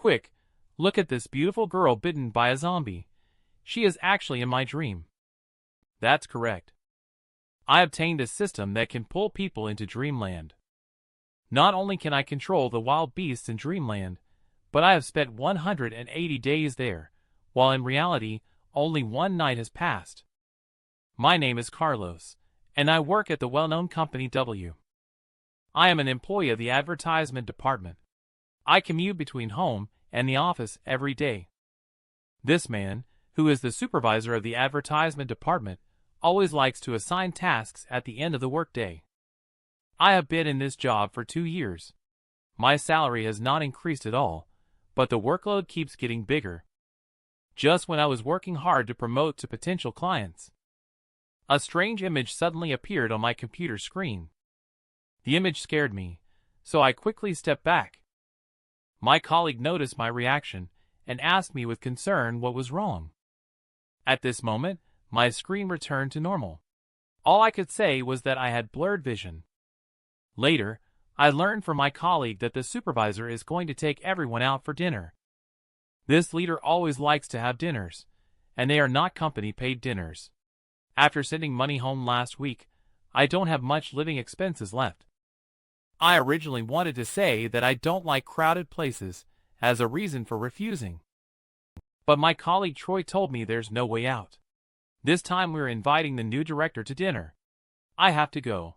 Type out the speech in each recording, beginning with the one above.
Quick, look at this beautiful girl bitten by a zombie. She is actually in my dream. That's correct. I obtained a system that can pull people into dreamland. Not only can I control the wild beasts in dreamland, but I have spent 180 days there, while in reality, only one night has passed. My name is Carlos, and I work at the well-known company W. I am an employee of the advertisement department. I commute between home and the office every day. This man, who is the supervisor of the advertisement department, always likes to assign tasks at the end of the workday. I have been in this job for 2 years. My salary has not increased at all, but the workload keeps getting bigger. Just when I was working hard to promote to potential clients, a strange image suddenly appeared on my computer screen. The image scared me, so I quickly stepped back. My colleague noticed my reaction and asked me with concern what was wrong. At this moment, my screen returned to normal. All I could say was that I had blurred vision. Later, I learned from my colleague that the supervisor is going to take everyone out for dinner. This leader always likes to have dinners, and they are not company-paid dinners. After sending money home last week, I don't have much living expenses left. I originally wanted to say that I don't like crowded places as a reason for refusing. But my colleague Troy told me there's no way out. This time we're inviting the new director to dinner. I have to go.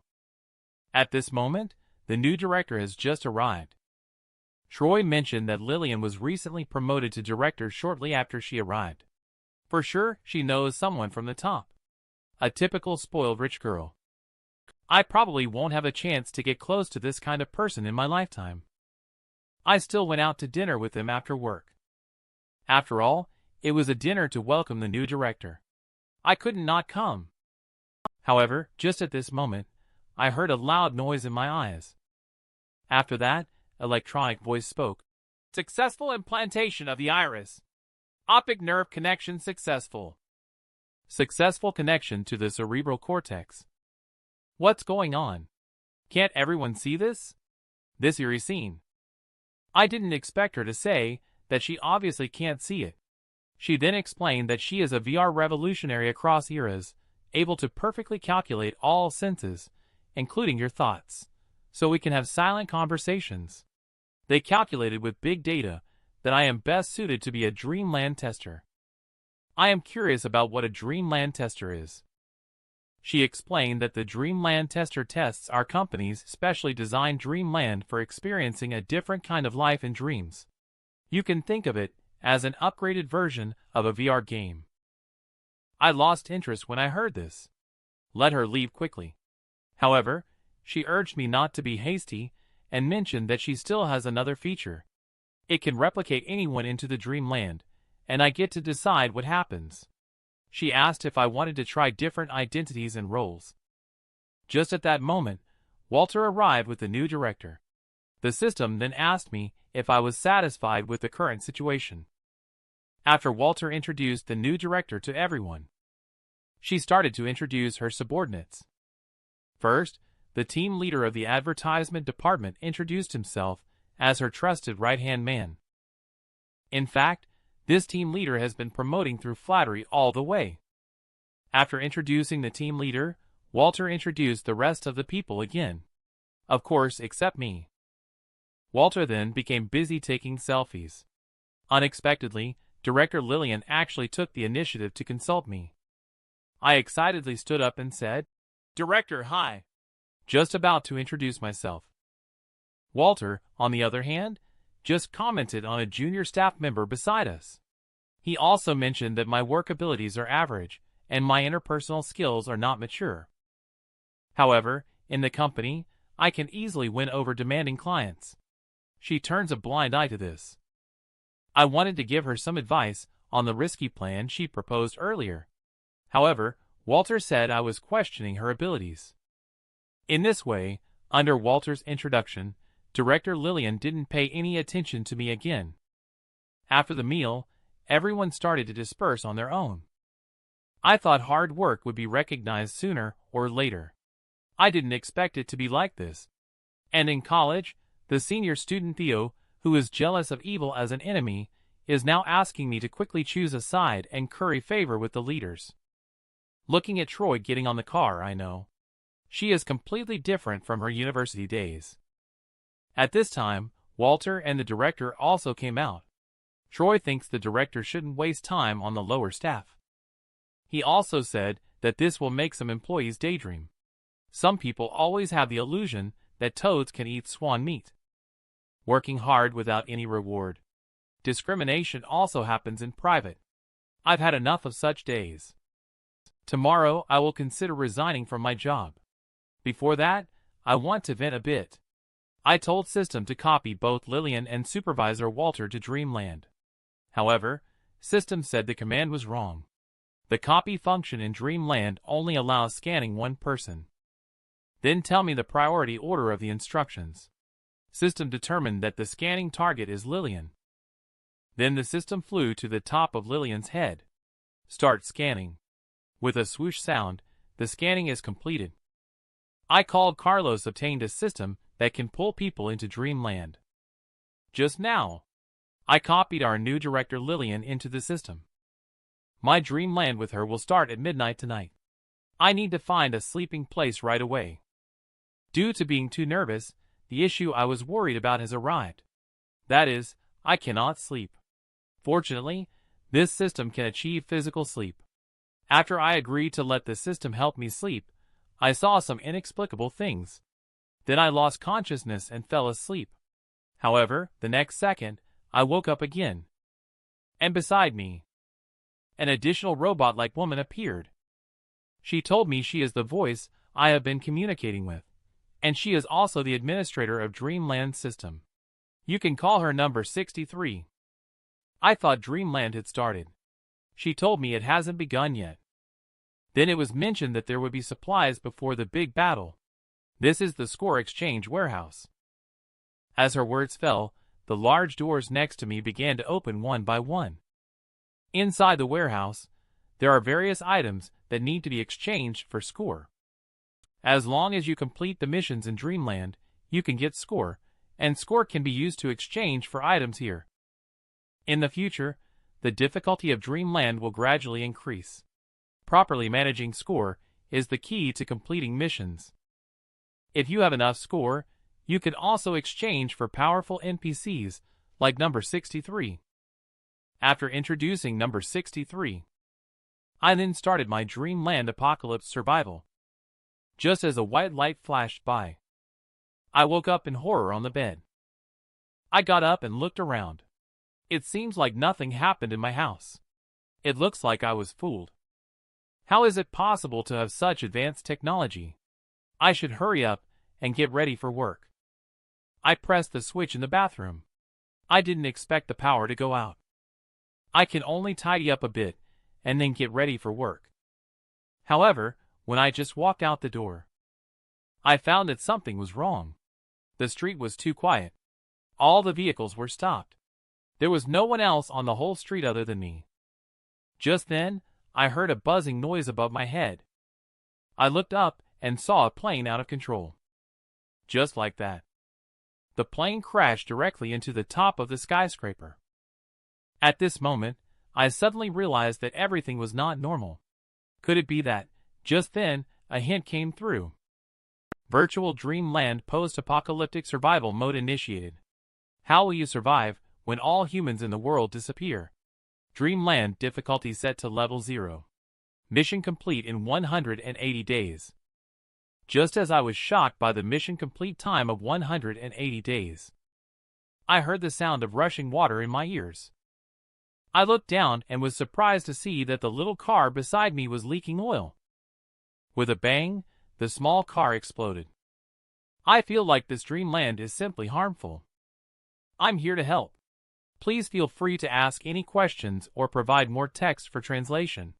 At this moment, the new director has just arrived. Troy mentioned that Lillian was recently promoted to director shortly after she arrived. For sure, she knows someone from the top. A typical spoiled rich girl. I probably won't have a chance to get close to this kind of person in my lifetime. I still went out to dinner with them after work. After all, it was a dinner to welcome the new director. I couldn't not come. However, just at this moment, I heard a loud noise in my eyes. After that, electronic voice spoke. Successful implantation of the iris. Optic nerve connection successful. Successful connection to the cerebral cortex. What's going on? Can't everyone see this? This eerie scene. I didn't expect her to say that she obviously can't see it. She then explained that she is a VR revolutionary across eras, able to perfectly calculate all senses, including your thoughts, so we can have silent conversations. They calculated with big data that I am best suited to be a dreamland tester. I am curious about what a dreamland tester is. She explained that the dreamland tester tests our company's specially designed dreamland for experiencing a different kind of life in dreams. You can think of it as an upgraded version of a VR game. I lost interest when I heard this. Let her leave quickly. However, she urged me not to be hasty and mentioned that she still has another feature. It can replicate anyone into the dreamland, and I get to decide what happens. She asked if I wanted to try different identities and roles. Just at that moment, Walter arrived with the new director. The system then asked me if I was satisfied with the current situation. After Walter introduced the new director to everyone, she started to introduce her subordinates. First, the team leader of the advertisement department introduced himself as her trusted right-hand man. In fact, this team leader has been promoting through flattery all the way. After introducing the team leader, Walter introduced the rest of the people again. Of course, except me. Walter then became busy taking selfies. Unexpectedly, Director Lillian actually took the initiative to consult me. I excitedly stood up and said, "Director, hi," just about to introduce myself. Walter, on the other hand, just commented on a junior staff member beside us. He also mentioned that my work abilities are average and my interpersonal skills are not mature. However, in the company, I can easily win over demanding clients. She turns a blind eye to this. I wanted to give her some advice on the risky plan she proposed earlier. However, Walter said I was questioning her abilities. In this way, under Walter's introduction, Director Lillian didn't pay any attention to me again. After the meal, everyone started to disperse on their own. I thought hard work would be recognized sooner or later. I didn't expect it to be like this. And in college, the senior student Theo, who is jealous of evil as an enemy, is now asking me to quickly choose a side and curry favor with the leaders. Looking at Troy getting on the car, I know. She is completely different from her university days. At this time, Walter and the director also came out. Troy thinks the director shouldn't waste time on the lower staff. He also said that this will make some employees daydream. Some people always have the illusion that toads can eat swan meat, working hard without any reward. Discrimination also happens in private. I've had enough of such days. Tomorrow I will consider resigning from my job. Before that, I want to vent a bit. I told System to copy both Lillian and Supervisor Walter to Dreamland. However, System said the command was wrong. The copy function in Dreamland only allows scanning one person. Then tell me the priority order of the instructions. System determined that the scanning target is Lillian. Then the system flew to the top of Lillian's head. Start scanning. With a swoosh sound, the scanning is completed. I called Carlos obtained a system that can pull people into Dreamland. Just now, I copied our new director Lillian into the system. My Dreamland with her will start at midnight tonight. I need to find a sleeping place right away. Due to being too nervous, the issue I was worried about has arrived. That is, I cannot sleep. Fortunately, this system can achieve physical sleep. After I agreed to let the system help me sleep, I saw some inexplicable things. Then I lost consciousness and fell asleep. However, the next second, I woke up again. And beside me, an additional robot-like woman appeared. She told me she is the voice I have been communicating with, and she is also the administrator of Dreamland system. You can call her number 63. I thought Dreamland had started. She told me it hasn't begun yet. Then it was mentioned that there would be supplies before the big battle. This is the score exchange warehouse. As her words fell, the large doors next to me began to open one by one. Inside the warehouse, there are various items that need to be exchanged for score. As long as you complete the missions in Dreamland, you can get score, and score can be used to exchange for items here. In the future, the difficulty of Dreamland will gradually increase. Properly managing score is the key to completing missions. If you have enough score, you can also exchange for powerful NPCs like number 63. After introducing number 63, I then started my Dreamland Apocalypse survival. Just as a white light flashed by, I woke up in horror on the bed. I got up and looked around. It seems like nothing happened in my house. It looks like I was fooled. How is it possible to have such advanced technology? I should hurry up and get ready for work. I pressed the switch in the bathroom. I didn't expect the power to go out. I can only tidy up a bit and then get ready for work. However, when I just walked out the door, I found that something was wrong. The street was too quiet. All the vehicles were stopped. There was no one else on the whole street other than me. Just then, I heard a buzzing noise above my head. I looked up and saw a plane out of control. Just like that, the plane crashed directly into the top of the skyscraper. At this moment, I suddenly realized that everything was not normal. Could it be that, just then, a hint came through? Virtual Dreamland Post-Apocalyptic Survival Mode initiated. How will you survive when all humans in the world disappear? Dreamland difficulty set to level 0. Mission complete in 180 days. Just as I was shocked by the mission complete time of 180 days, I heard the sound of rushing water in my ears. I looked down and was surprised to see that the little car beside me was leaking oil. With a bang, the small car exploded. I feel like this Dreamland is simply harmful. I'm here to help. Please feel free to ask any questions or provide more text for translation.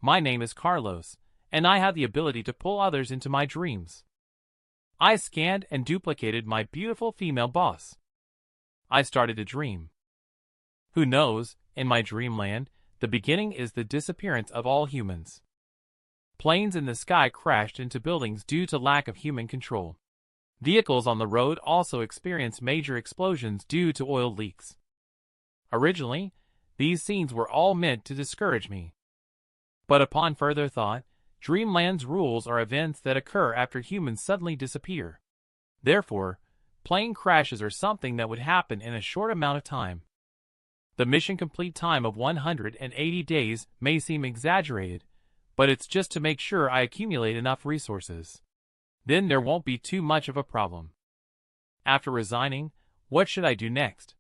My name is Carlos, and I have the ability to pull others into my dreams. I scanned and duplicated my beautiful female boss. I started to dream. Who knows, in my Dreamland, the beginning is the disappearance of all humans. Planes in the sky crashed into buildings due to lack of human control. Vehicles on the road also experienced major explosions due to oil leaks. Originally, these scenes were all meant to discourage me. But upon further thought, Dreamland's rules are events that occur after humans suddenly disappear. Therefore, plane crashes are something that would happen in a short amount of time. The mission complete time of 180 days may seem exaggerated, but it's just to make sure I accumulate enough resources. Then there won't be too much of a problem. After resigning, what should I do next?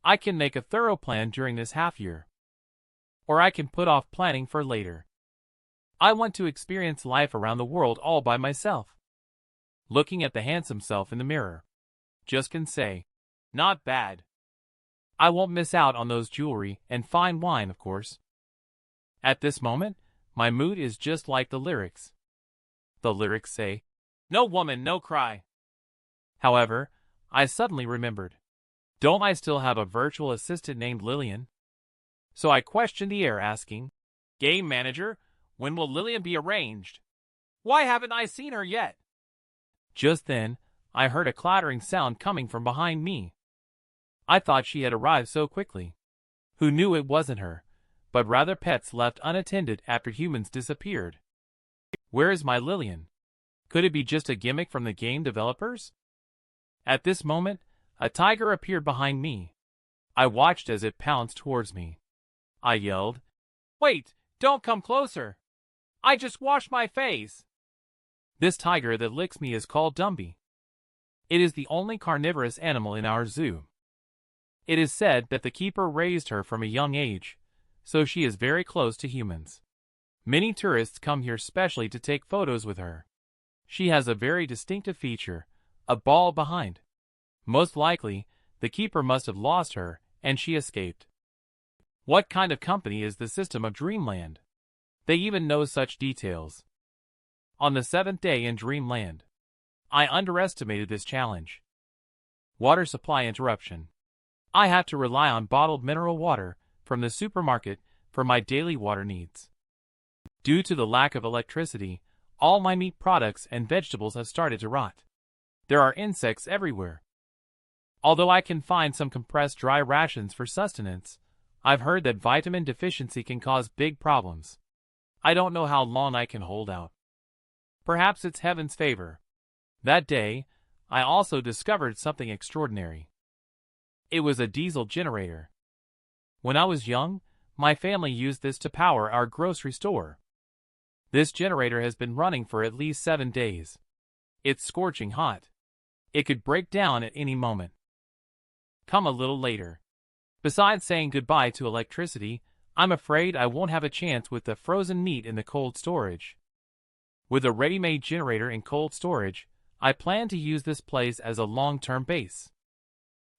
I can make a thorough plan during this half year. Or I can put off planning for later. I want to experience life around the world all by myself. Looking at the handsome self in the mirror, just can say, not bad. I won't miss out on those jewelry and fine wine, of course. At this moment, my mood is just like the lyrics. The lyrics say, no woman, no cry. However, I suddenly remembered. Don't I still have a virtual assistant named Lillian? So I questioned the air, asking, Game manager, when will Lillian be arranged? Why haven't I seen her yet? Just then, I heard a clattering sound coming from behind me. I thought she had arrived so quickly. Who knew it wasn't her, but rather pets left unattended after humans disappeared. Where is my Lillian? Could it be just a gimmick from the game developers? At this moment, a tiger appeared behind me. I watched as it pounced towards me. I yelled, Wait, don't come closer. I just washed my face. This tiger that licks me is called Dumby. It is the only carnivorous animal in our zoo. It is said that the keeper raised her from a young age, so she is very close to humans. Many tourists come here specially to take photos with her. She has a very distinctive feature, a ball behind. Most likely, the keeper must have lost her, and she escaped. What kind of company is the system of Dreamland? They even know such details. On the 7th day in Dreamland, I underestimated this challenge. Water supply interruption. I have to rely on bottled mineral water from the supermarket for my daily water needs. Due to the lack of electricity, all my meat products and vegetables have started to rot. There are insects everywhere. Although I can find some compressed dry rations for sustenance, I've heard that vitamin deficiency can cause big problems. I don't know how long I can hold out. Perhaps it's heaven's favor. That day, I also discovered something extraordinary. It was a diesel generator. When I was young, my family used this to power our grocery store. This generator has been running for at least 7 days. It's scorching hot. It could break down at any moment. Come a little later. Besides saying goodbye to electricity, I'm afraid I won't have a chance with the frozen meat in the cold storage. With a ready-made generator in cold storage, I plan to use this place as a long-term base.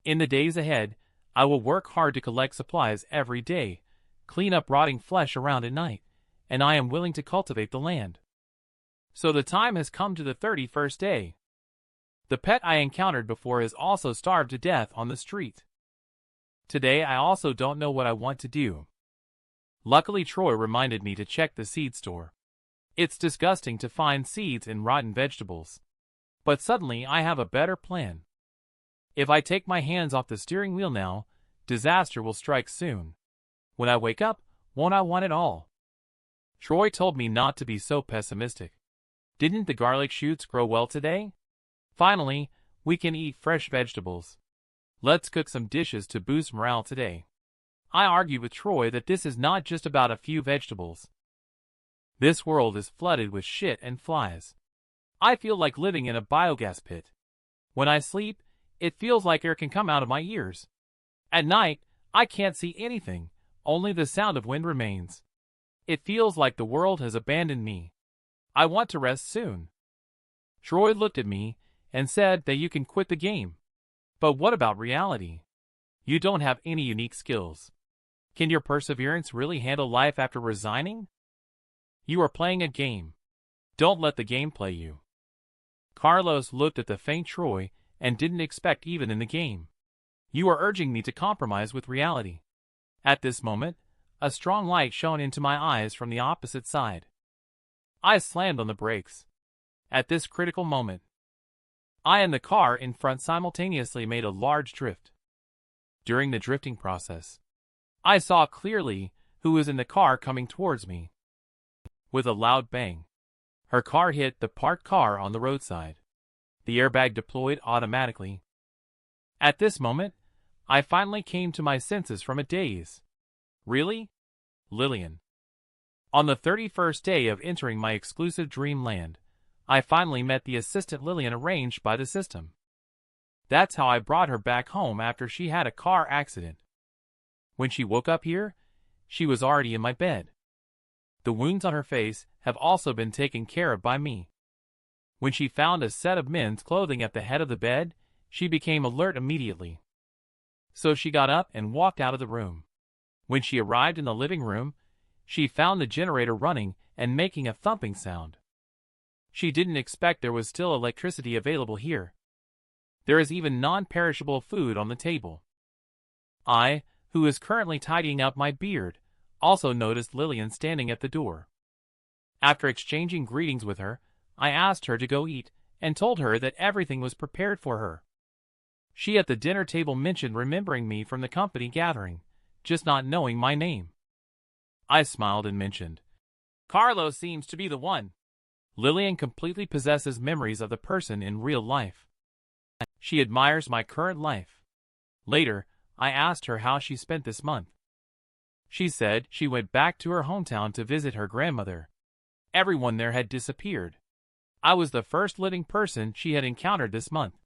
In the days ahead, I will work hard to collect supplies every day, clean up rotting flesh around at night, and I am willing to cultivate the land. So the time has come to the 31st day. The pet I encountered before has also starved to death on the street. Today I also don't know what I want to do. Luckily Troy reminded me to check the seed store. It's disgusting to find seeds in rotten vegetables. But suddenly I have a better plan. If I take my hands off the steering wheel now, disaster will strike soon. When I wake up, won't I want it all? Troy told me not to be so pessimistic. Didn't the garlic shoots grow well today? Finally, we can eat fresh vegetables. Let's cook some dishes to boost morale today. I argued with Troy that this is not just about a few vegetables. This world is flooded with shit and flies. I feel like living in a biogas pit. When I sleep, it feels like air can come out of my ears. At night, I can't see anything, only the sound of wind remains. It feels like the world has abandoned me. I want to rest soon. Troy looked at me and said that you can quit the game. But what about reality? You don't have any unique skills. Can your perseverance really handle life after resigning? You are playing a game. Don't let the game play you. Carlos looked at the faint Troy and didn't expect even in the game. You are urging me to compromise with reality. At this moment, a strong light shone into my eyes from the opposite side. I slammed on the brakes. At this critical moment, I and the car in front simultaneously made a large drift. During the drifting process, I saw clearly who was in the car coming towards me. With a loud bang, her car hit the parked car on the roadside. The airbag deployed automatically. At this moment, I finally came to my senses from a daze. Really? Lillian. On the 31st day of entering my exclusive dreamland, I finally met the assistant Lillian arranged by the system. That's how I brought her back home after she had a car accident. When she woke up here, she was already in my bed. The wounds on her face have also been taken care of by me. When she found a set of men's clothing at the head of the bed, she became alert immediately. So she got up and walked out of the room. When she arrived in the living room, she found the generator running and making a thumping sound. She didn't expect there was still electricity available here. There is even non-perishable food on the table. I, who is currently tidying up my beard, also noticed Lillian standing at the door. After exchanging greetings with her, I asked her to go eat and told her that everything was prepared for her. She at the dinner table mentioned remembering me from the company gathering, just not knowing my name. I smiled and mentioned, "Carlos seems to be the one." Lillian completely possesses memories of the person in real life. She admires my current life. Later, I asked her how she spent this month. She said she went back to her hometown to visit her grandmother. Everyone there had disappeared. I was the first living person she had encountered this month.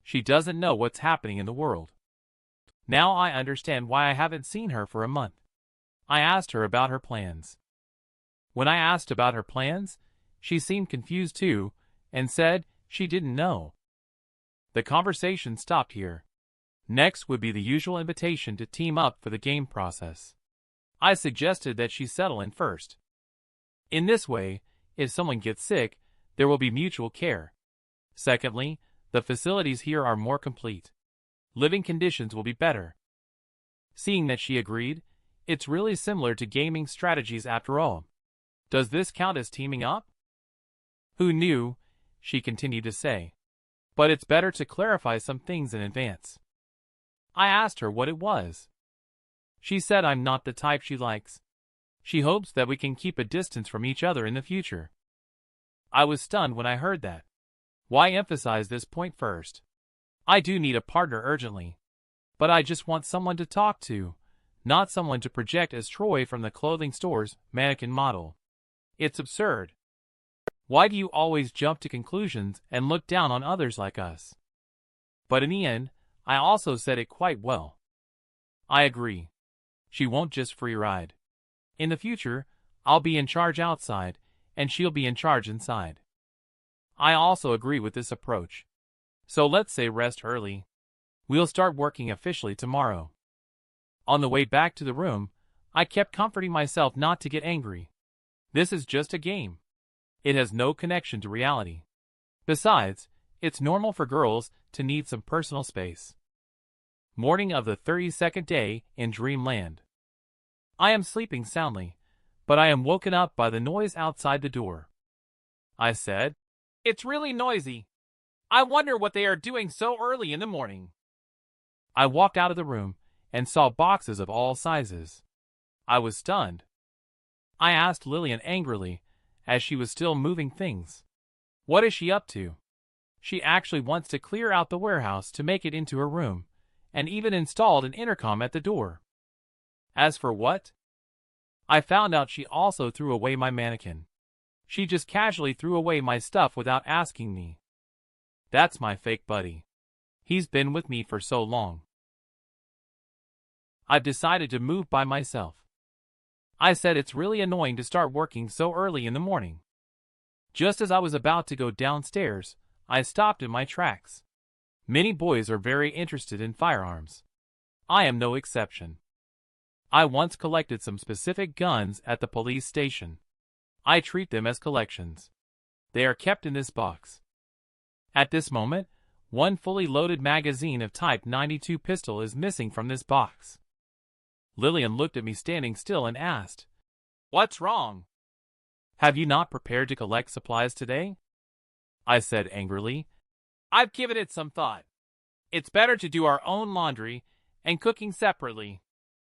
She doesn't know what's happening in the world. Now I understand why I haven't seen her for a month. I asked her about her plans. When I asked about her plans, she seemed confused too, and said she didn't know. The conversation stopped here. Next would be the usual invitation to team up for the game process. I suggested that she settle in first. In this way, if someone gets sick, there will be mutual care. Secondly, the facilities here are more complete. Living conditions will be better. Seeing that she agreed, it's really similar to gaming strategies after all. Does this count as teaming up? Who knew? She continued to say. But it's better to clarify some things in advance. I asked her what it was. She said I'm not the type she likes. She hopes that we can keep a distance from each other in the future. I was stunned when I heard that. Why emphasize this point first? I do need a partner urgently. But I just want someone to talk to, not someone to project as Troy from the clothing store's mannequin model. It's absurd. Why do you always jump to conclusions and look down on others like us? But in the end, I also said it quite well. I agree. She won't just free ride. In the future, I'll be in charge outside, and she'll be in charge inside. I also agree with this approach. So let's say rest early. We'll start working officially tomorrow. On the way back to the room, I kept comforting myself not to get angry. This is just a game. It has no connection to reality. Besides, it's normal for girls to need some personal space. Morning of the 32nd day in Dreamland. I am sleeping soundly, but I am woken up by the noise outside the door. I said, "It's really noisy. I wonder what they are doing so early in the morning." I walked out of the room and saw boxes of all sizes. I was stunned. I asked Lillian angrily, as she was still moving things. What is she up to? She actually wants to clear out the warehouse to make it into her room, and even installed an intercom at the door. As for what? I found out she also threw away my mannequin. She just casually threw away my stuff without asking me. That's my fake buddy. He's been with me for so long. I've decided to move by myself. I said it's really annoying to start working so early in the morning. Just as I was about to go downstairs, I stopped in my tracks. Many boys are very interested in firearms. I am no exception. I once collected some specific guns at the police station. I treat them as collections. They are kept in this box. At this moment, one fully loaded magazine of Type 92 pistol is missing from this box. Lillian looked at me standing still and asked, "What's wrong? Have you not prepared to collect supplies today?" I said angrily, I've given it some thought. It's better to do our own laundry and cooking separately.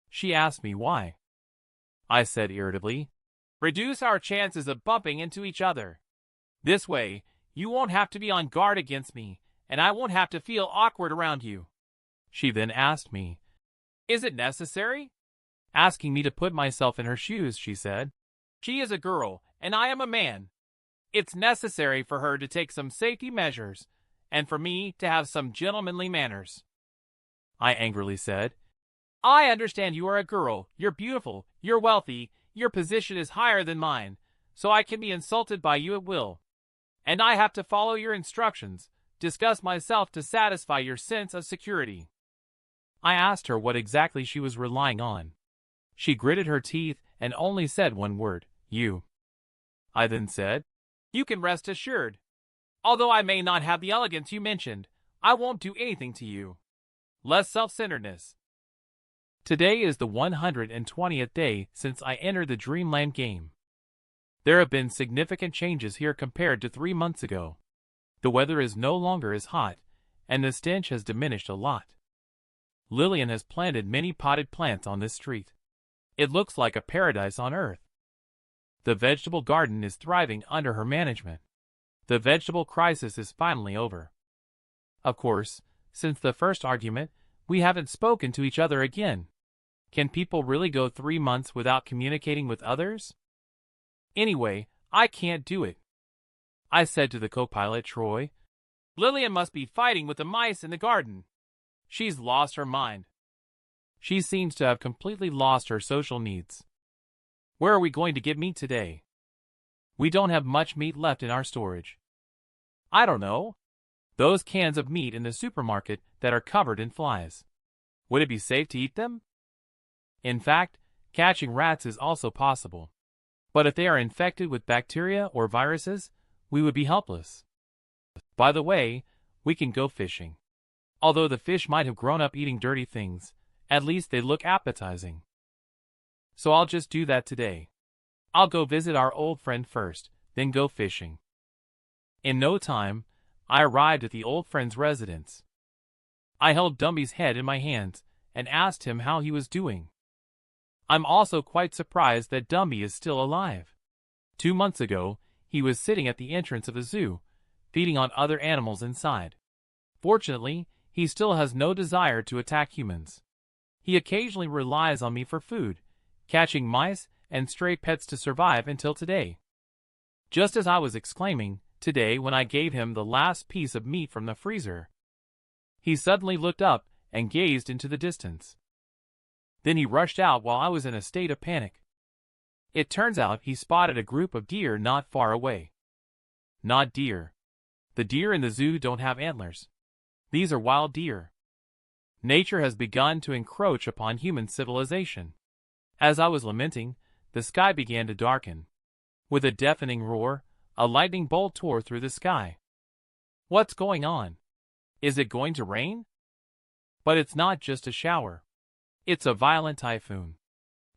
She asked me why. I said irritably, reduce our chances of bumping into each other. This way, you won't have to be on guard against me, and I won't have to feel awkward around you. She then asked me, is it necessary? Asking me to put myself in her shoes, she said. She is a girl, and I am a man. It's necessary for her to take some safety measures, and for me to have some gentlemanly manners. I angrily said, I understand you are a girl, you're beautiful, you're wealthy, your position is higher than mine, so I can be insulted by you at will. And I have to follow your instructions, discuss myself to satisfy your sense of security. I asked her what exactly she was relying on. She gritted her teeth and only said one word, you. I then said, you can rest assured. Although I may not have the elegance you mentioned, I won't do anything to you. Less self-centeredness. Today is the 120th day since I entered the Dreamland game. There have been significant changes here compared to 3 months ago. The weather is no longer as hot, and the stench has diminished a lot. Lillian has planted many potted plants on this street. It looks like a paradise on earth. The vegetable garden is thriving under her management. The vegetable crisis is finally over. Of course, since the first argument, we haven't spoken to each other again. Can people really go 3 months without communicating with others? Anyway, I can't do it. I said to the co-pilot Troy, Lillian must be fighting with the mice in the garden. She's lost her mind. She seems to have completely lost her social needs. Where are we going to get meat today? We don't have much meat left in our storage. I don't know. Those cans of meat in the supermarket that are covered in flies. Would it be safe to eat them? In fact, catching rats is also possible. But if they are infected with bacteria or viruses, we would be helpless. By the way, we can go fishing. Although the fish might have grown up eating dirty things, at least they look appetizing. So I'll just do that today. I'll go visit our old friend first, then go fishing. In no time, I arrived at the old friend's residence. I held Dumby's head in my hands and asked him how he was doing. I'm also quite surprised that Dumby is still alive. 2 months ago, he was sitting at the entrance of the zoo, feeding on other animals inside. Fortunately, he still has no desire to attack humans. He occasionally relies on me for food, catching mice and stray pets to survive until today. Just as I was exclaiming, today when I gave him the last piece of meat from the freezer, he suddenly looked up and gazed into the distance. Then he rushed out while I was in a state of panic. It turns out he spotted a group of deer not far away. Not deer. The deer in the zoo don't have antlers. These are wild deer. Nature has begun to encroach upon human civilization. As I was lamenting, the sky began to darken. With a deafening roar, a lightning bolt tore through the sky. What's going on? Is it going to rain? But it's not just a shower. It's a violent typhoon.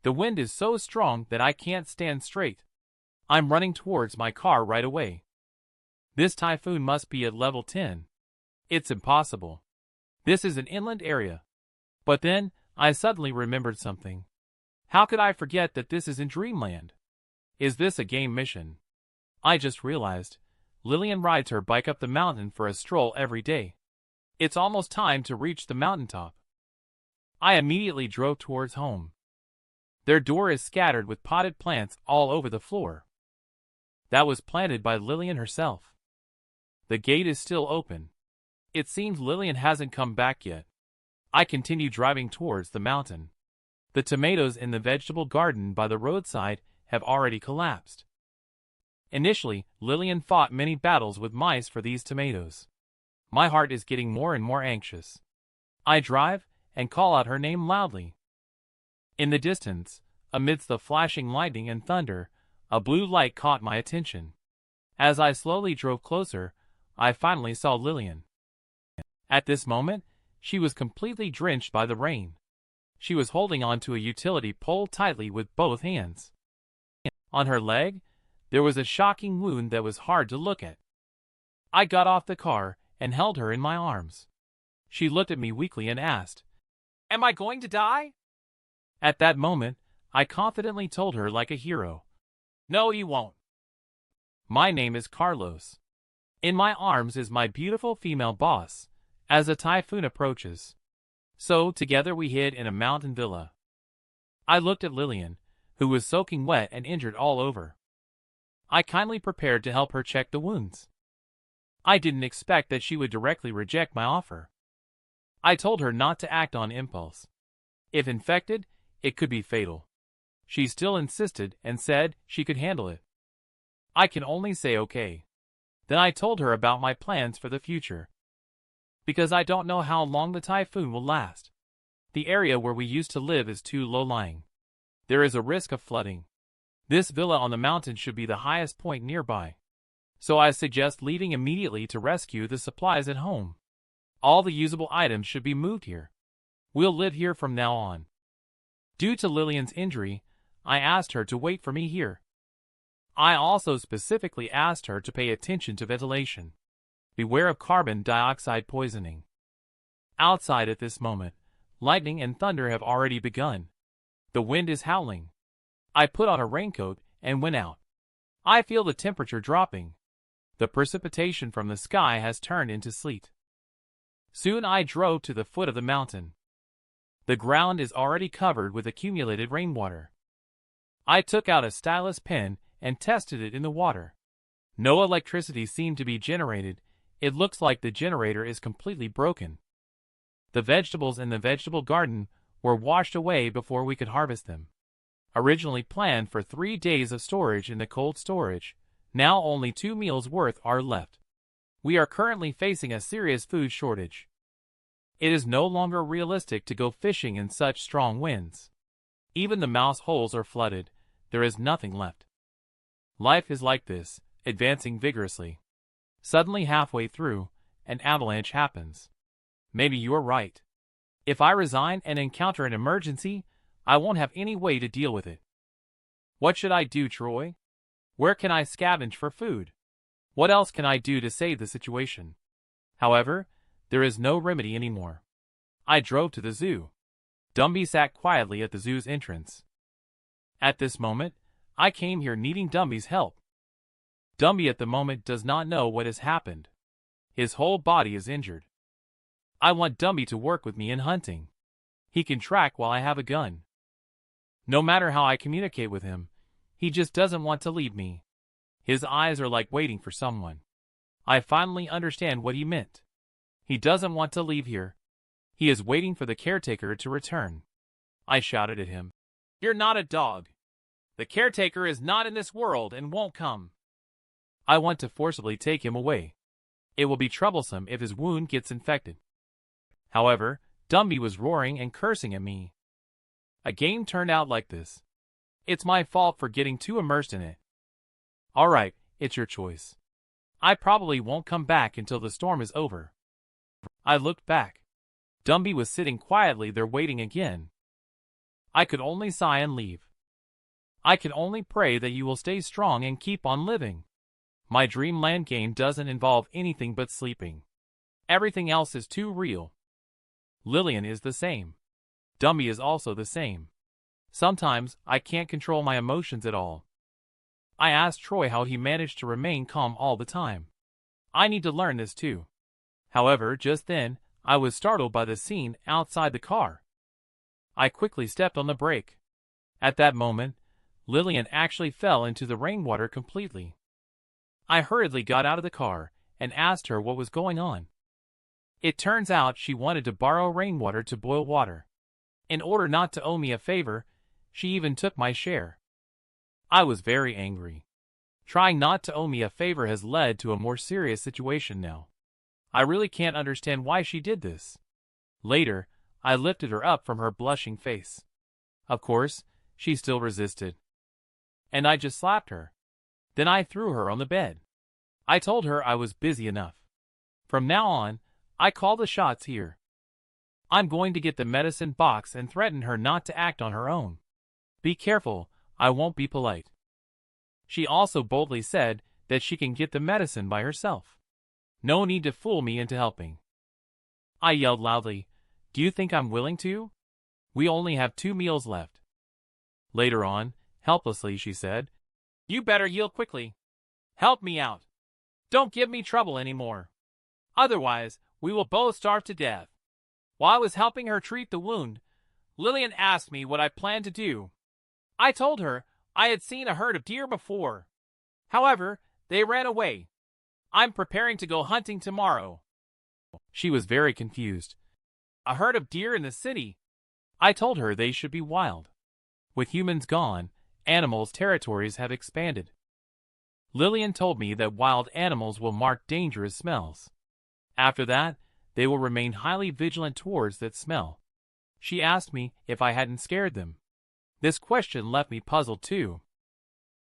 The wind is so strong that I can't stand straight. I'm running towards my car right away. This typhoon must be at level 10. It's impossible. This is an inland area. But then, I suddenly remembered something. How could I forget that this is in Dreamland? Is this a game mission? I just realized. Lillian rides her bike up the mountain for a stroll every day. It's almost time to reach the mountaintop. I immediately drove towards home. Their door is scattered with potted plants all over the floor. That was planted by Lillian herself. The gate is still open. It seems Lillian hasn't come back yet. I continue driving towards the mountain. The tomatoes in the vegetable garden by the roadside have already collapsed. Initially, Lillian fought many battles with mice for these tomatoes. My heart is getting more and more anxious. I drive and call out her name loudly. In the distance, amidst the flashing lightning and thunder, a blue light caught my attention. As I slowly drove closer, I finally saw Lillian. At this moment, she was completely drenched by the rain. She was holding onto a utility pole tightly with both hands. On her leg, there was a shocking wound that was hard to look at. I got off the car and held her in my arms. She looked at me weakly and asked, "Am I going to die?" At that moment, I confidently told her like a hero, "No, you won't. My name is Carlos. In my arms is my beautiful female boss, as a typhoon approaches." So, together we hid in a mountain villa. I looked at Lillian, who was soaking wet and injured all over. I kindly prepared to help her check the wounds. I didn't expect that she would directly reject my offer. I told her not to act on impulse. If infected, it could be fatal. She still insisted and said she could handle it. I can only say okay. Then I told her about my plans for the future. Because I don't know how long the typhoon will last. The area where we used to live is too low-lying. There is a risk of flooding. This villa on the mountain should be the highest point nearby. So I suggest leaving immediately to rescue the supplies at home. All the usable items should be moved here. We'll live here from now on. Due to Lillian's injury, I asked her to wait for me here. I also specifically asked her to pay attention to ventilation. Beware of carbon dioxide poisoning. Outside at this moment, lightning and thunder have already begun. The wind is howling. I put on a raincoat and went out. I feel the temperature dropping. The precipitation from the sky has turned into sleet. Soon I drove to the foot of the mountain. The ground is already covered with accumulated rainwater. I took out a stylus pen and tested it in the water. No electricity seemed to be generated. It looks like the generator is completely broken. The vegetables in the vegetable garden were washed away before we could harvest them. Originally planned for 3 days of storage in the cold storage, now only 2 meals worth are left. We are currently facing a serious food shortage. It is no longer realistic to go fishing in such strong winds. Even the mouse holes are flooded. There is nothing left. Life is like this, advancing vigorously. Suddenly halfway through, an avalanche happens. Maybe you're right. If I resign and encounter an emergency, I won't have any way to deal with it. What should I do, Troy? Where can I scavenge for food? What else can I do to save the situation? However, there is no remedy anymore. I drove to the zoo. Dumby sat quietly at the zoo's entrance. At this moment, I came here needing Dumby's help. Dumby at the moment does not know what has happened. His whole body is injured. I want Dumby to work with me in hunting. He can track while I have a gun. No matter how I communicate with him, he just doesn't want to leave me. His eyes are like waiting for someone. I finally understand what he meant. He doesn't want to leave here. He is waiting for the caretaker to return. I shouted at him, "You're not a dog. The caretaker is not in this world and won't come." I want to forcibly take him away. It will be troublesome if his wound gets infected. However, Dumby was roaring and cursing at me. A game turned out like this. It's my fault for getting too immersed in it. Alright, it's your choice. I probably won't come back until the storm is over. I looked back. Dumby was sitting quietly there waiting again. I could only sigh and leave. I can only pray that you will stay strong and keep on living. My dreamland game doesn't involve anything but sleeping. Everything else is too real. Lillian is the same. Dumby is also the same. Sometimes I can't control my emotions at all. I asked Troy how he managed to remain calm all the time. I need to learn this too. However, just then, I was startled by the scene outside the car. I quickly stepped on the brake. At that moment, Lillian actually fell into the rainwater completely. I hurriedly got out of the car and asked her what was going on. It turns out she wanted to borrow rainwater to boil water. In order not to owe me a favor, she even took my share. I was very angry. Trying not to owe me a favor has led to a more serious situation now. I really can't understand why she did this. Later, I lifted her up from her blushing face. Of course, she still resisted. And I just slapped her. Then I threw her on the bed. I told her I was busy enough. From now on, I call the shots here. I'm going to get the medicine box and threaten her not to act on her own. Be careful, I won't be polite. She also boldly said that she can get the medicine by herself. No need to fool me into helping. I yelled loudly, "Do you think I'm willing to? We only have 2 meals left." Later on, helplessly, she said, "You better yield quickly. Help me out. Don't give me trouble anymore. Otherwise, we will both starve to death." While I was helping her treat the wound, Lillian asked me what I planned to do. I told her I had seen a herd of deer before. However, they ran away. I'm preparing to go hunting tomorrow. She was very confused. A herd of deer in the city? I told her they should be wild. With humans gone, animals' territories have expanded. Lillian told me that wild animals will mark dangerous smells. After that, they will remain highly vigilant towards that smell. She asked me if I hadn't scared them. This question left me puzzled too.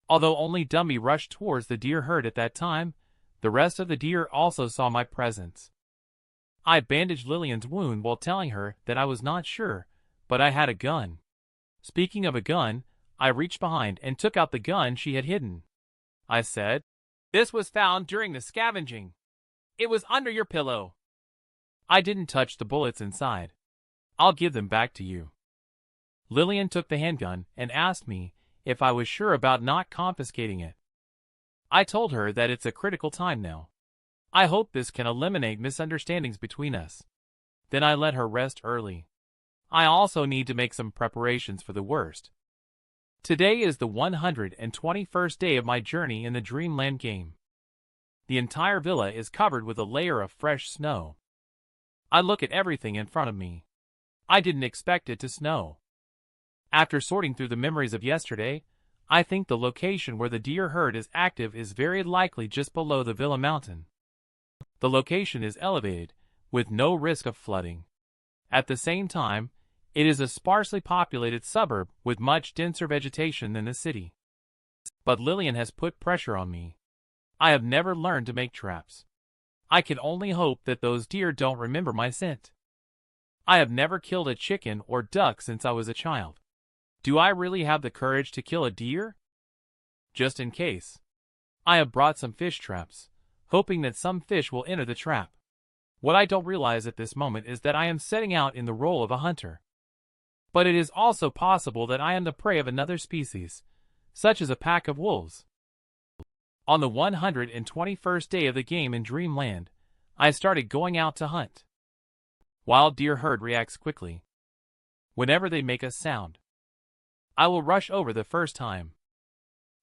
Although only Dummy rushed towards the deer herd at that time, the rest of the deer also saw my presence. I bandaged Lillian's wound while telling her that I was not sure, but I had a gun. Speaking of a gun, I reached behind and took out the gun she had hidden. I said, "This was found during the scavenging. It was under your pillow." I didn't touch the bullets inside. I'll give them back to you. Lillian took the handgun and asked me if I was sure about not confiscating it. I told her that it's a critical time now. I hope this can eliminate misunderstandings between us. Then I let her rest early. I also need to make some preparations for the worst. Today is the 121st day of my journey in the Dreamland game. The entire villa is covered with a layer of fresh snow. I look at everything in front of me. I didn't expect it to snow. After sorting through the memories of yesterday, I think the location where the deer herd is active is very likely just below the villa mountain. The location is elevated, with no risk of flooding. At the same time, it is a sparsely populated suburb with much denser vegetation than the city. But Lillian has put pressure on me. I have never learned to make traps. I can only hope that those deer don't remember my scent. I have never killed a chicken or duck since I was a child. Do I really have the courage to kill a deer? Just in case, I have brought some fish traps, hoping that some fish will enter the trap. What I don't realize at this moment is that I am setting out in the role of a hunter. But it is also possible that I am the prey of another species, such as a pack of wolves. On the 121st day of the game in Dreamland, I started going out to hunt. Wild deer herd reacts quickly. Whenever they make a sound, I will rush over the first time.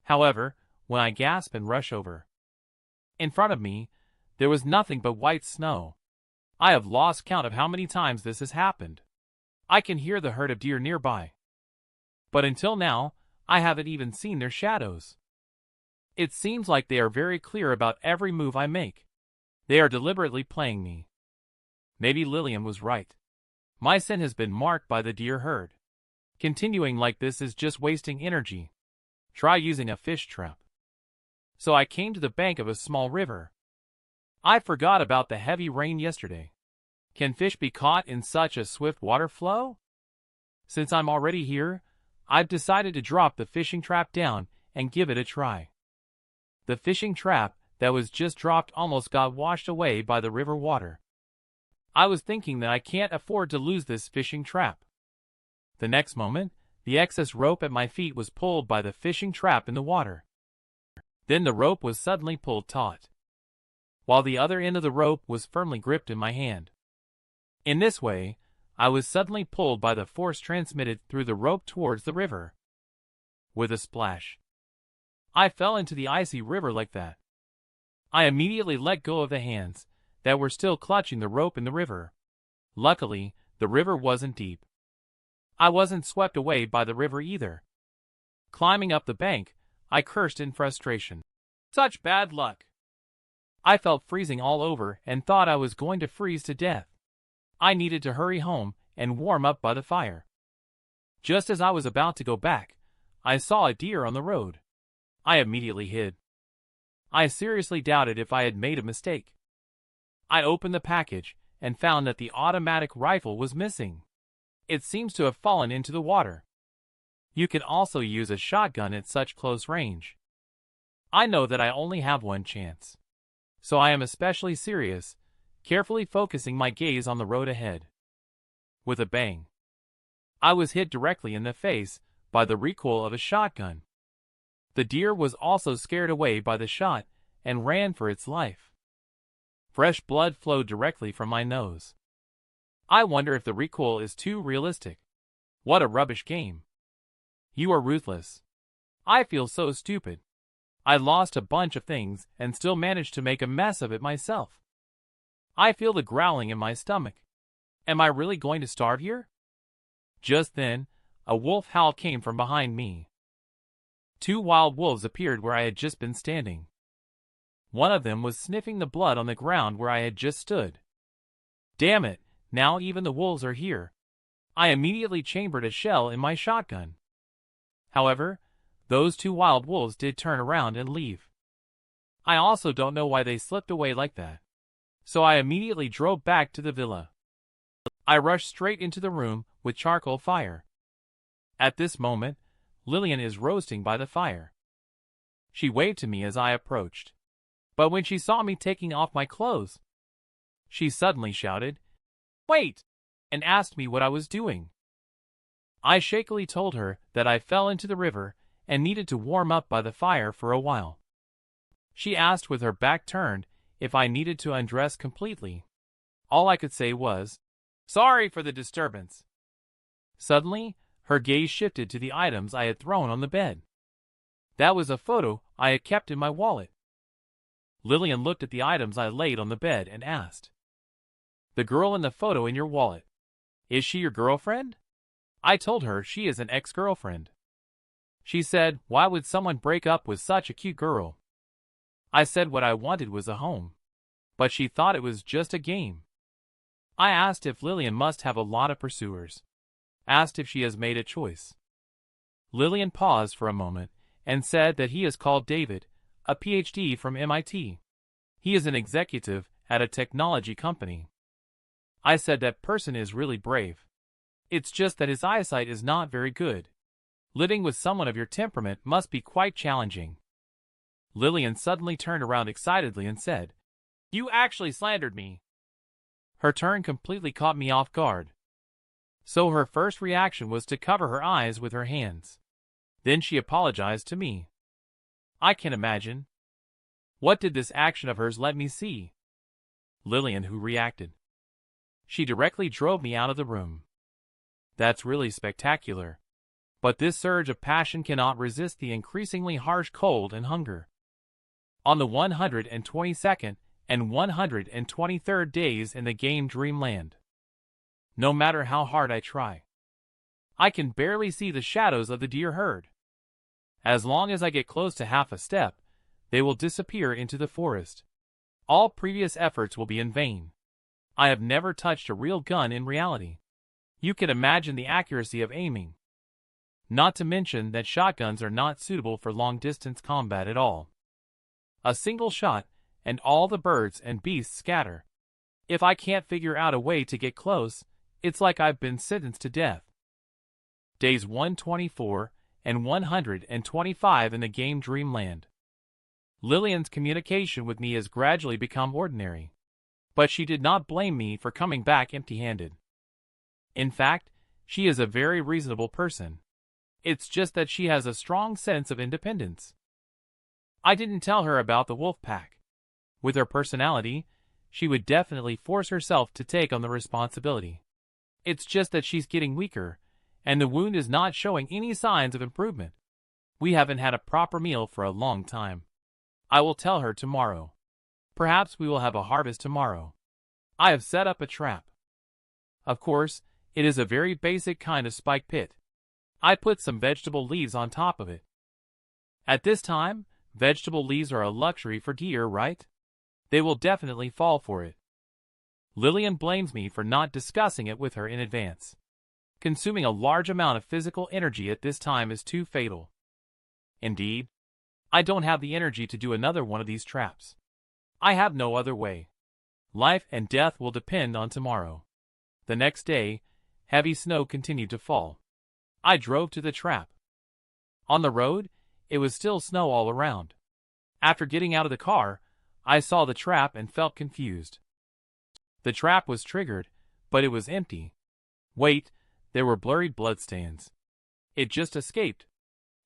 However, when I gasp and rush over, in front of me, there was nothing but white snow. I have lost count of how many times this has happened. I can hear the herd of deer nearby. But until now, I haven't even seen their shadows. It seems like they are very clear about every move I make. They are deliberately playing me. Maybe Lillian was right. My scent has been marked by the deer herd. Continuing like this is just wasting energy. Try using a fish trap. So I came to the bank of a small river. I forgot about the heavy rain yesterday. Can fish be caught in such a swift water flow? Since I'm already here, I've decided to drop the fishing trap down and give it a try. The fishing trap that was just dropped almost got washed away by the river water. I was thinking that I can't afford to lose this fishing trap. The next moment, the excess rope at my feet was pulled by the fishing trap in the water. Then the rope was suddenly pulled taut, while the other end of the rope was firmly gripped in my hand. In this way, I was suddenly pulled by the force transmitted through the rope towards the river. With a splash, I fell into the icy river like that. I immediately let go of the hands that were still clutching the rope in the river. Luckily, the river wasn't deep. I wasn't swept away by the river either. Climbing up the bank, I cursed in frustration. Such bad luck! I felt freezing all over and thought I was going to freeze to death. I needed to hurry home and warm up by the fire. Just as I was about to go back, I saw a deer on the road. I immediately hid. I seriously doubted if I had made a mistake. I opened the package and found that the automatic rifle was missing. It seems to have fallen into the water. You can also use a shotgun at such close range. I know that I only have one chance. so I am especially serious, carefully focusing my gaze on the road ahead. With a bang, I was hit directly in the face by the recoil of a shotgun. The deer was also scared away by the shot and ran for its life. Fresh blood flowed directly from my nose. I wonder if the recoil is too realistic. What a rubbish game. You are ruthless. I feel so stupid. I lost a bunch of things and still managed to make a mess of it myself. I feel the growling in my stomach. Am I really going to starve here? Just then, a wolf howl came from behind me. 2 wild wolves appeared where I had just been standing. One of them was sniffing the blood on the ground where I had just stood. Damn it, now even the wolves are here. I immediately chambered a shell in my shotgun. However, those 2 wild wolves did turn around and leave. I also don't know why they slipped away like that. So I immediately drove back to the villa. I rushed straight into the room with charcoal fire. At this moment, Lillian is roasting by the fire. She waved to me as I approached. But when she saw me taking off my clothes, she suddenly shouted, "Wait!" and asked me what I was doing. I shakily told her that I fell into the river and needed to warm up by the fire for a while. She asked with her back turned if I needed to undress completely. All I could say was, "Sorry for the disturbance." Suddenly, her gaze shifted to the items I had thrown on the bed. That was a photo I had kept in my wallet. Lillian looked at the items I laid on the bed and asked, "The girl in the photo in your wallet, is she your girlfriend?" I told her she is an ex-girlfriend. She said, "Why would someone break up with such a cute girl?" I said what I wanted was a home, but she thought it was just a game. I asked if Lillian must have a lot of pursuers. Asked if she has made a choice. Lillian paused for a moment and said that he is called David, a PhD from MIT. He is an executive at a technology company. I said that person is really brave. It's just that his eyesight is not very good. Living with someone of your temperament must be quite challenging. Lillian suddenly turned around excitedly and said, "You actually slandered me." Her turn completely caught me off guard. So her first reaction was to cover her eyes with her hands. Then she apologized to me. I can imagine. What did this action of hers let me see? Lillian, who reacted. She directly drove me out of the room. That's really spectacular. But this surge of passion cannot resist the increasingly harsh cold and hunger. On the 122nd and 123rd days in the game Dreamland, no matter how hard I try, I can barely see the shadows of the deer herd. As long as I get close to half a step, they will disappear into the forest. All previous efforts will be in vain. I have never touched a real gun in reality. You can imagine the accuracy of aiming. Not to mention that shotguns are not suitable for long-distance combat at all. A single shot, and all the birds and beasts scatter. If I can't figure out a way to get close, it's like I've been sentenced to death. Days 124 and 125 in the game Dreamland. Lillian's communication with me has gradually become ordinary. But she did not blame me for coming back empty-handed. In fact, she is a very reasonable person. It's just that she has a strong sense of independence. I didn't tell her about the wolf pack. With her personality, she would definitely force herself to take on the responsibility. It's just that she's getting weaker, and the wound is not showing any signs of improvement. We haven't had a proper meal for a long time. I will tell her tomorrow. Perhaps we will have a harvest tomorrow. I have set up a trap. Of course, it is a very basic kind of spike pit. I put some vegetable leaves on top of it. At this time, vegetable leaves are a luxury for deer, right? They will definitely fall for it. Lillian blames me for not discussing it with her in advance. Consuming a large amount of physical energy at this time is too fatal. Indeed, I don't have the energy to do another one of these traps. I have no other way. Life and death will depend on tomorrow. The next day, heavy snow continued to fall. I drove to the trap. On the road, it was still snow all around. After getting out of the car, I saw the trap and felt confused. The trap was triggered, but it was empty. Wait, there were blurred bloodstains. It just escaped.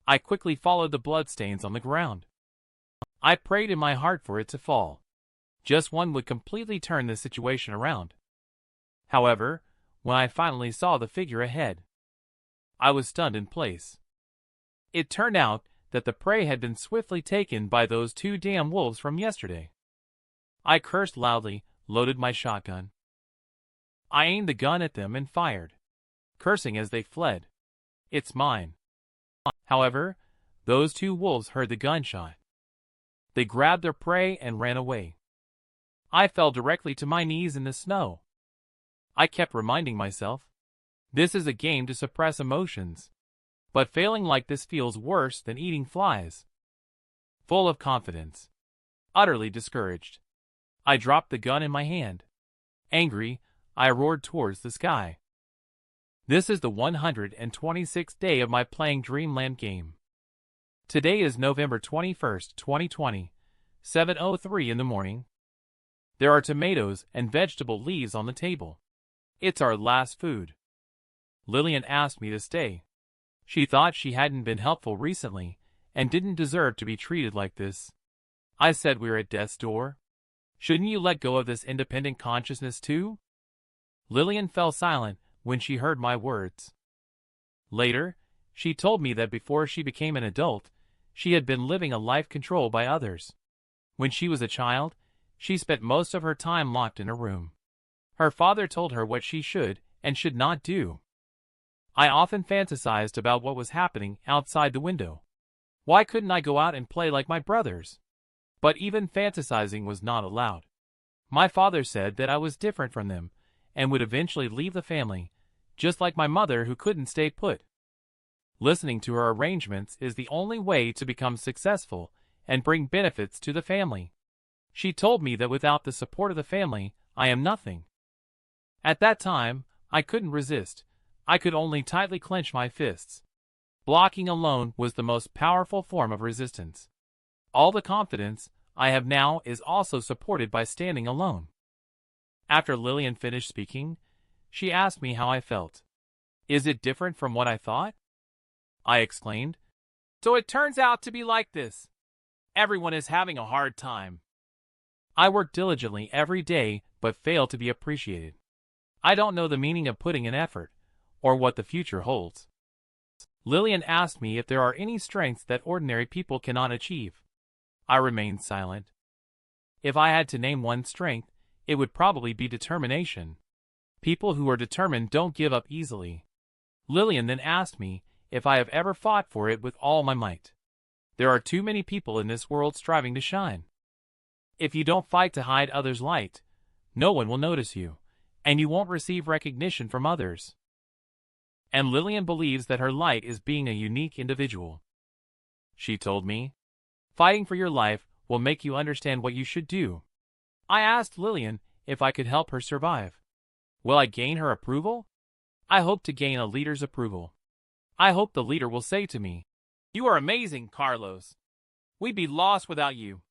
I quickly followed the bloodstains on the ground. I prayed in my heart for it to fall. Just one would completely turn the situation around. However, when I finally saw the figure ahead, I was stunned in place. It turned out that the prey had been swiftly taken by those two damn wolves from yesterday. I cursed loudly, loaded my shotgun. I aimed the gun at them and fired, cursing as they fled. It's mine. However, those two wolves heard the gunshot. They grabbed their prey and ran away. I fell directly to my knees in the snow. I kept reminding myself, this is a game to suppress emotions. But failing like this feels worse than eating flies. Full of confidence. Utterly discouraged. I dropped the gun in my hand. Angry, I roared towards the sky. This is the 126th day of my playing Dreamland game. Today is November 21st, 2020, 7:03 in the morning. There are tomatoes and vegetable leaves on the table. It's our last food. Lillian asked me to stay. She thought she hadn't been helpful recently and didn't deserve to be treated like this. I said we're at death's door. Shouldn't you let go of this independent consciousness too? Lillian fell silent when she heard my words. Later, she told me that before she became an adult, she had been living a life controlled by others. When she was a child, she spent most of her time locked in a room. Her father told her what she should and should not do. I often fantasized about what was happening outside the window. Why couldn't I go out and play like my brothers? But even fantasizing was not allowed. My father said that I was different from them and would eventually leave the family, just like my mother who couldn't stay put. Listening to her arrangements is the only way to become successful and bring benefits to the family. She told me that without the support of the family, I am nothing. At that time, I couldn't resist. I could only tightly clench my fists. Blocking alone was the most powerful form of resistance. All the confidence I have now is also supported by standing alone. After Lillian finished speaking, she asked me how I felt. Is it different from what I thought? I exclaimed. So it turns out to be like this. Everyone is having a hard time. I work diligently every day but fail to be appreciated. I don't know the meaning of putting in effort, or what the future holds. Lillian asked me if there are any strengths that ordinary people cannot achieve. I remained silent. If I had to name one strength, it would probably be determination. People who are determined don't give up easily. Lillian then asked me if I have ever fought for it with all my might. There are too many people in this world striving to shine. If you don't fight to hide others' light, no one will notice you, and you won't receive recognition from others. And Lillian believes that her light is being a unique individual. She told me, fighting for your life will make you understand what you should do. I asked Lillian if I could help her survive. Will I gain her approval? I hope to gain a leader's approval. I hope the leader will say to me, "You are amazing, Carlos. We'd be lost without you."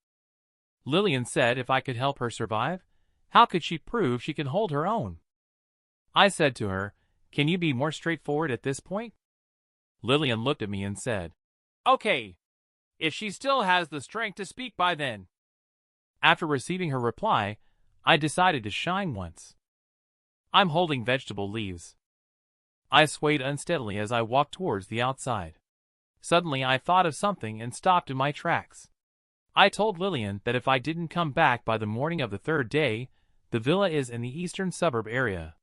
Lillian said if I could help her survive, how could she prove she can hold her own? I said to her, "Can you be more straightforward at this point?" Lillian looked at me and said, "Okay, if she still has the strength to speak by then." After receiving her reply, I decided to shine once. I'm holding vegetable leaves. I swayed unsteadily as I walked towards the outside. Suddenly I thought of something and stopped in my tracks. I told Lillian that if I didn't come back by the morning of the third day, the villa is in the eastern suburb area.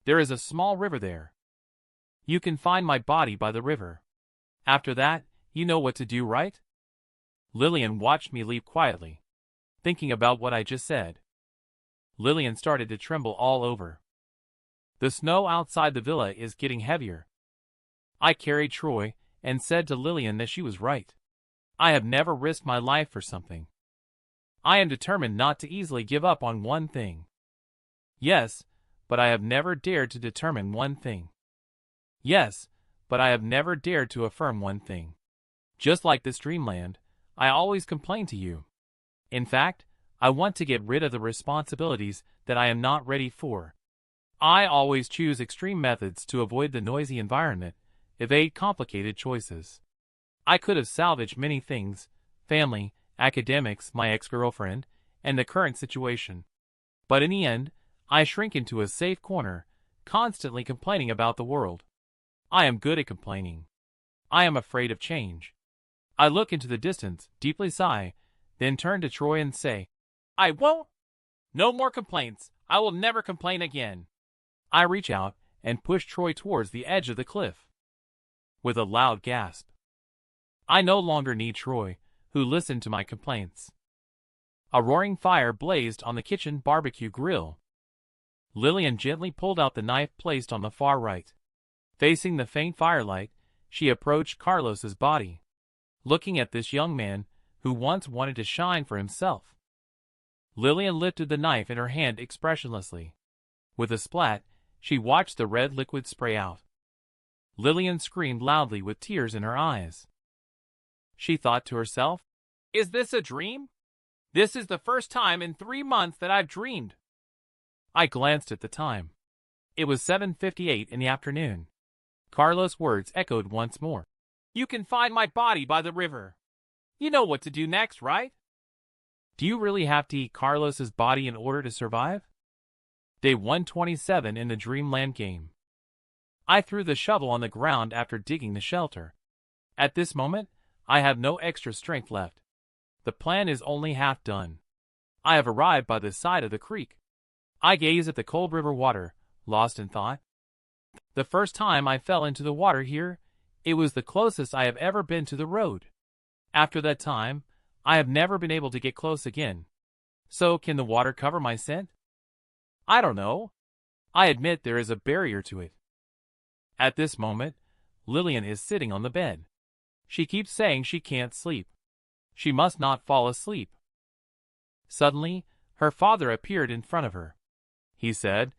There is a small river there. You can find my body by the river. After that, you know what to do, right? Lillian watched me leave quietly, thinking about what I just said. Lillian started to tremble all over. The snow outside the villa is getting heavier. I carried Troy and said to Lillian that she was right. I have never risked my life for something. I am determined not to easily give up on one thing. Yes, but I have never dared to determine one thing. Yes, but I have never dared to affirm one thing. Just like this dreamland, I always complain to you. In fact, I want to get rid of the responsibilities that I am not ready for. I always choose extreme methods to avoid the noisy environment, evade complicated choices. I could have salvaged many things: family, academics, my ex-girlfriend, and the current situation. But in the end, I shrink into a safe corner, constantly complaining about the world. I am good at complaining. I am afraid of change. I look into the distance, deeply sigh, then turn to Troy and say, "I won't. No more complaints. I will never complain again." I reach out and push Troy towards the edge of the cliff. With a loud gasp, I no longer need Troy, who listened to my complaints. A roaring fire blazed on the kitchen barbecue grill. Lillian gently pulled out the knife placed on the far right. Facing the faint firelight, she approached Carlos's body, looking at this young man who once wanted to shine for himself. Lillian lifted the knife in her hand expressionlessly. With a splat, she watched the red liquid spray out. Lillian screamed loudly with tears in her eyes. She thought to herself, "Is this a dream? This is the first time in 3 months that I've dreamed." I glanced at the time. It was 7:58 in the afternoon. Carlos' words echoed once more. "You can find my body by the river. You know what to do next, right?" Do you really have to eat Carlos's body in order to survive? Day 127 in the Dreamland game. I threw the shovel on the ground after digging the shelter. At this moment, I have no extra strength left. The plan is only half done. I have arrived by the side of the creek. I gaze at the cold river water, lost in thought. The first time I fell into the water here, it was the closest I have ever been to the road. After that time, I have never been able to get close again. So can the water cover my scent? I don't know. I admit there is a barrier to it. At this moment, Lillian is sitting on the bed. She keeps saying she can't sleep. She must not fall asleep. Suddenly, her father appeared in front of her. He said,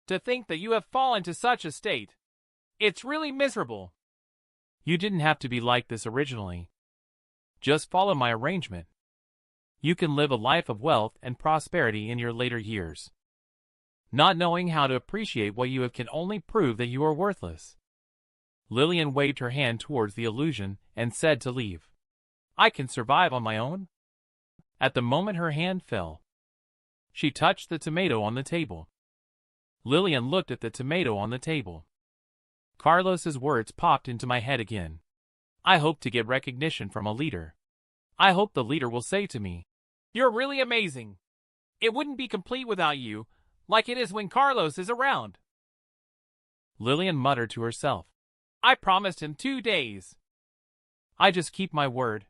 "To think that you have fallen to such a state. It's really miserable." "You didn't have to be like this originally. Just follow my arrangement. You can live a life of wealth and prosperity in your later years. Not knowing how to appreciate what you have can only prove that you are worthless." Lillian waved her hand towards the illusion and said to leave. "I can survive on my own." At the moment her hand fell, she touched the tomato on the table. Lillian looked at the tomato on the table. Carlos's words popped into my head again. I hope to get recognition from a leader. I hope the leader will say to me, "You're really amazing. It wouldn't be complete without you, like it is when Carlos is around." Lillian muttered to herself, "I promised him 2 days. I just keep my word.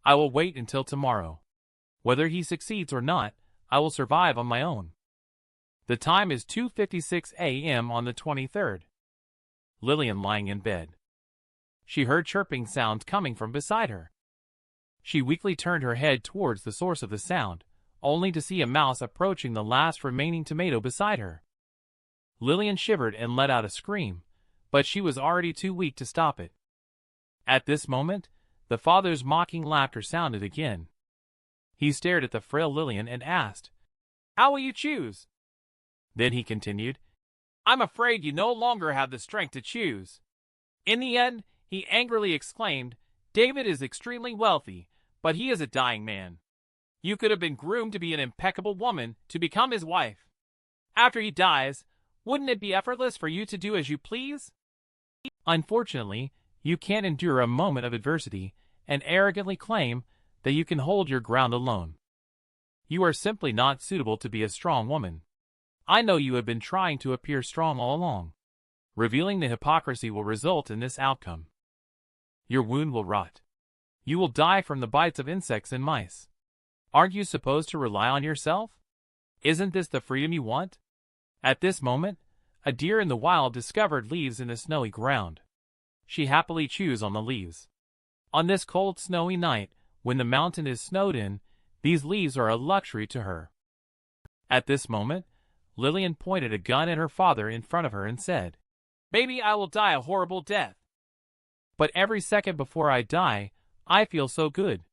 I will wait until tomorrow. Whether he succeeds or not, I will survive on my own." The time is 2:56 a.m. on the 23rd. Lillian lying in bed. She heard chirping sounds coming from beside her. She weakly turned her head towards the source of the sound, only to see a mouse approaching the last remaining tomato beside her. Lillian shivered and let out a scream, but she was already too weak to stop it. At this moment, the father's mocking laughter sounded again. He stared at the frail Lillian and asked, "How will you choose?" Then he continued, "I'm afraid you no longer have the strength to choose." In the end, he angrily exclaimed, "David is extremely wealthy, but he is a dying man. You could have been groomed to be an impeccable woman to become his wife. After he dies, wouldn't it be effortless for you to do as you please? Unfortunately, you can't endure a moment of adversity and arrogantly claim that you can hold your ground alone. You are simply not suitable to be a strong woman. I know you have been trying to appear strong all along. Revealing the hypocrisy will result in this outcome. Your wound will rot. You will die from the bites of insects and mice. Aren't you supposed to rely on yourself? Isn't this the freedom you want?" At this moment, a deer in the wild discovered leaves in the snowy ground. She happily chews on the leaves. On this cold, snowy night, when the mountain is snowed in, these leaves are a luxury to her. At this moment, Lillian pointed a gun at her father in front of her and said, "Maybe I will die a horrible death. But every second before I die, I feel so good.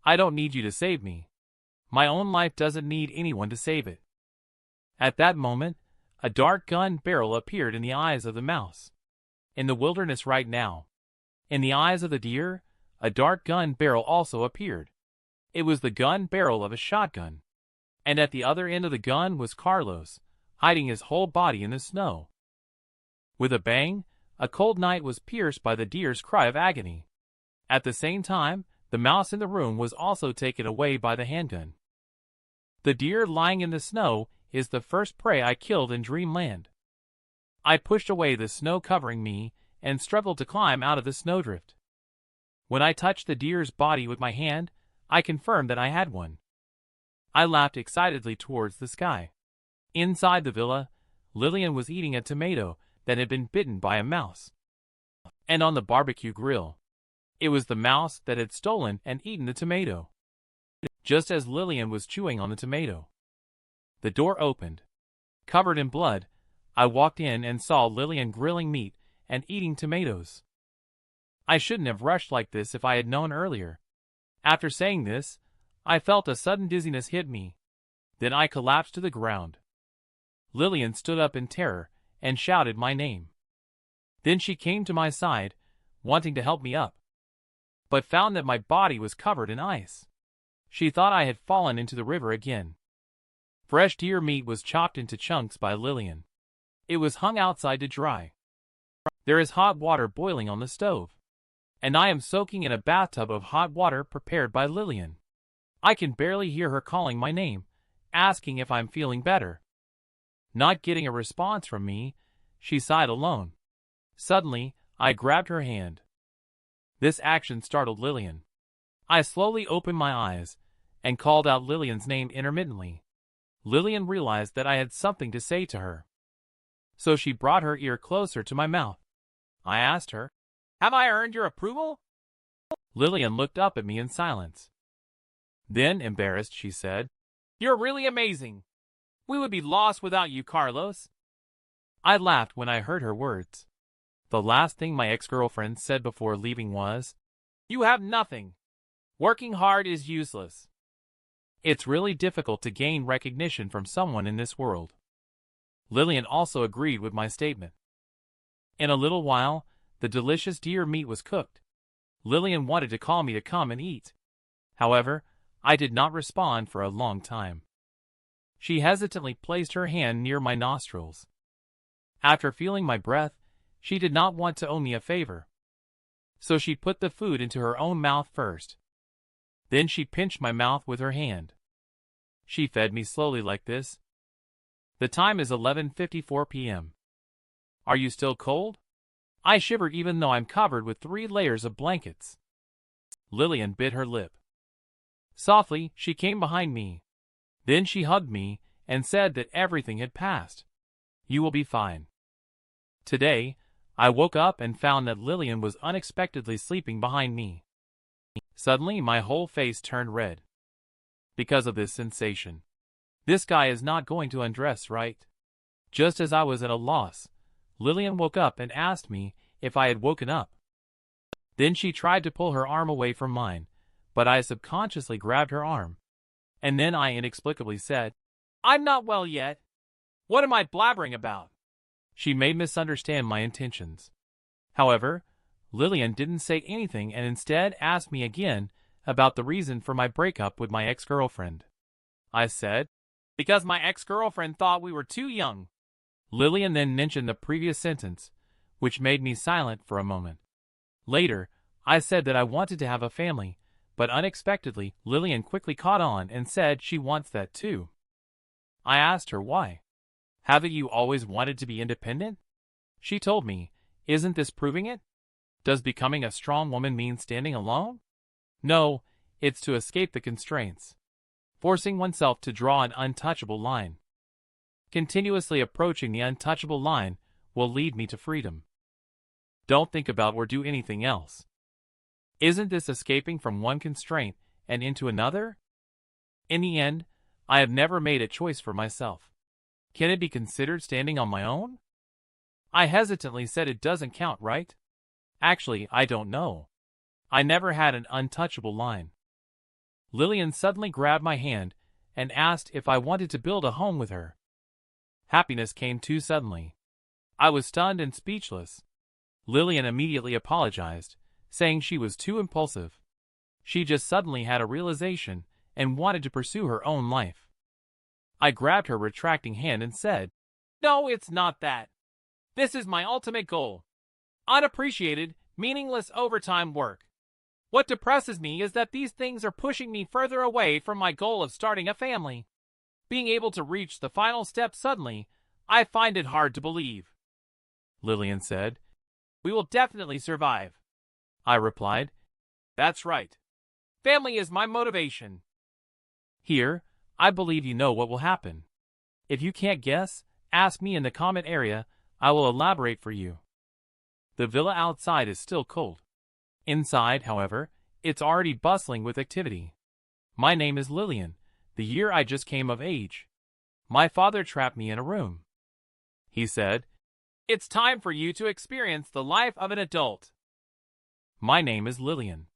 I don't need you to save me. My own life doesn't need anyone to save it. At that moment, a dark gun barrel appeared in the eyes of the mouse. In the wilderness right now, in the eyes of the deer, a dark gun barrel also appeared. It was the gun barrel of a shotgun. And at the other end of the gun was Carlos, hiding his whole body in the snow. With a bang, a cold night was pierced by the deer's cry of agony. At the same time, the mouse in the room was also taken away by the handgun. The deer lying in the snow is the first prey I killed in Dreamland. I pushed away the snow covering me and struggled to climb out of the snowdrift. When I touched the deer's body with my hand, I confirmed that I had one. I laughed excitedly towards the sky. Inside the villa, Lillian was eating a tomato that had been bitten by a mouse. And on the barbecue grill, it was the mouse that had stolen and eaten the tomato. Just as Lillian was chewing on the tomato, the door opened. Covered in blood, I walked in and saw Lillian grilling meat and eating tomatoes. I shouldn't have rushed like this if I had known earlier. After saying this, I felt a sudden dizziness hit me. Then I collapsed to the ground. Lillian stood up in terror and shouted my name. Then she came to my side, wanting to help me up, but found that my body was covered in ice. She thought I had fallen into the river again. Fresh deer meat was chopped into chunks by Lillian. It was hung outside to dry. There is hot water boiling on the stove, and I am soaking in a bathtub of hot water prepared by Lillian. I can barely hear her calling my name, asking if I'm feeling better. Not getting a response from me, she sighed alone. Suddenly, I grabbed her hand. This action startled Lillian. I slowly opened my eyes and called out Lillian's name intermittently. Lillian realized that I had something to say to her, so she brought her ear closer to my mouth. I asked her, "Have I earned your approval?" Lillian looked up at me in silence. Then, embarrassed, she said, "You're really amazing. We would be lost without you, Carlos." I laughed when I heard her words. The last thing my ex-girlfriend said before leaving was, "You have nothing. Working hard is useless." It's really difficult to gain recognition from someone in this world. Lillian also agreed with my statement. In a little while, the delicious deer meat was cooked. Lillian wanted to call me to come and eat. However, I did not respond for a long time. She hesitantly placed her hand near my nostrils. After feeling my breath, she did not want to owe me a favor. So she put the food into her own mouth first. Then she pinched my mouth with her hand. She fed me slowly like this. The time is 11:54 p.m. Are you still cold? I shiver even though I'm covered with 3 layers of blankets. Lillian bit her lip. Softly, she came behind me. Then she hugged me and said that everything had passed. You will be fine. Today, I woke up and found that Lillian was unexpectedly sleeping behind me. Suddenly, my whole face turned red. Because of this sensation. This guy is not going to undress, right? Just as I was at a loss, Lillian woke up and asked me if I had woken up. Then she tried to pull her arm away from mine, but I subconsciously grabbed her arm. And then I inexplicably said, "I'm not well yet. What am I blabbering about?" She may misunderstand my intentions. However, Lillian didn't say anything and instead asked me again about the reason for my breakup with my ex-girlfriend. I said, "Because my ex-girlfriend thought we were too young." Lillian then mentioned the previous sentence, which made me silent for a moment. Later, I said that I wanted to have a family, but unexpectedly, Lillian quickly caught on and said she wants that too. I asked her why. "Haven't you always wanted to be independent?" She told me, "Isn't this proving it? Does becoming a strong woman mean standing alone?" No, it's to escape the constraints. Forcing oneself to draw an untouchable line. Continuously approaching the untouchable line will lead me to freedom. Don't think about or do anything else. Isn't this escaping from one constraint and into another? In the end, I have never made a choice for myself. Can it be considered standing on my own? I hesitantly said it doesn't count, right? Actually, I don't know. I never had an untouchable line. Lillian suddenly grabbed my hand and asked if I wanted to build a home with her. Happiness came too suddenly. I was stunned and speechless. Lillian immediately apologized, saying she was too impulsive. She just suddenly had a realization and wanted to pursue her own life. I grabbed her retracting hand and said, "No, it's not that. This is my ultimate goal. Unappreciated, meaningless overtime work. What depresses me is that these things are pushing me further away from my goal of starting a family. Being able to reach the final step suddenly, I find it hard to believe." Lillian said, "We will definitely survive." I replied, "That's right. Family is my motivation." Here, I believe you know what will happen. If you can't guess, ask me in the comment area. I will elaborate for you. The villa outside is still cold. Inside, however, it's already bustling with activity. My name is Lillian, the year I just came of age. My father trapped me in a room. He said, "It's time for you to experience the life of an adult." My name is Lillian.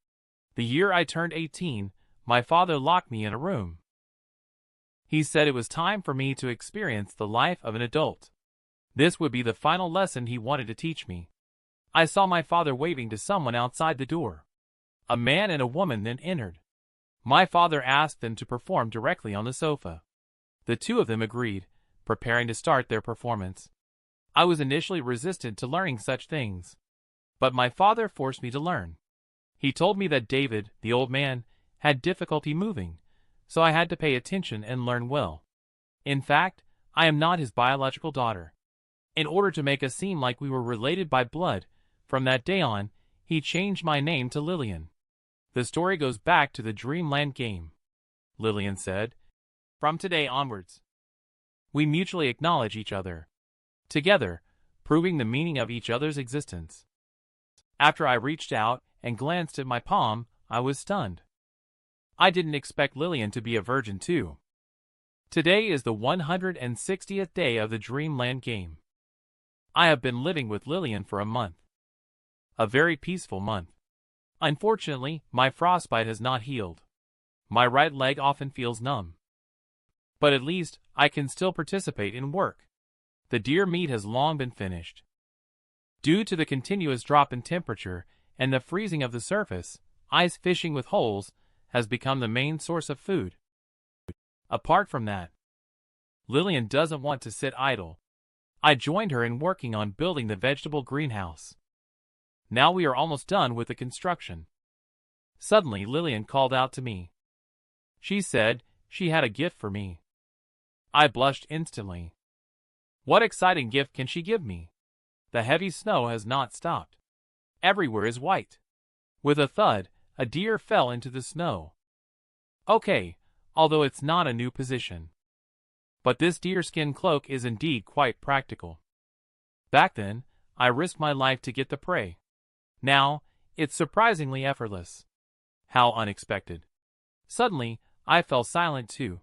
The year I turned 18, my father locked me in a room. He said it was time for me to experience the life of an adult. This would be the final lesson he wanted to teach me. I saw my father waving to someone outside the door. A man and a woman then entered. My father asked them to perform directly on the sofa. The two of them agreed, preparing to start their performance. I was initially resistant to learning such things, but my father forced me to learn. He told me that David, the old man, had difficulty moving, so I had to pay attention and learn well. In fact, I am not his biological daughter. In order to make us seem like we were related by blood, from that day on, he changed my name to Lillian. The story goes back to the Dreamland game. Lillian said, "From today onwards, we mutually acknowledge each other, together, proving the meaning of each other's existence." After I reached out and glanced at my palm, I was stunned. I didn't expect Lillian to be a virgin too. Today is the 160th day of the Dreamland game. I have been living with Lillian for a month. A very peaceful month. Unfortunately, my frostbite has not healed. My right leg often feels numb. But at least, I can still participate in work. The deer meat has long been finished. Due to the continuous drop in temperature and the freezing of the surface, ice fishing with holes has become the main source of food. Apart from that, Lillian doesn't want to sit idle. I joined her in working on building the vegetable greenhouse. Now we are almost done with the construction. Suddenly Lillian called out to me. She said she had a gift for me. I blushed instantly. What exciting gift can she give me? The heavy snow has not stopped. Everywhere is white. With a thud, a deer fell into the snow. Okay, although it's not a new position. But this deerskin cloak is indeed quite practical. Back then, I risked my life to get the prey. Now, it's surprisingly effortless. How unexpected. Suddenly, I fell silent too.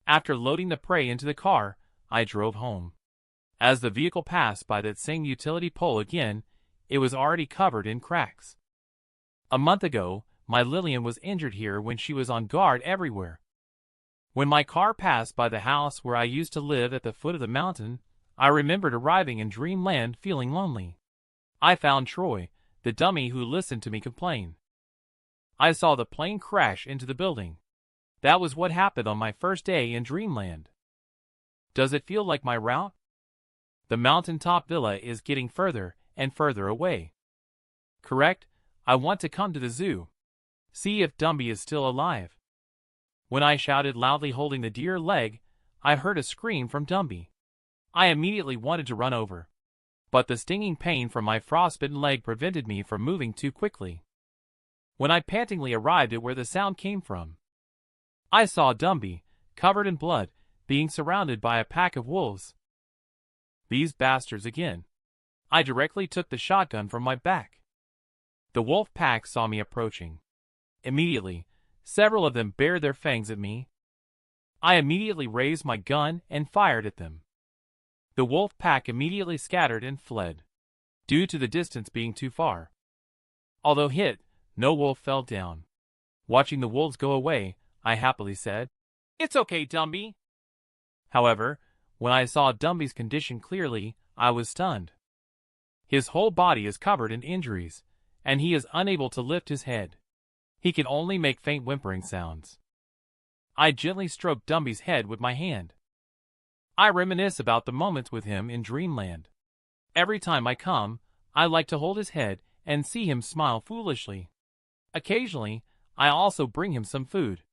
After loading the prey into the car, I drove home. As the vehicle passed by that same utility pole again, it was already covered in cracks. A month ago, my Lillian was injured here when she was on guard everywhere. When my car passed by the house where I used to live at the foot of the mountain, I remembered arriving in Dreamland feeling lonely. I found Troy, the dummy who listened to me complain. I saw the plane crash into the building. That was what happened on my first day in Dreamland. Does it feel like my route? The mountaintop villa is getting further and further away. Correct? I want to come to the zoo. See if Dumby is still alive. When I shouted loudly holding the deer leg, I heard a scream from Dumby. I immediately wanted to run over, but the stinging pain from my frostbitten leg prevented me from moving too quickly. When I pantingly arrived at where the sound came from, I saw Dumby, covered in blood, being surrounded by a pack of wolves. These bastards again. I directly took the shotgun from my back. The wolf pack saw me approaching. Immediately, several of them bared their fangs at me. I immediately raised my gun and fired at them. The wolf pack immediately scattered and fled, due to the distance being too far. Although hit, no wolf fell down. Watching the wolves go away, I happily said, It's okay, Dumby. However, when I saw Dumby's condition clearly, I was stunned. His whole body is covered in injuries, and he is unable to lift his head. He can only make faint whimpering sounds. I gently stroke Dumby's head with my hand. I reminisce about the moments with him in Dreamland. Every time I come, I like to hold his head and see him smile foolishly. Occasionally, I also bring him some food.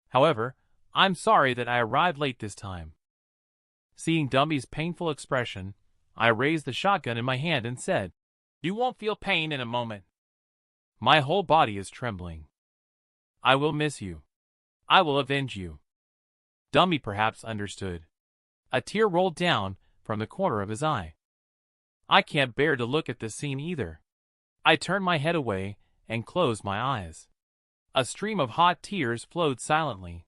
However, I'm sorry that I arrived late this time. Seeing Dumby's painful expression, I raised the shotgun in my hand and said, "You won't feel pain in a moment." My whole body is trembling. I will miss you. I will avenge you. Dumby perhaps understood. A tear rolled down from the corner of his eye. I can't bear to look at this scene either. I turned my head away and closed my eyes. A stream of hot tears flowed silently.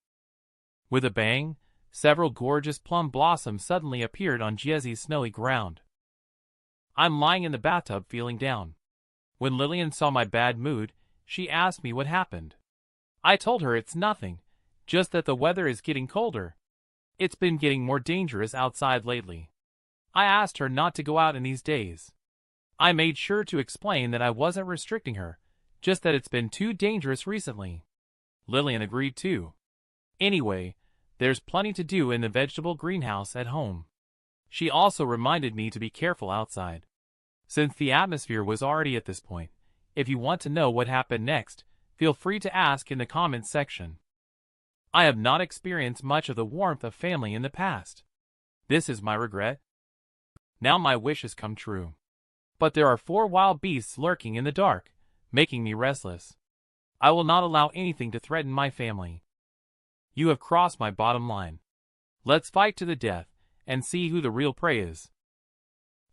With a bang, several gorgeous plum blossoms suddenly appeared on Jiezi's snowy ground. I'm lying in the bathtub feeling down. When Lillian saw my bad mood, she asked me what happened. I told her it's nothing, just that the weather is getting colder. It's been getting more dangerous outside lately. I asked her not to go out in these days. I made sure to explain that I wasn't restricting her, just that it's been too dangerous recently. Lillian agreed too. Anyway, there's plenty to do in the vegetable greenhouse at home. She also reminded me to be careful outside. Since the atmosphere was already at this point, if you want to know what happened next, feel free to ask in the comments section. I have not experienced much of the warmth of family in the past. This is my regret. Now my wish has come true. But there are 4 wild beasts lurking in the dark, making me restless. I will not allow anything to threaten my family. You have crossed my bottom line. Let's fight to the death and see who the real prey is.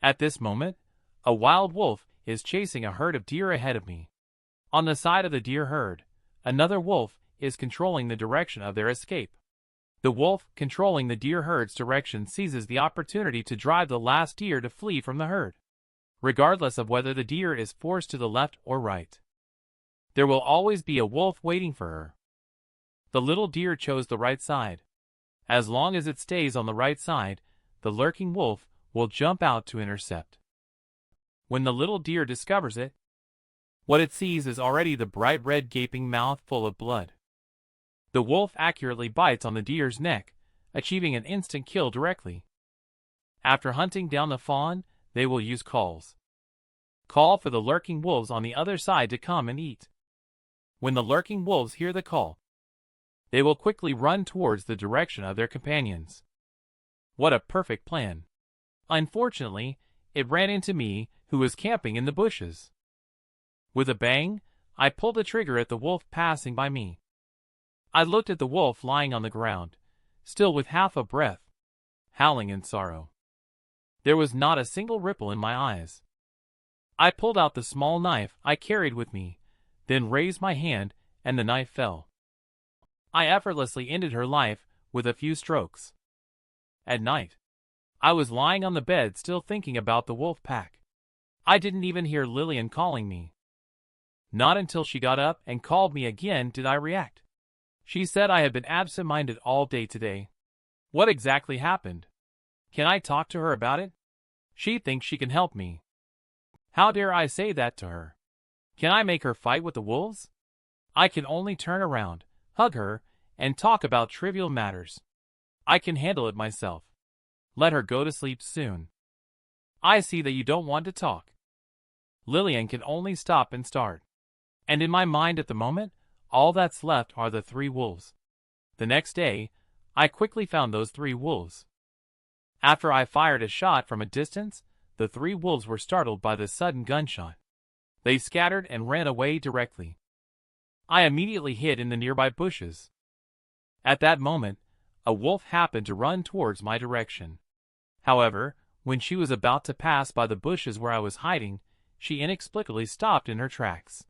At this moment, a wild wolf is chasing a herd of deer ahead of me. On the side of the deer herd, another wolf is controlling the direction of their escape. The wolf controlling the deer herd's direction seizes the opportunity to drive the last deer to flee from the herd, regardless of whether the deer is forced to the left or right. There will always be a wolf waiting for her. The little deer chose the right side. As long as it stays on the right side, the lurking wolf will jump out to intercept. When the little deer discovers it, what it sees is already the bright red gaping mouth full of blood. The wolf accurately bites on the deer's neck, achieving an instant kill directly. After hunting down the fawn, they will use calls. Call for the lurking wolves on the other side to come and eat. When the lurking wolves hear the call, they will quickly run towards the direction of their companions. What a perfect plan. Unfortunately, it ran into me, who was camping in the bushes. With a bang, I pulled the trigger at the wolf passing by me. I looked at the wolf lying on the ground, still with half a breath, howling in sorrow. There was not a single ripple in my eyes. I pulled out the small knife I carried with me, then raised my hand, and the knife fell. I effortlessly ended her life with a few strokes. At night, I was lying on the bed still thinking about the wolf pack. I didn't even hear Lillian calling me. Not until she got up and called me again did I react. She said I had been absent-minded all day today. What exactly happened? Can I talk to her about it? She thinks she can help me. How dare I say that to her? Can I make her fight with the wolves? I can only turn around, hug her, and talk about trivial matters. I can handle it myself. Let her go to sleep soon. I see that you don't want to talk. Lillian can only stop and start. And in my mind at the moment, all that's left are the 3 wolves. The next day, I quickly found those 3 wolves. After I fired a shot from a distance, the 3 wolves were startled by the sudden gunshot. They scattered and ran away directly. I immediately hid in the nearby bushes. At that moment, a wolf happened to run towards my direction. However, when she was about to pass by the bushes where I was hiding, she inexplicably stopped in her tracks.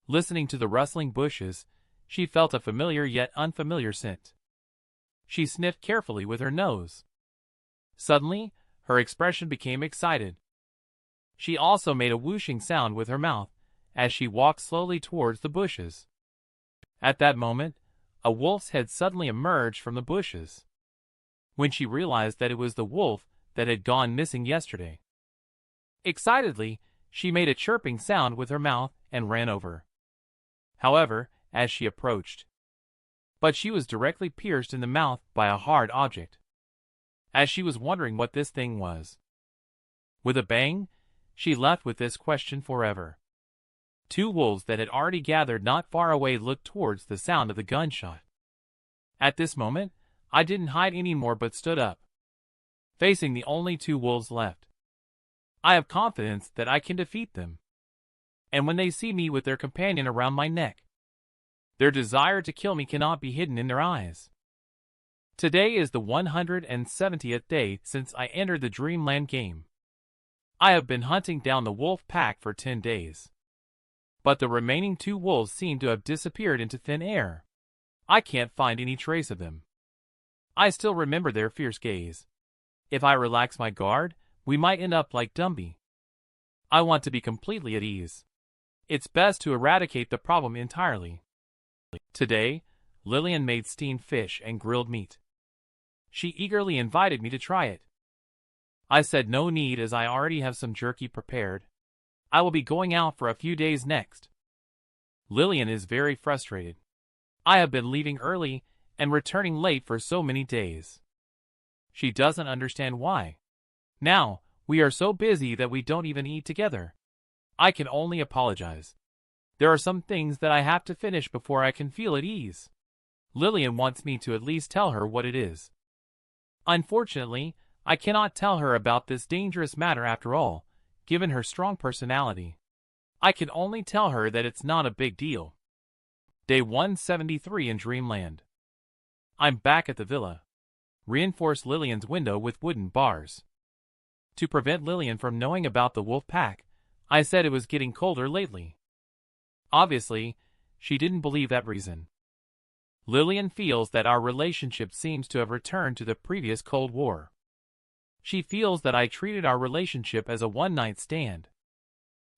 Listening to the rustling bushes, she felt a familiar yet unfamiliar scent. She sniffed carefully with her nose. Suddenly, her expression became excited. She also made a whooshing sound with her mouth as she walked slowly towards the bushes. At that moment, a wolf's head suddenly emerged from the bushes. When she realized that it was the wolf that had gone missing yesterday. Excitedly, she made a chirping sound with her mouth and ran over. However, as she approached, but she was directly pierced in the mouth by a hard object. As she was wondering what this thing was. With a bang, she left with this question forever. Two wolves that had already gathered not far away looked towards the sound of the gunshot. At this moment, I didn't hide anymore but stood up, facing the only two wolves left. I have confidence that I can defeat them. And when they see me with their companion around my neck, their desire to kill me cannot be hidden in their eyes. Today is the 170th day since I entered the Dreamland game. I have been hunting down the wolf pack for 10 days. But the remaining two wolves seem to have disappeared into thin air. I can't find any trace of them. I still remember their fierce gaze. If I relax my guard, we might end up like Dumby. I want to be completely at ease. It's best to eradicate the problem entirely. Today, Lillian made steamed fish and grilled meat. She eagerly invited me to try it. I said no need as I already have some jerky prepared. I will be going out for a few days next. Lillian is very frustrated. I have been leaving early and returning late for so many days. She doesn't understand why. Now, we are so busy that we don't even eat together. I can only apologize. There are some things that I have to finish before I can feel at ease. Lillian wants me to at least tell her what it is. Unfortunately, I cannot tell her about this dangerous matter after all, given her strong personality. I can only tell her that it's not a big deal. Day 173 in Dreamland. I'm back at the villa. Reinforced Lillian's window with wooden bars. To prevent Lillian from knowing about the wolf pack, I said it was getting colder lately. Obviously, she didn't believe that reason. Lillian feels that our relationship seems to have returned to the previous Cold War. She feels that I treated our relationship as a one-night stand.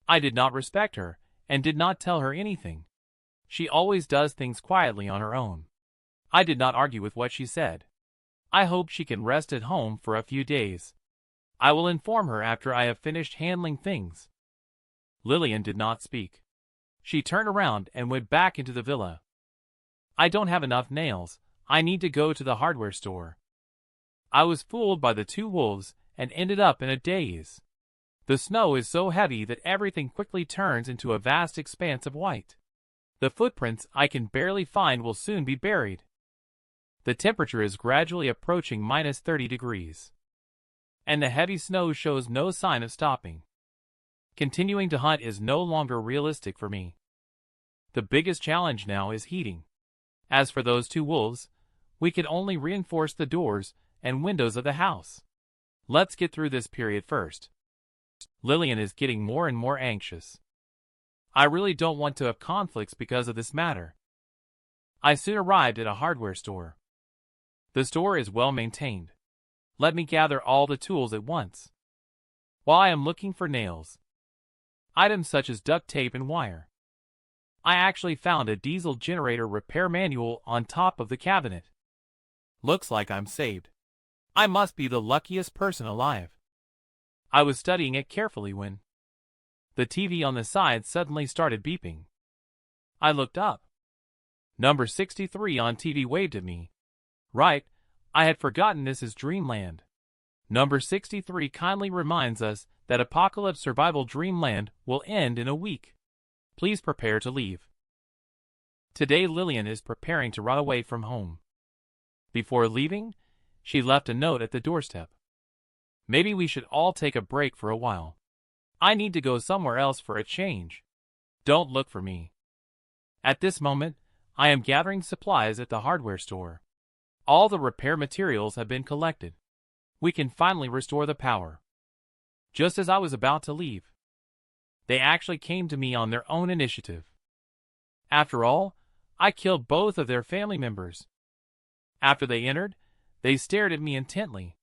I did not respect her, and did not tell her anything. She always does things quietly on her own. I did not argue with what she said. I hope she can rest at home for a few days. I will inform her after I have finished handling things. Lillian did not speak. She turned around and went back into the villa. I don't have enough nails. I need to go to the hardware store. I was fooled by the two wolves and ended up in a daze. The snow is so heavy that everything quickly turns into a vast expanse of white. The footprints I can barely find will soon be buried. The temperature is gradually approaching minus 30 degrees. And the heavy snow shows no sign of stopping. Continuing to hunt is no longer realistic for me. The biggest challenge now is heating. As for those two wolves, we can only reinforce the doors and windows of the house. Let's get through this period first. Lillian is getting more and more anxious. I really don't want to have conflicts because of this matter. I soon arrived at a hardware store. The store is well maintained. Let me gather all the tools at once. While I am looking for nails, items such as duct tape and wire, I actually found a diesel generator repair manual on top of the cabinet. Looks like I'm saved. I must be the luckiest person alive. I was studying it carefully when the TV on the side suddenly started beeping. I looked up. Number 63 on TV waved at me. Right, I had forgotten this is Dreamland. Number 63 kindly reminds us that Apocalypse Survival Dreamland will end in a week. Please prepare to leave. Today Lillian is preparing to run away from home. Before leaving, she left a note at the doorstep. Maybe we should all take a break for a while. I need to go somewhere else for a change. Don't look for me. At this moment, I am gathering supplies at the hardware store. All the repair materials have been collected. We can finally restore the power. Just as I was about to leave, they actually came to me on their own initiative. After all, I killed both of their family members. After they entered, they stared at me intently.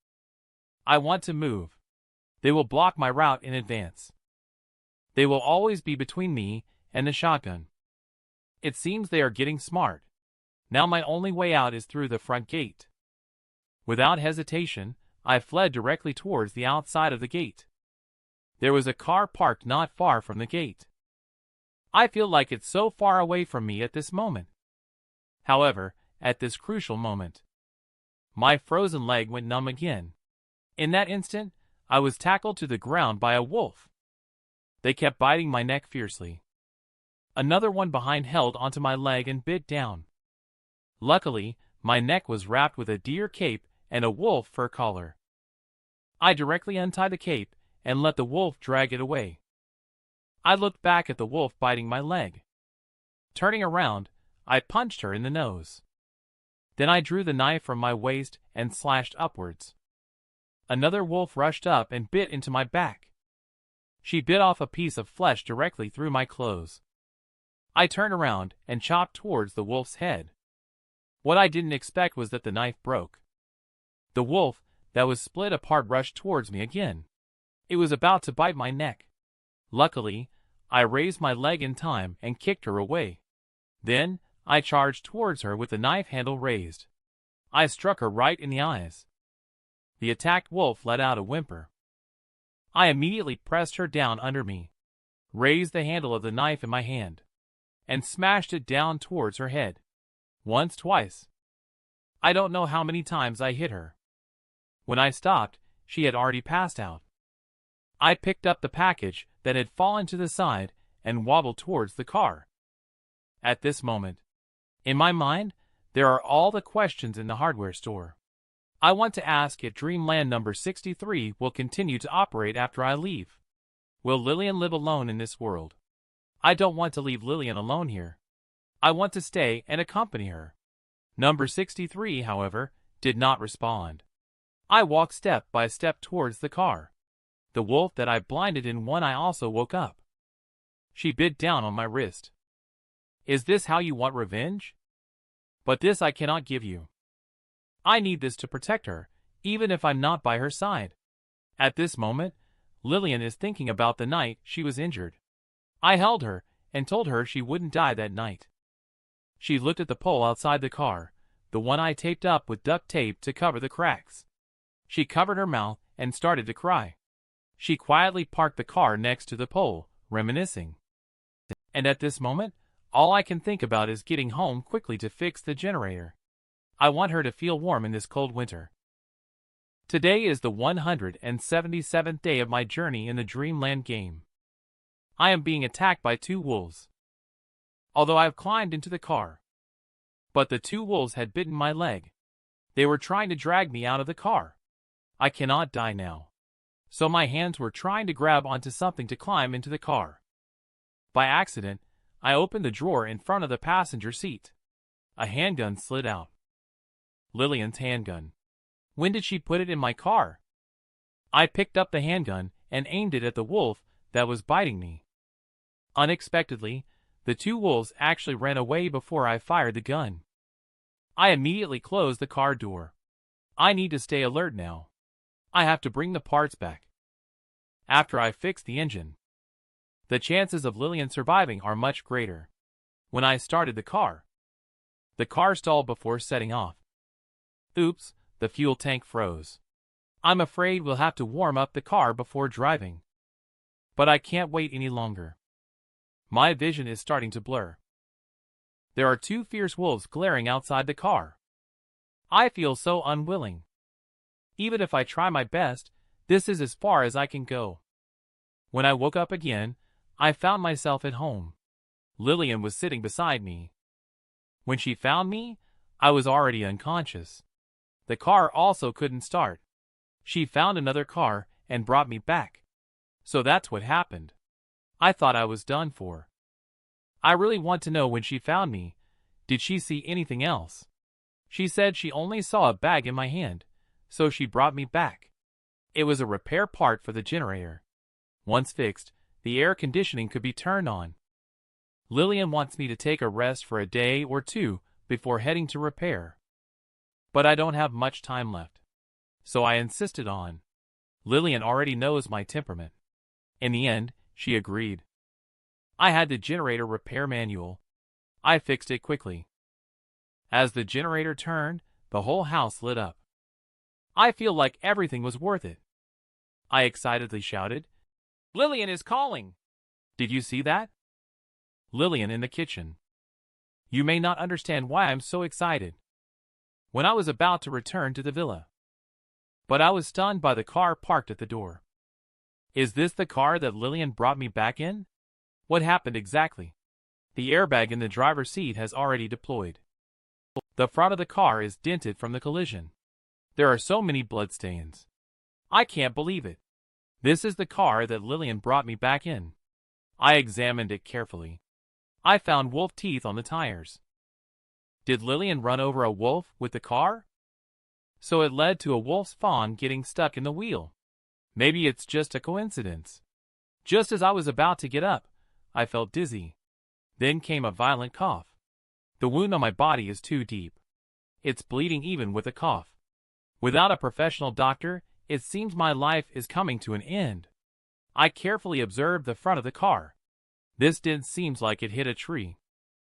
I want to move. They will block my route in advance. They will always be between me and the shotgun. It seems they are getting smart. Now my only way out is through the front gate. Without hesitation, I fled directly towards the outside of the gate. There was a car parked not far from the gate. I feel like it's so far away from me at this moment. However, at this crucial moment, my frozen leg went numb again. In that instant, I was tackled to the ground by a wolf. They kept biting my neck fiercely. Another one behind held onto my leg and bit down. Luckily, my neck was wrapped with a deer cape and a wolf fur collar. I directly untied the cape and let the wolf drag it away. I looked back at the wolf biting my leg. Turning around, I punched her in the nose. Then I drew the knife from my waist and slashed upwards. Another wolf rushed up and bit into my back. She bit off a piece of flesh directly through my clothes. I turned around and chopped towards the wolf's head. What I didn't expect was that the knife broke. The wolf, that was split apart, rushed towards me again. It was about to bite my neck. Luckily, I raised my leg in time and kicked her away. Then, I charged towards her with the knife handle raised. I struck her right in the eyes. The attacked wolf let out a whimper. I immediately pressed her down under me, raised the handle of the knife in my hand, and smashed it down towards her head. Once, twice. I don't know how many times I hit her. When I stopped, she had already passed out. I picked up the package that had fallen to the side and waddled towards the car. At this moment, in my mind, there are all the questions in the hardware store. I want to ask if Dreamland number 63 will continue to operate after I leave. Will Lillian live alone in this world? I don't want to leave Lillian alone here. I want to stay and accompany her. Number 63, however, did not respond. I walked step by step towards the car. The wolf that I blinded in one eye also woke up. She bit down on my wrist. Is this how you want revenge? But this I cannot give you. I need this to protect her, even if I'm not by her side. At this moment, Lillian is thinking about the night she was injured. I held her and told her she wouldn't die that night. She looked at the pole outside the car, the one I taped up with duct tape to cover the cracks. She covered her mouth and started to cry. She quietly parked the car next to the pole, reminiscing. And at this moment, all I can think about is getting home quickly to fix the generator. I want her to feel warm in this cold winter. Today is the 177th day of my journey in the Dreamland game. I am being attacked by two wolves. Although I have climbed into the car. But the two wolves had bitten my leg. They were trying to drag me out of the car. I cannot die now. So my hands were trying to grab onto something to climb into the car. By accident, I opened the drawer in front of the passenger seat. A handgun slid out. Lillian's handgun. When did she put it in my car? I picked up the handgun and aimed it at the wolf that was biting me. Unexpectedly, the two wolves actually ran away before I fired the gun. I immediately closed the car door. I need to stay alert now. I have to bring the parts back. After I fix the engine, the chances of Lillian surviving are much greater. When I started the car stalled before setting off. Oops, the fuel tank froze. I'm afraid we'll have to warm up the car before driving. But I can't wait any longer. My vision is starting to blur. There are two fierce wolves glaring outside the car. I feel so unwilling. Even if I try my best, this is as far as I can go. When I woke up again, I found myself at home. Lillian was sitting beside me. When she found me, I was already unconscious. The car also couldn't start. She found another car and brought me back. So that's what happened. I thought I was done for. I really want to know when she found me. Did she see anything else? She said she only saw a bag in my hand, so she brought me back. It was a repair part for the generator. Once fixed, the air conditioning could be turned on. Lillian wants me to take a rest for a day or two before heading to repair. But I don't have much time left. So I insisted on. Lillian already knows my temperament. In the end, she agreed. I had the generator repair manual. I fixed it quickly. As the generator turned, the whole house lit up. I feel like everything was worth it. I excitedly shouted, "Lillian is calling! Did you see that?" Lillian in the kitchen. You may not understand why I'm so excited. When I was about to return to the villa, but I was stunned by the car parked at the door. Is this the car that Lillian brought me back in? What happened exactly? The airbag in the driver's seat has already deployed. The front of the car is dented from the collision. There are so many bloodstains. I can't believe it. This is the car that Lillian brought me back in. I examined it carefully. I found wolf teeth on the tires. Did Lillian run over a wolf with the car? So it led to a wolf's fawn getting stuck in the wheel. Maybe it's just a coincidence. Just as I was about to get up, I felt dizzy. Then came a violent cough. The wound on my body is too deep. It's bleeding even with a cough. Without a professional doctor, it seems my life is coming to an end. I carefully observed the front of the car. This dent seems like it hit a tree.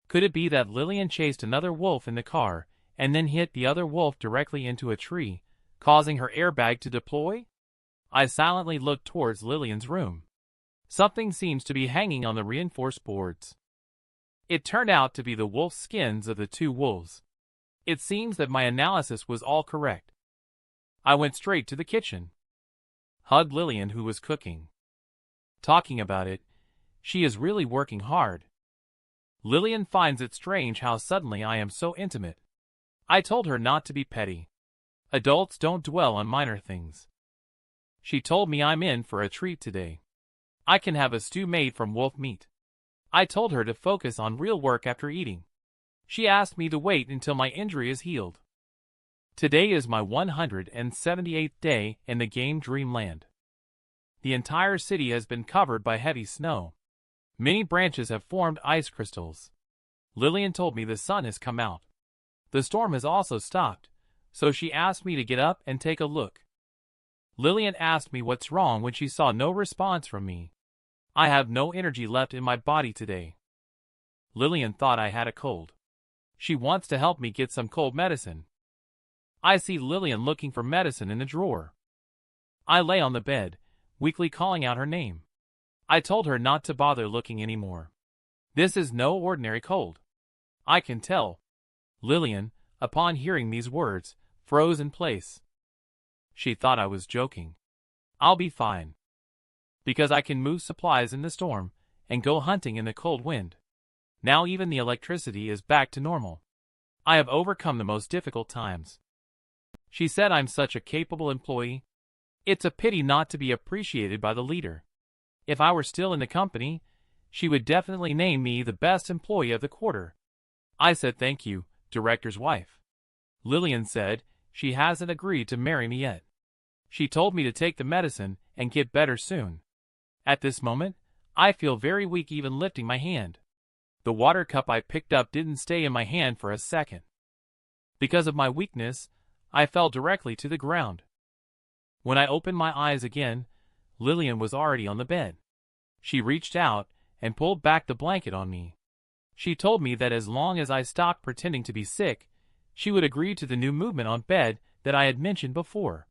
Could it be that Lillian chased another wolf in the car and then hit the other wolf directly into a tree, causing her airbag to deploy? I silently looked towards Lillian's room. Something seems to be hanging on the reinforced boards. It turned out to be the wolf skins of the two wolves. It seems that my analysis was all correct. I went straight to the kitchen. Hugged Lillian, who was cooking. Talking about it, she is really working hard. Lillian finds it strange how suddenly I am so intimate. I told her not to be petty. Adults don't dwell on minor things. She told me I'm in for a treat today. I can have a stew made from wolf meat. I told her to focus on real work after eating. She asked me to wait until my injury is healed. Today is my 178th day in the game Dreamland. The entire city has been covered by heavy snow. Many branches have formed ice crystals. Lillian told me the sun has come out. The storm has also stopped, so she asked me to get up and take a look. Lillian asked me what's wrong when she saw no response from me. I have no energy left in my body today. Lillian thought I had a cold. She wants to help me get some cold medicine. I see Lillian looking for medicine in the drawer. I lay on the bed, weakly calling out her name. I told her not to bother looking anymore. This is no ordinary cold. I can tell. Lillian, upon hearing these words, froze in place. She thought I was joking. I'll be fine. Because I can move supplies in the storm and go hunting in the cold wind. Now even the electricity is back to normal. I have overcome the most difficult times. She said I'm such a capable employee. It's a pity not to be appreciated by the leader. If I were still in the company, she would definitely name me the best employee of the quarter. I said thank you, director's wife. Lillian said she hasn't agreed to marry me yet. She told me to take the medicine and get better soon. At this moment, I feel very weak even lifting my hand. The water cup I picked up didn't stay in my hand for a second. Because of my weakness, I fell directly to the ground. When I opened my eyes again, Lillian was already on the bed. She reached out and pulled back the blanket on me. She told me that as long as I stopped pretending to be sick, she would agree to the new movement on bed that I had mentioned before.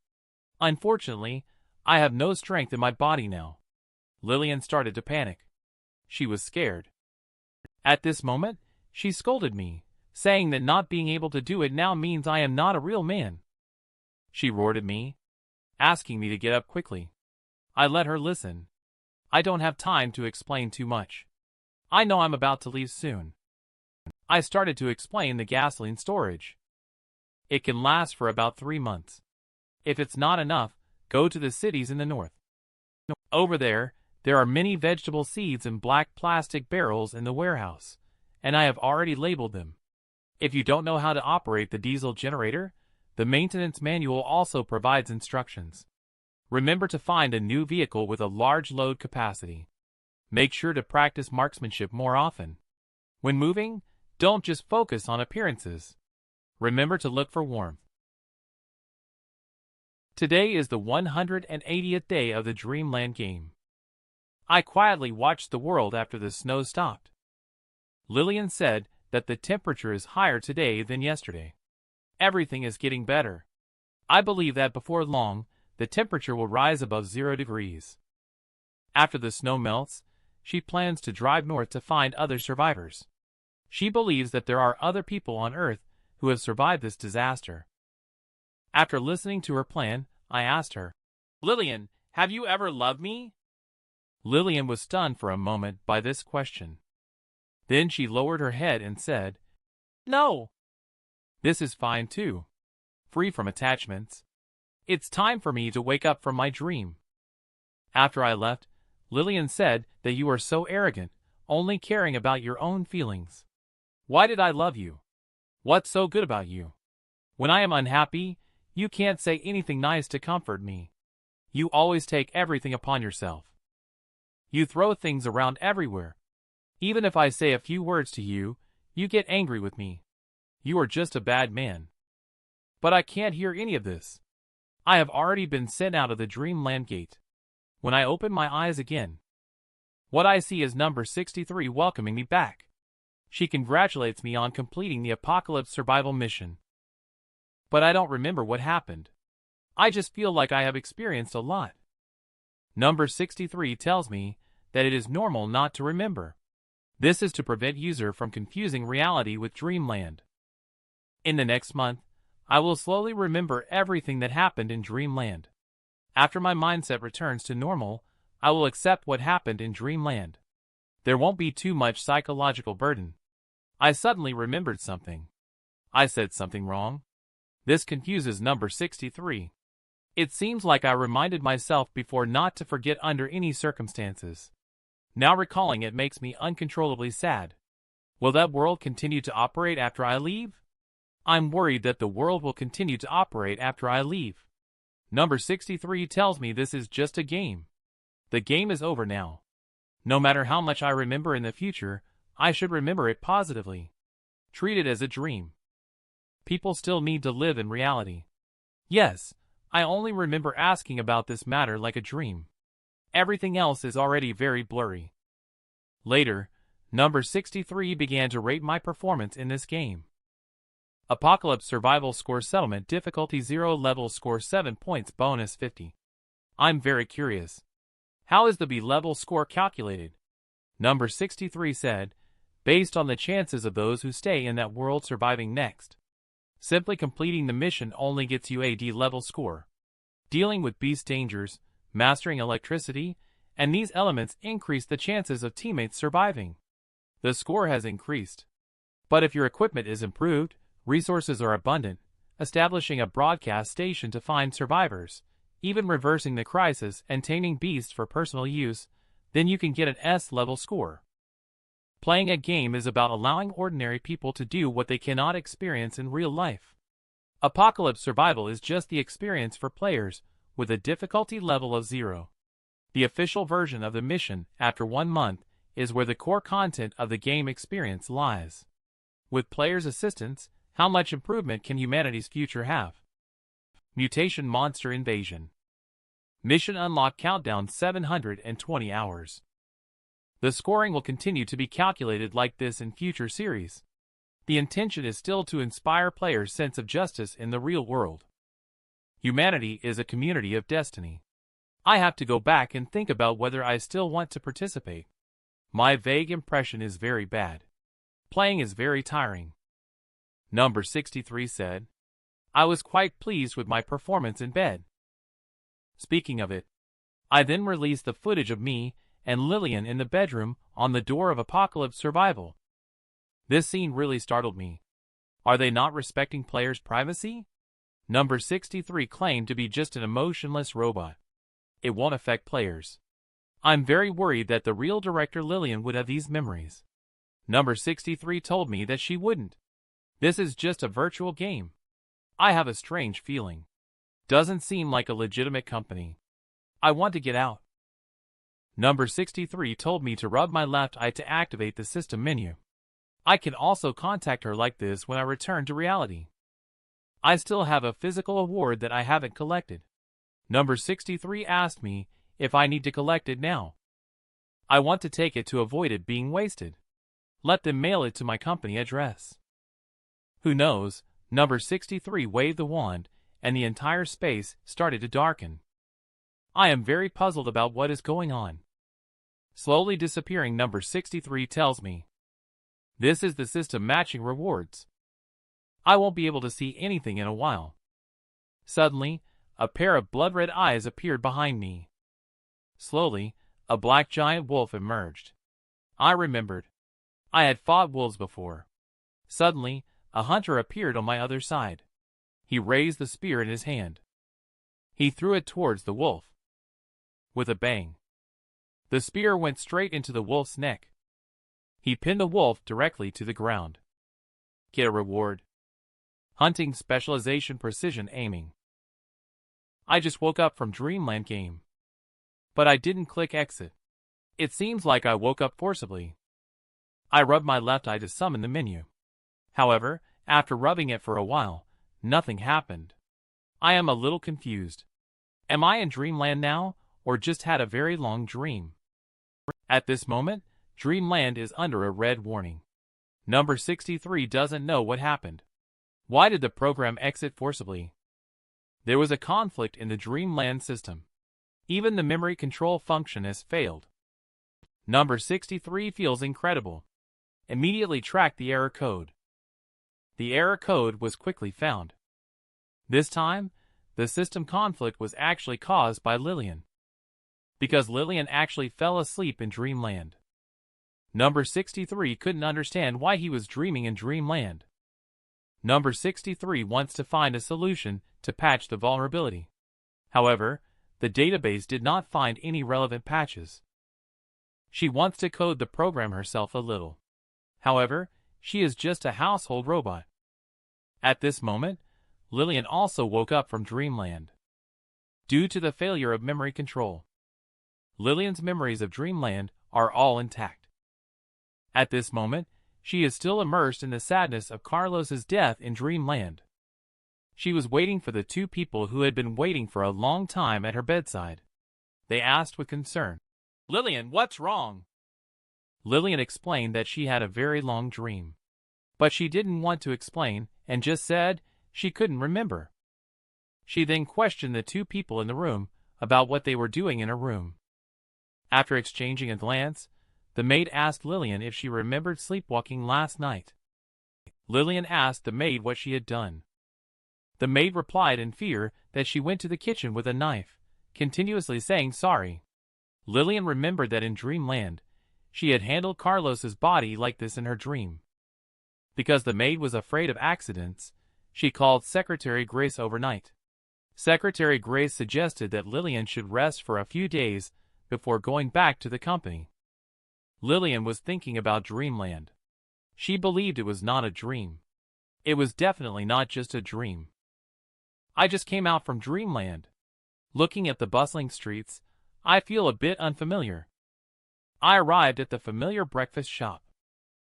Unfortunately, I have no strength in my body now. Lillian started to panic. She was scared. At this moment, she scolded me, saying that not being able to do it now means I am not a real man. She roared at me, asking me to get up quickly. I let her listen. I don't have time to explain too much. I know I'm about to leave soon. I started to explain the gasoline storage. It can last for about 3 months. If it's not enough, go to the cities in the north. Over there are many vegetable seeds in black plastic barrels in the warehouse, and I have already labeled them. If you don't know how to operate the diesel generator, the maintenance manual also provides instructions. Remember to find a new vehicle with a large load capacity. Make sure to practice marksmanship more often. When moving, don't just focus on appearances. Remember to look for warmth. Today is the 180th day of the Dreamland game. I quietly watched the world after the snow stopped. Lillian said that the temperature is higher today than yesterday. Everything is getting better. I believe that before long, the temperature will rise above 0 degrees. After the snow melts, she plans to drive north to find other survivors. She believes that there are other people on Earth who have survived this disaster. After listening to her plan, I asked her, "Lillian, have you ever loved me?" Lillian was stunned for a moment by this question. Then she lowered her head and said, "No." This is fine too. Free from attachments. It's time for me to wake up from my dream. After I left, Lillian said that you are so arrogant, only caring about your own feelings. Why did I love you? What's so good about you? When I am unhappy, you can't say anything nice to comfort me. You always take everything upon yourself. You throw things around everywhere. Even if I say a few words to you, you get angry with me. You are just a bad man. But I can't hear any of this. I have already been sent out of the dreamland gate. When I open my eyes again, what I see is number 63 welcoming me back. She congratulates me on completing the apocalypse survival mission. But I don't remember what happened. I just feel like I have experienced a lot. Number 63 tells me that it is normal not to remember. This is to prevent user from confusing reality with dreamland. In the next month, I will slowly remember everything that happened in dreamland. After my mindset returns to normal, I will accept what happened in dreamland. There won't be too much psychological burden. I suddenly remembered something. I said something wrong. This confuses number 63. It seems like I reminded myself before not to forget under any circumstances. Now recalling it makes me uncontrollably sad. Will that world continue to operate after I leave? I'm worried that the world will continue to operate after I leave. Number 63 tells me this is just a game. The game is over now. No matter how much I remember in the future, I should remember it positively. Treat it as a dream. People still need to live in reality. Yes, I only remember asking about this matter like a dream. Everything else is already very blurry. Later, number 63 began to rate my performance in this game. Apocalypse Survival Score Settlement Difficulty 0 Level Score 7 points Bonus 50. I'm very curious. How is the B level score calculated? Number 63 said, based on the chances of those who stay in that world surviving next. Simply completing the mission only gets you a D level score. Dealing with beast dangers, mastering electricity, and these elements increase the chances of teammates surviving. The score has increased. But if your equipment is improved, resources are abundant, establishing a broadcast station to find survivors, even reversing the crisis and taming beasts for personal use, then you can get an S-level score. Playing a game is about allowing ordinary people to do what they cannot experience in real life. Apocalypse Survival is just the experience for players with a difficulty level of 0. The official version of the mission after 1 month is where the core content of the game experience lies. With players' assistance, how much improvement can humanity's future have? Mutation Monster Invasion. Mission Unlock Countdown 720 hours. The scoring will continue to be calculated like this in future series. The intention is still to inspire players' sense of justice in the real world. Humanity is a community of destiny. I have to go back and think about whether I still want to participate. My vague impression is very bad. Playing is very tiring. Number 63 said, I was quite pleased with my performance in bed. Speaking of it, I then released the footage of me and Lillian in the bedroom on the door of Apocalypse Survival. This scene really startled me. Are they not respecting players' privacy? Number 63 claimed to be just an emotionless robot. It won't affect players. I'm very worried that the real director Lillian would have these memories. Number 63 told me that she wouldn't. This is just a virtual game. I have a strange feeling. Doesn't seem like a legitimate company. I want to get out. Number 63 told me to rub my left eye to activate the system menu. I can also contact her like this when I return to reality. I still have a physical award that I haven't collected. Number 63 asked me if I need to collect it now. I want to take it to avoid it being wasted. Let them mail it to my company address. Who knows? Number 63 waved the wand, and the entire space started to darken. I am very puzzled about what is going on. Slowly disappearing, number 63 tells me, this is the system matching rewards. I won't be able to see anything in a while. Suddenly, a pair of blood-red eyes appeared behind me. Slowly, a black giant wolf emerged. I remembered. I had fought wolves before. Suddenly, a hunter appeared on my other side. He raised the spear in his hand. He threw it towards the wolf. With a bang, the spear went straight into the wolf's neck. He pinned the wolf directly to the ground. Get a reward. Hunting specialization precision aiming. I just woke up from Dreamland game. But I didn't click exit. It seems like I woke up forcibly. I rubbed my left eye to summon the menu. However, after rubbing it for a while, nothing happened. I am a little confused. Am I in Dreamland now, or just had a very long dream? At this moment, Dreamland is under a red warning. Number 63 doesn't know what happened. Why did the program exit forcibly? There was a conflict in the Dreamland system. Even the memory control function has failed. Number 63 feels incredible. Immediately track the error code. The error code was quickly found. This time, the system conflict was actually caused by Lillian. Because Lillian actually fell asleep in Dreamland. Number 63 couldn't understand why he was dreaming in Dreamland. Number 63 wants to find a solution to patch the vulnerability. However, the database did not find any relevant patches. She wants to code the program herself a little. However, she is just a household robot. At this moment, Lillian also woke up from Dreamland. Due to the failure of memory control, Lillian's memories of Dreamland are all intact. At this moment, she is still immersed in the sadness of Carlos's death in Dreamland. She was waiting for the two people who had been waiting for a long time at her bedside. They asked with concern, "Lillian, what's wrong?" Lillian explained that she had a very long dream. But she didn't want to explain and just said she couldn't remember. She then questioned the two people in the room about what they were doing in her room. After exchanging a glance, the maid asked Lillian if she remembered sleepwalking last night. Lillian asked the maid what she had done. The maid replied in fear that she went to the kitchen with a knife, continuously saying sorry. Lillian remembered that in Dreamland, she had handled Carlos's body like this in her dream. Because the maid was afraid of accidents, she called Secretary Grace overnight. Secretary Grace suggested that Lillian should rest for a few days before going back to the company. Lillian was thinking about Dreamland. She believed it was not a dream. It was definitely not just a dream. I just came out from Dreamland. Looking at the bustling streets, I feel a bit unfamiliar. I arrived at the familiar breakfast shop.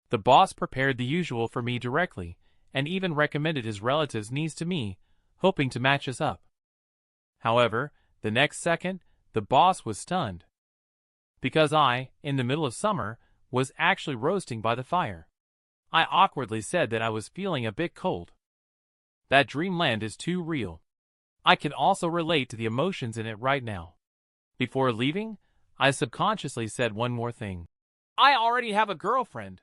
The boss prepared the usual for me directly, and even recommended his relative's niece to me, hoping to match us up. However, the next second, the boss was stunned. Because I, in the middle of summer, was actually roasting by the fire. I awkwardly said that I was feeling a bit cold. That Dreamland is too real. I can also relate to the emotions in it right now. Before leaving, I subconsciously said one more thing. I already have a girlfriend.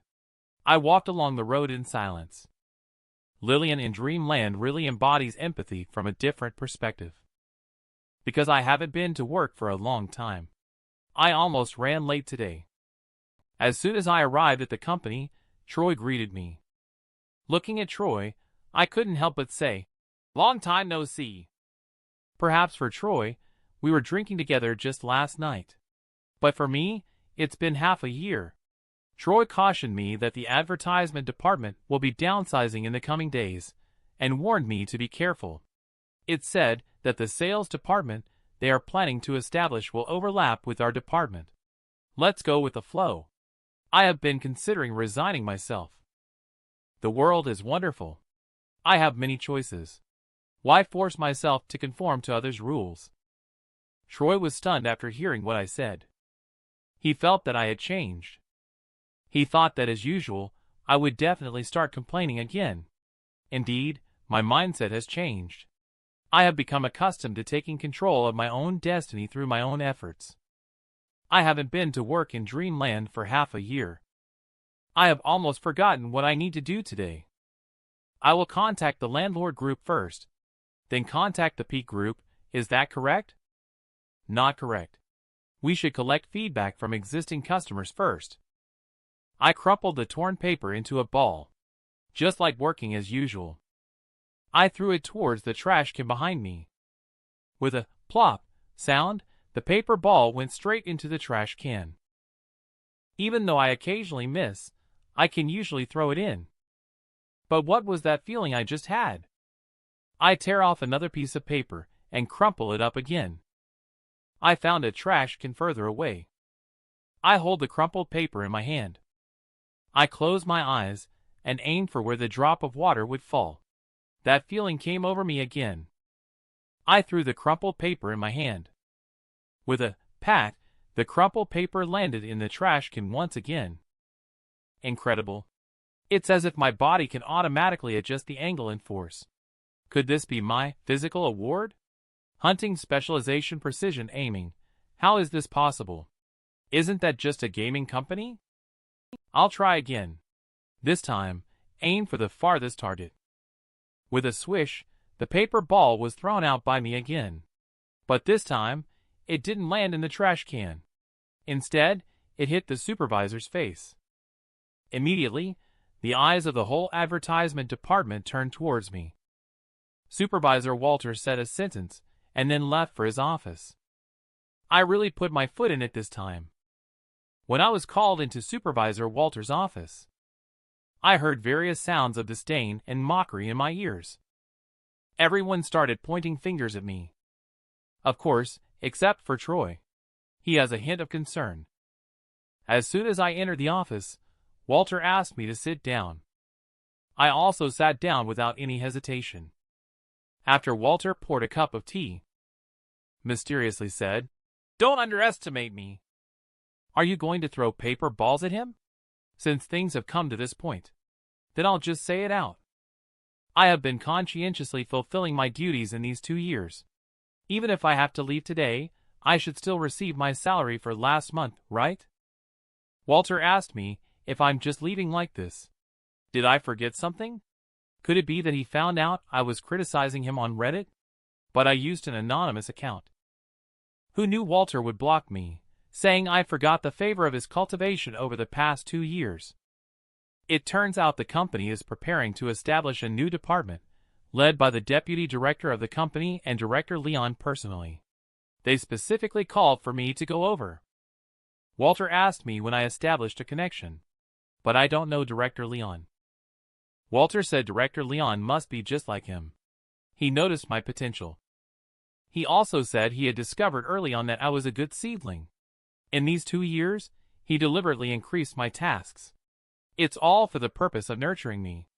I walked along the road in silence. Lillian in Dreamland really embodies empathy from a different perspective. Because I haven't been to work for a long time, I almost ran late today. As soon as I arrived at the company, Troy greeted me. Looking at Troy, I couldn't help but say, "Long time no see." Perhaps for Troy, we were drinking together just last night. But for me, it's been half a year. Troy cautioned me that the advertisement department will be downsizing in the coming days, and warned me to be careful. It said that the sales department they are planning to establish will overlap with our department. Let's go with the flow. I have been considering resigning myself. The world is wonderful. I have many choices. Why force myself to conform to others' rules? Troy was stunned after hearing what I said. He felt that I had changed. He thought that as usual, I would definitely start complaining again. Indeed, my mindset has changed. I have become accustomed to taking control of my own destiny through my own efforts. I haven't been to work in Dreamland for half a year. I have almost forgotten what I need to do today. I will contact the landlord group first, then contact the Peak group. Is that correct? Not correct. We should collect feedback from existing customers first. I crumpled the torn paper into a ball, just like working as usual. I threw it towards the trash can behind me. With a plop sound, the paper ball went straight into the trash can. Even though I occasionally miss, I can usually throw it in. But what was that feeling I just had? I tear off another piece of paper and crumple it up again. I found a trash can further away. I hold the crumpled paper in my hand. I close my eyes and aim for where the drop of water would fall. That feeling came over me again. I threw the crumpled paper in my hand. With a pat, the crumpled paper landed in the trash can once again. Incredible. It's as if my body can automatically adjust the angle and force. Could this be my physical award? Hunting specialization precision aiming. How is this possible? Isn't that just a gaming company? I'll try again. This time, aim for the farthest target. With a swish, the paper ball was thrown out by me again. But this time, it didn't land in the trash can. Instead, it hit the supervisor's face. Immediately, the eyes of the whole advertisement department turned towards me. Supervisor Walter said a sentence and then left for his office. I really put my foot in it this time. When I was called into Supervisor Walter's office, I heard various sounds of disdain and mockery in my ears. Everyone started pointing fingers at me. Of course, except for Troy. He has a hint of concern. As soon as I entered the office, Walter asked me to sit down. I also sat down without any hesitation. After Walter poured a cup of tea, mysteriously said, "Don't underestimate me. Are you going to throw paper balls at him? Since things have come to this point, then I'll just say it out. I have been conscientiously fulfilling my duties in these 2 years. Even if I have to leave today, I should still receive my salary for last month, right?" Walter asked me if I'm just leaving like this. Did I forget something? Could it be that he found out I was criticizing him on Reddit? But I used an anonymous account. Who knew Walter would block me, saying I forgot the favor of his cultivation over the past 2 years? It turns out the company is preparing to establish a new department, led by the deputy director of the company and Director Leon personally. They specifically called for me to go over. Walter asked me when I established a connection, but I don't know Director Leon. Walter said Director Leon must be just like him. He noticed my potential. He also said he had discovered early on that I was a good seedling. In these 2 years, he deliberately increased my tasks. It's all for the purpose of nurturing me.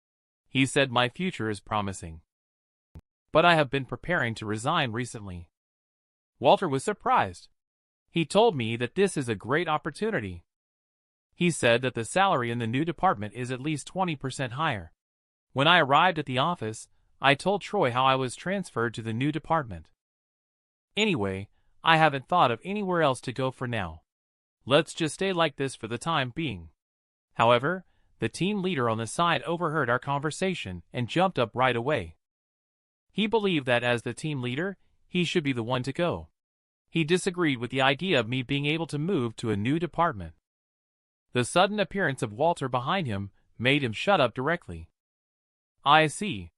He said my future is promising. But I have been preparing to resign recently. Walter was surprised. He told me that this is a great opportunity. He said that the salary in the new department is at least 20% higher. When I arrived at the office, I told Troy how I was transferred to the new department. Anyway, I haven't thought of anywhere else to go for now. Let's just stay like this for the time being. However, the team leader on the side overheard our conversation and jumped up right away. He believed that as the team leader, he should be the one to go. He disagreed with the idea of me being able to move to a new department. The sudden appearance of Walter behind him made him shut up directly. I see.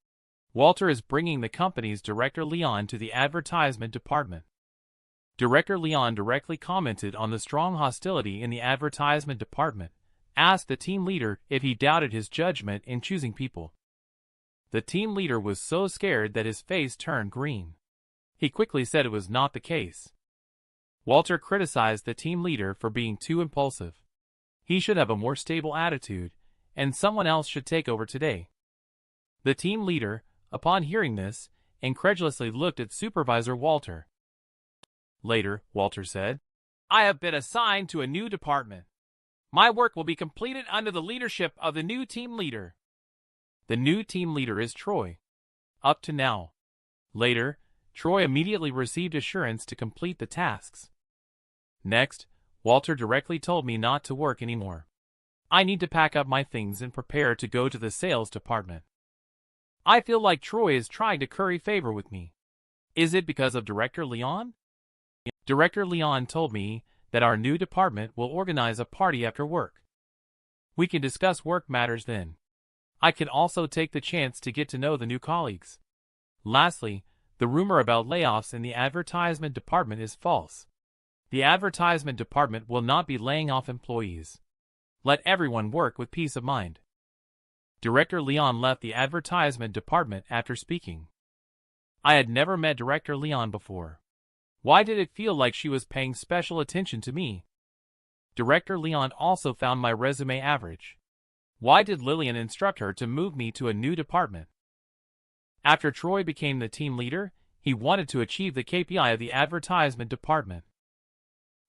Walter is bringing the company's Director Leon to the advertisement department. Director Leon directly commented on the strong hostility in the advertisement department, asked the team leader if he doubted his judgment in choosing people. The team leader was so scared that his face turned green. He quickly said it was not the case. Walter criticized the team leader for being too impulsive. He should have a more stable attitude, and someone else should take over today. The team leader, upon hearing this, incredulously looked at Supervisor Walter. Later, Walter said, "I have been assigned to a new department. My work will be completed under the leadership of the new team leader. The new team leader is Troy. Up to now. Later, Troy immediately received assurance to complete the tasks. Next, Walter directly told me not to work anymore. I need to pack up my things and prepare to go to the sales department. I feel like Troy is trying to curry favor with me. Is it because of Director Leon? Director Leon told me that our new department will organize a party after work. We can discuss work matters then. I can also take the chance to get to know the new colleagues. Lastly, the rumor about layoffs in the advertisement department is false. The advertisement department will not be laying off employees. Let everyone work with peace of mind. Director Leon left the advertisement department after speaking. I had never met Director Leon before. Why did it feel like she was paying special attention to me? Director Leon also found my resume average. Why did Lillian instruct her to move me to a new department? After Troy became the team leader, he wanted to achieve the KPI of the advertisement department.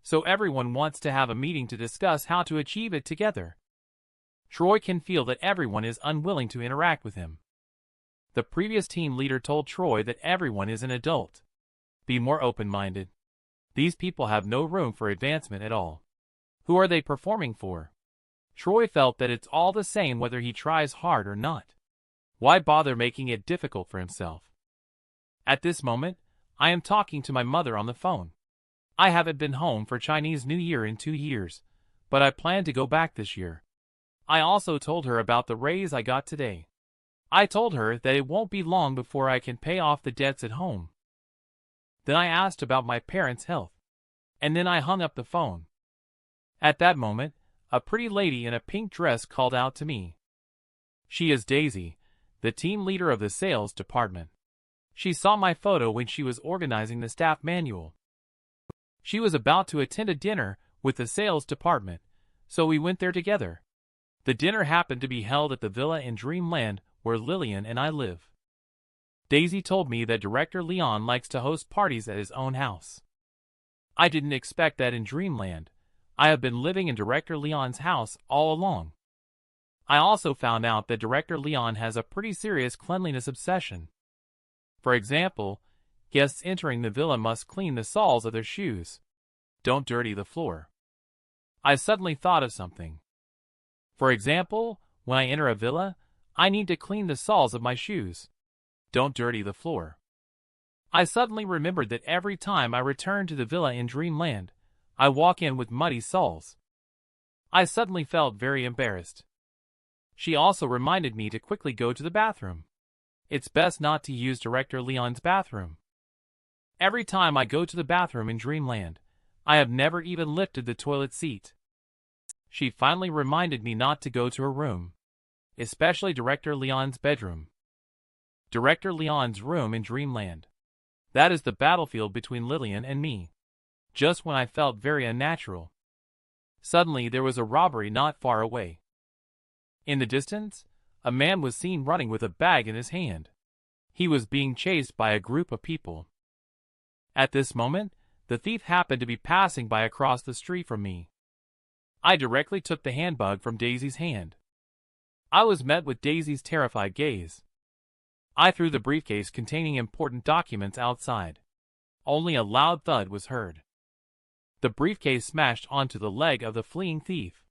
So everyone wants to have a meeting to discuss how to achieve it together. Troy can feel that everyone is unwilling to interact with him. The previous team leader told Troy that everyone is an adult. Be more open-minded. These people have no room for advancement at all. Who are they performing for? Troy felt that it's all the same whether he tries hard or not. Why bother making it difficult for himself? At this moment, I am talking to my mother on the phone. I haven't been home for Chinese New Year in 2 years, but I plan to go back this year. I also told her about the raise I got today. I told her that it won't be long before I can pay off the debts at home. Then I asked about my parents' health. And then I hung up the phone. At that moment, a pretty lady in a pink dress called out to me. She is Daisy, the team leader of the sales department. She saw my photo when she was organizing the staff manual. She was about to attend a dinner with the sales department, so we went there together. The dinner happened to be held at the villa in Dreamland where Lillian and I live. Daisy told me that Director Leon likes to host parties at his own house. I didn't expect that in Dreamland. I have been living in Director Leon's house all along. I also found out that Director Leon has a pretty serious cleanliness obsession. For example, guests entering the villa must clean the soles of their shoes. Don't dirty the floor. I suddenly thought of something. For example, when I enter a villa, I need to clean the soles of my shoes. Don't dirty the floor. I suddenly remembered that every time I return to the villa in Dreamland, I walk in with muddy soles. I suddenly felt very embarrassed. She also reminded me to quickly go to the bathroom. It's best not to use Director Leon's bathroom. Every time I go to the bathroom in Dreamland, I have never even lifted the toilet seat. She finally reminded me not to go to her room, especially Director Leon's bedroom. Director Leon's room in Dreamland. That is the battlefield between Lillian and me. Just when I felt very unnatural. Suddenly there was a robbery not far away. In the distance, a man was seen running with a bag in his hand. He was being chased by a group of people. At this moment, the thief happened to be passing by across the street from me. I directly took the handbag from Daisy's hand. I was met with Daisy's terrified gaze. I threw the briefcase containing important documents outside. Only a loud thud was heard. The briefcase smashed onto the leg of the fleeing thief.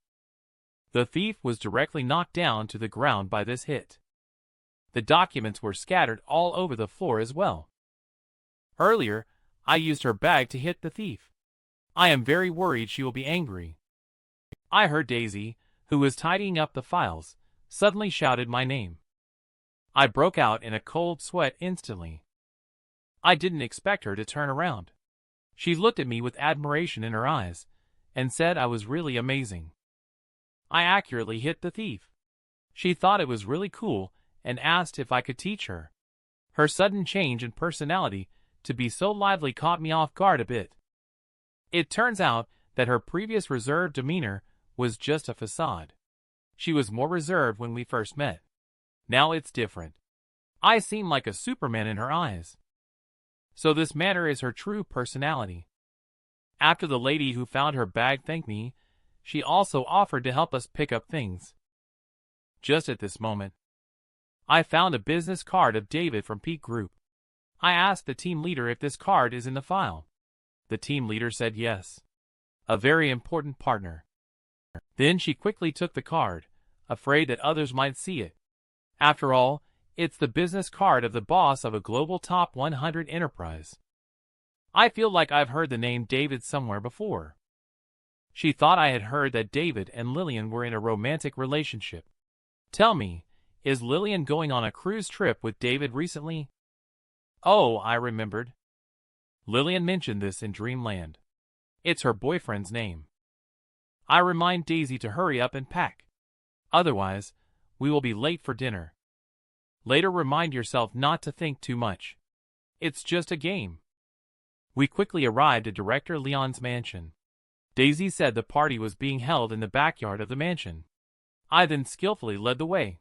The thief was directly knocked down to the ground by this hit. The documents were scattered all over the floor as well. Earlier, I used her bag to hit the thief. I am very worried she will be angry. I heard Daisy, who was tidying up the files, suddenly shouted my name. I broke out in a cold sweat instantly. I didn't expect her to turn around. She looked at me with admiration in her eyes, and said I was really amazing. I accurately hit the thief. She thought it was really cool and asked if I could teach her. Her sudden change in personality to be so lively caught me off guard a bit. It turns out that her previous reserved demeanor was just a facade. She was more reserved when we first met. Now it's different. I seem like a Superman in her eyes. So this manner is her true personality. After the lady who found her bag thanked me, she also offered to help us pick up things. Just at this moment, I found a business card of David from Peak Group. I asked the team leader if this card is in the file. The team leader said yes. A very important partner. Then she quickly took the card, afraid that others might see it. After all, it's the business card of the boss of a global top 100 enterprise. I feel like I've heard the name David somewhere before. She thought I had heard that David and Lillian were in a romantic relationship. Tell me, is Lillian going on a cruise trip with David recently? Oh, I remembered. Lillian mentioned this in Dreamland. It's her boyfriend's name. I remind Daisy to hurry up and pack. Otherwise, we will be late for dinner. Later remind yourself not to think too much. It's just a game. We quickly arrived at Director Leon's mansion. Daisy said the party was being held in the backyard of the mansion. I then skillfully led the way.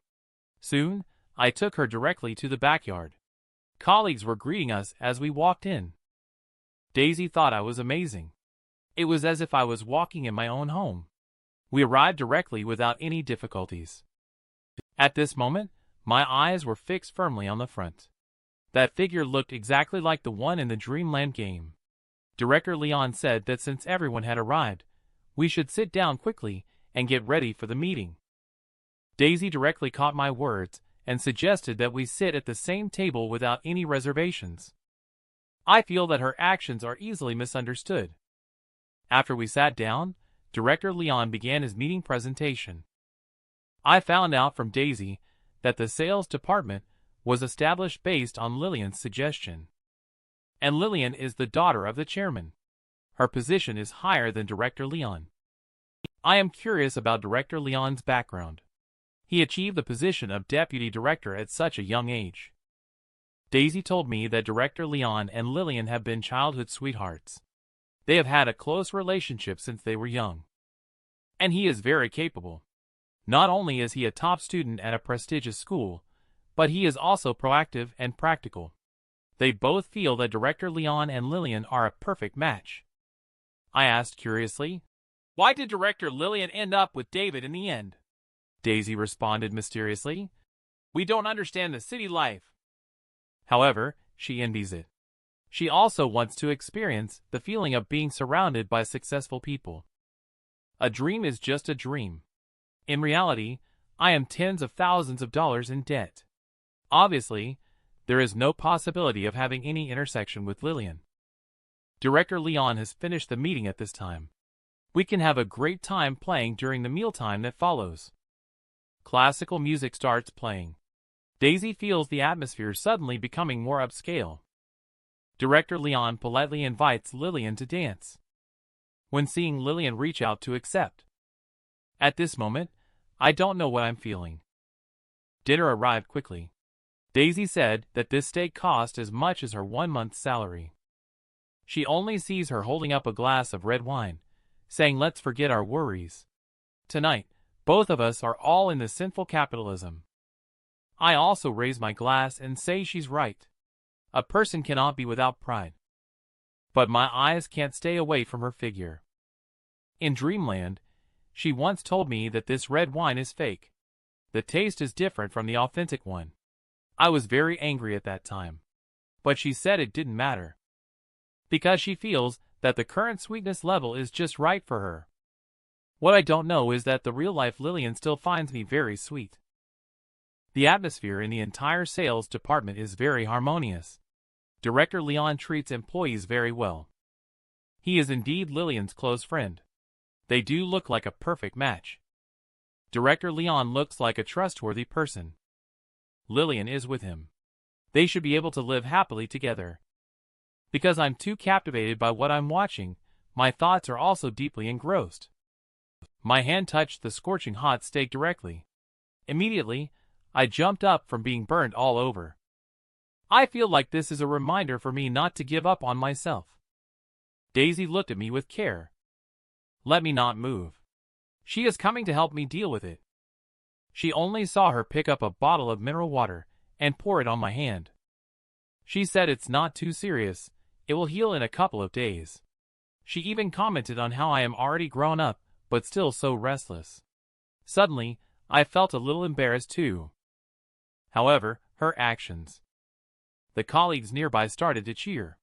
Soon, I took her directly to the backyard. Colleagues were greeting us as we walked in. Daisy thought I was amazing. It was as if I was walking in my own home. We arrived directly without any difficulties. At this moment, my eyes were fixed firmly on the front. That figure looked exactly like the one in the Dreamland game. Director Leon said that since everyone had arrived, we should sit down quickly and get ready for the meeting. Daisy directly caught my words and suggested that we sit at the same table without any reservations. I feel that her actions are easily misunderstood. After we sat down, Director Leon began his meeting presentation. I found out from Daisy that the sales department was established based on Lillian's suggestion. And Lillian is the daughter of the chairman. Her position is higher than Director Leon. I am curious about Director Leon's background. He achieved the position of deputy director at such a young age. Daisy told me that Director Leon and Lillian have been childhood sweethearts. They have had a close relationship since they were young. And he is very capable. Not only is he a top student at a prestigious school, but he is also proactive and practical. They both feel that Director Leon and Lillian are a perfect match. I asked curiously, why did Director Lillian end up with David in the end? Daisy responded mysteriously, we don't understand the city life. However, she envies it. She also wants to experience the feeling of being surrounded by successful people. A dream is just a dream. In reality, I am tens of thousands of dollars in debt. Obviously, there is no possibility of having any intersection with Lillian. Director Leon has finished the meeting at this time. We can have a great time playing during the mealtime that follows. Classical music starts playing. Daisy feels the atmosphere suddenly becoming more upscale. Director Leon politely invites Lillian to dance. When seeing Lillian reach out to accept. At this moment, I don't know what I'm feeling. Dinner arrived quickly. Daisy said that this steak cost as much as her 1 month's salary. She only sees her holding up a glass of red wine, saying let's forget our worries. Tonight, both of us are all in the sinful capitalism. I also raise my glass and say she's right. A person cannot be without pride. But my eyes can't stay away from her figure. In Dreamland, she once told me that this red wine is fake. The taste is different from the authentic one. I was very angry at that time. But she said it didn't matter. Because she feels that the current sweetness level is just right for her. What I don't know is that the real-life Lillian still finds me very sweet. The atmosphere in the entire sales department is very harmonious. Director Leon treats employees very well. He is indeed Lillian's close friend. They do look like a perfect match. Director Leon looks like a trustworthy person. Lillian is with him. They should be able to live happily together. Because I'm too captivated by what I'm watching, my thoughts are also deeply engrossed. My hand touched the scorching hot steak directly. Immediately, I jumped up from being burned all over. I feel like this is a reminder for me not to give up on myself. Daisy looked at me with care. Let me not move. She is coming to help me deal with it. She only saw her pick up a bottle of mineral water and pour it on my hand. She said it's not too serious, it will heal in a couple of days. She even commented on how I am already grown up, but still so restless. Suddenly, I felt a little embarrassed too. However, her actions. The colleagues nearby started to cheer.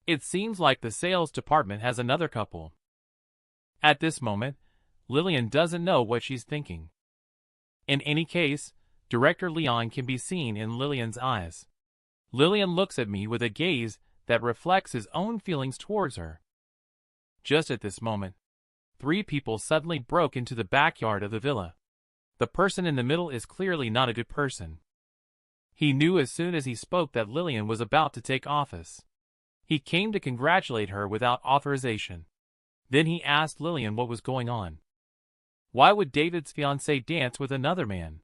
It seems like the sales department has another couple. At this moment, Lillian doesn't know what she's thinking. In any case, Director Leon can be seen in Lillian's eyes. Lillian looks at me with a gaze that reflects his own feelings towards her. Just at this moment, 3 people suddenly broke into the backyard of the villa. The person in the middle is clearly not a good person. He knew as soon as he spoke that Lillian was about to take office. He came to congratulate her without authorization. Then he asked Lillian what was going on. Why would David's fiancée dance with another man?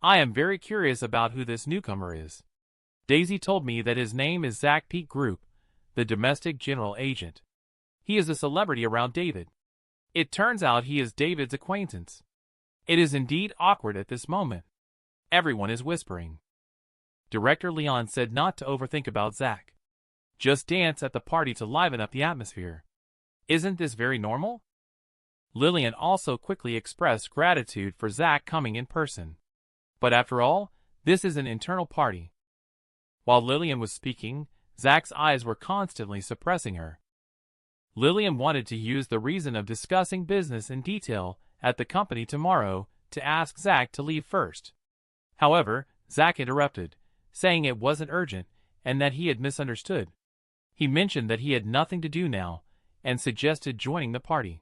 I am very curious about who this newcomer is. Daisy told me that his name is Zach Pete Group, the domestic general agent. He is a celebrity around David. It turns out he is David's acquaintance. It is indeed awkward at this moment. Everyone is whispering. Director Leon said not to overthink about Zach. Just dance at the party to liven up the atmosphere. Isn't this very normal? Lillian also quickly expressed gratitude for Zach coming in person. But after all, this is an internal party. While Lillian was speaking, Zach's eyes were constantly suppressing her. Lillian wanted to use the reason of discussing business in detail at the company tomorrow to ask Zach to leave first. However, Zach interrupted, saying it wasn't urgent and that he had misunderstood. He mentioned that he had nothing to do now and suggested joining the party.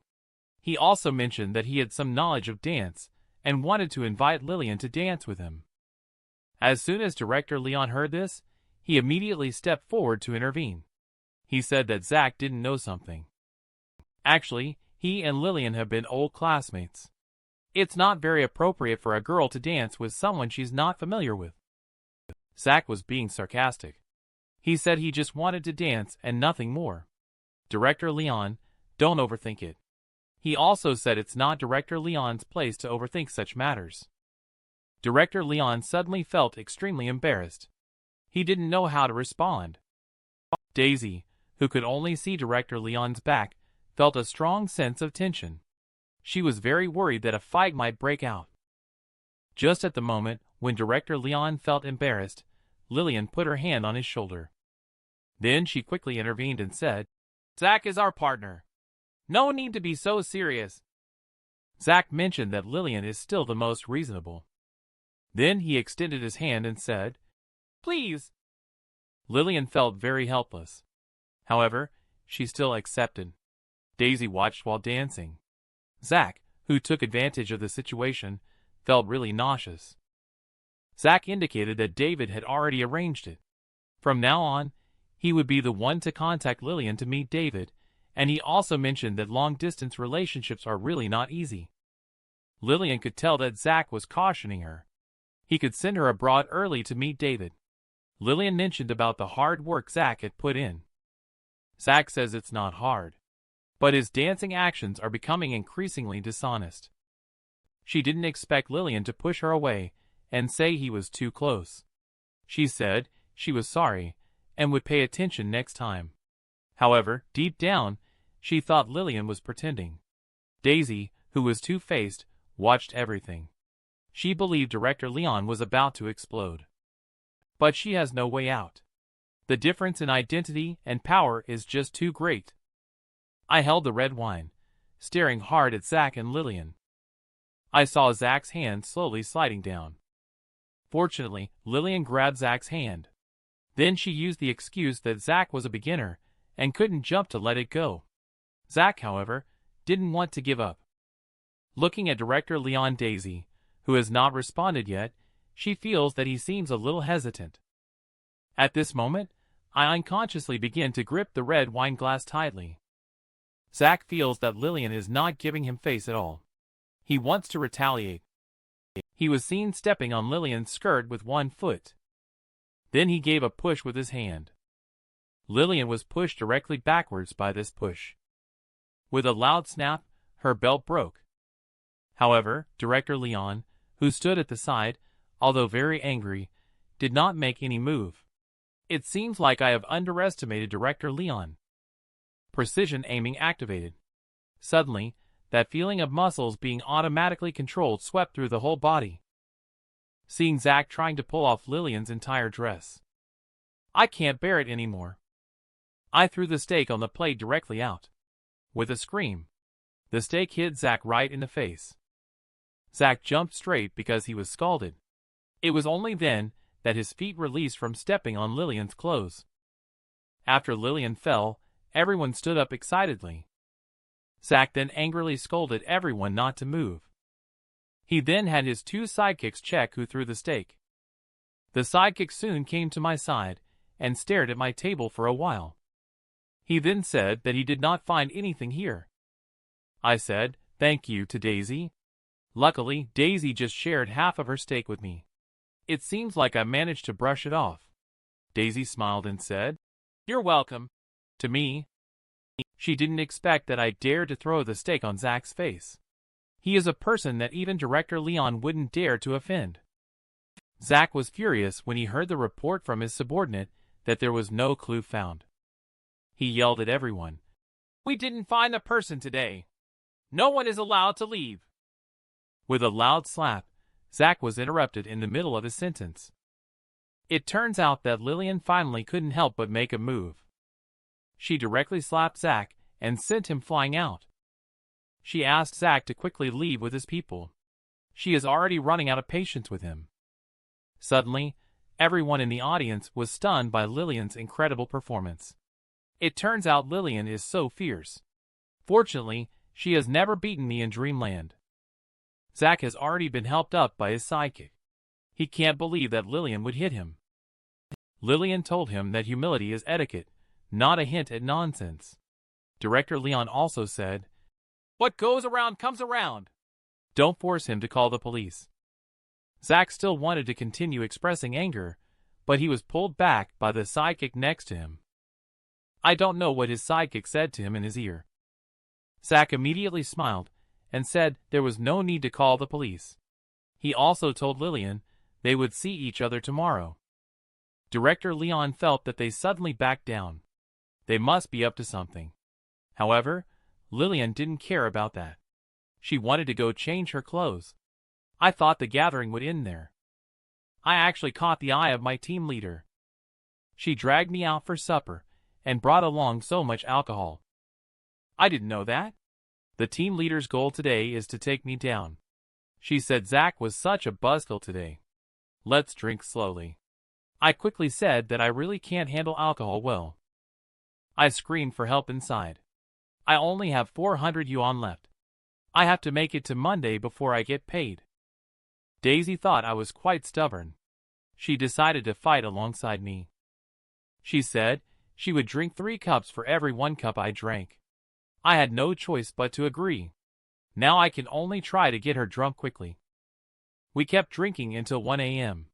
He also mentioned that he had some knowledge of dance and wanted to invite Lillian to dance with him. As soon as Director Leon heard this, he immediately stepped forward to intervene. He said that Zach didn't know something. Actually, he and Lillian have been old classmates. It's not very appropriate for a girl to dance with someone she's not familiar with. Zach was being sarcastic. He said he just wanted to dance and nothing more. Director Leon, don't overthink it. He also said it's not Director Leon's place to overthink such matters. Director Leon suddenly felt extremely embarrassed. He didn't know how to respond. Daisy, who could only see Director Leon's back, felt a strong sense of tension. She was very worried that a fight might break out. Just at the moment when Director Leon felt embarrassed, Lillian put her hand on his shoulder. Then she quickly intervened and said, "Zach is our partner. No need to be so serious." Zach mentioned that Lillian is still the most reasonable. Then he extended his hand and said, "Please." Lillian felt very helpless. However, she still accepted. Daisy watched while dancing. Zach, who took advantage of the situation, felt really nauseous. Zach indicated that David had already arranged it. From now on, he would be the one to contact Lillian to meet David, and he also mentioned that long-distance relationships are really not easy. Lillian could tell that Zach was cautioning her. He could send her abroad early to meet David. Lillian mentioned about the hard work Zach had put in. Zach says it's not hard, but his dancing actions are becoming increasingly dishonest. She didn't expect Lillian to push her away and say he was too close. She said she was sorry and would pay attention next time. However, deep down, she thought Lillian was pretending. Daisy, who was two-faced, watched everything. She believed Director Leon was about to explode. But she has no way out. The difference in identity and power is just too great. I held the red wine, staring hard at Zach and Lillian. I saw Zach's hand slowly sliding down. Fortunately, Lillian grabbed Zach's hand. Then she used the excuse that Zach was a beginner and couldn't jump to let it go. Zach, however, didn't want to give up. Looking at Director Leon, Daisy, who has not responded yet, she feels that he seems a little hesitant. At this moment, I unconsciously begin to grip the red wine glass tightly. Zach feels that Lillian is not giving him face at all. He wants to retaliate. He was seen stepping on Lillian's skirt with one foot. Then he gave a push with his hand. Lillian was pushed directly backwards by this push. With a loud snap, her belt broke. However, Director Leon, who stood at the side, although very angry, did not make any move. It seems like I have underestimated Director Leon. Precision aiming activated. Suddenly, That feeling of muscles being automatically controlled swept through the whole body. Seeing Zach trying to pull off Lillian's entire dress. I can't bear it anymore. I threw the steak on the plate directly out. With a scream, the steak hit Zach right in the face. Zach jumped straight because he was scalded. It was only then that his feet released from stepping on Lillian's clothes. After Lillian fell, everyone stood up excitedly. Zach then angrily scolded everyone not to move. He then had his two sidekicks check who threw the steak. The sidekick soon came to my side and stared at my table for a while. He then said that he did not find anything here. I said, "Thank you," to Daisy. Luckily, Daisy just shared half of her steak with me. It seems like I managed to brush it off. Daisy smiled and said, "You're welcome," to me. She didn't expect that I dared to throw the steak on Zach's face. He is a person that even Director Leon wouldn't dare to offend. Zach was furious when he heard the report from his subordinate that there was no clue found. He yelled at everyone, "We didn't find the person today. No one is allowed to leave." With a loud slap, Zach was interrupted in the middle of his sentence. It turns out that Lillian finally couldn't help but make a move. She directly slapped Zach and sent him flying out. She asked Zach to quickly leave with his people. She is already running out of patience with him. Suddenly, everyone in the audience was stunned by Lillian's incredible performance. It turns out Lillian is so fierce. Fortunately, she has never beaten me in Dreamland. Zach has already been helped up by his sidekick. He can't believe that Lillian would hit him. Lillian told him that humility is etiquette, not a hint at nonsense. Director Leon also said, "What goes around comes around. Don't force him to call the police." Zach still wanted to continue expressing anger, but he was pulled back by the sidekick next to him. I don't know what his sidekick said to him in his ear. Zach immediately smiled and said there was no need to call the police. He also told Lillian they would see each other tomorrow. Director Leon felt that they suddenly backed down. They must be up to something. However, Lillian didn't care about that. She wanted to go change her clothes. I thought the gathering would end there. I actually caught the eye of my team leader. She dragged me out for supper and brought along so much alcohol. I didn't know that. The team leader's goal today is to take me down. She said Zach was such a buzzkill today. Let's drink slowly. I quickly said that I really can't handle alcohol well. I screamed for help inside. I only have 400 yuan left. I have to make it to Monday before I get paid. Daisy thought I was quite stubborn. She decided to fight alongside me. She said she would drink 3 cups for every 1 cup I drank. I had no choice but to agree. Now I can only try to get her drunk quickly. We kept drinking until 1 a.m.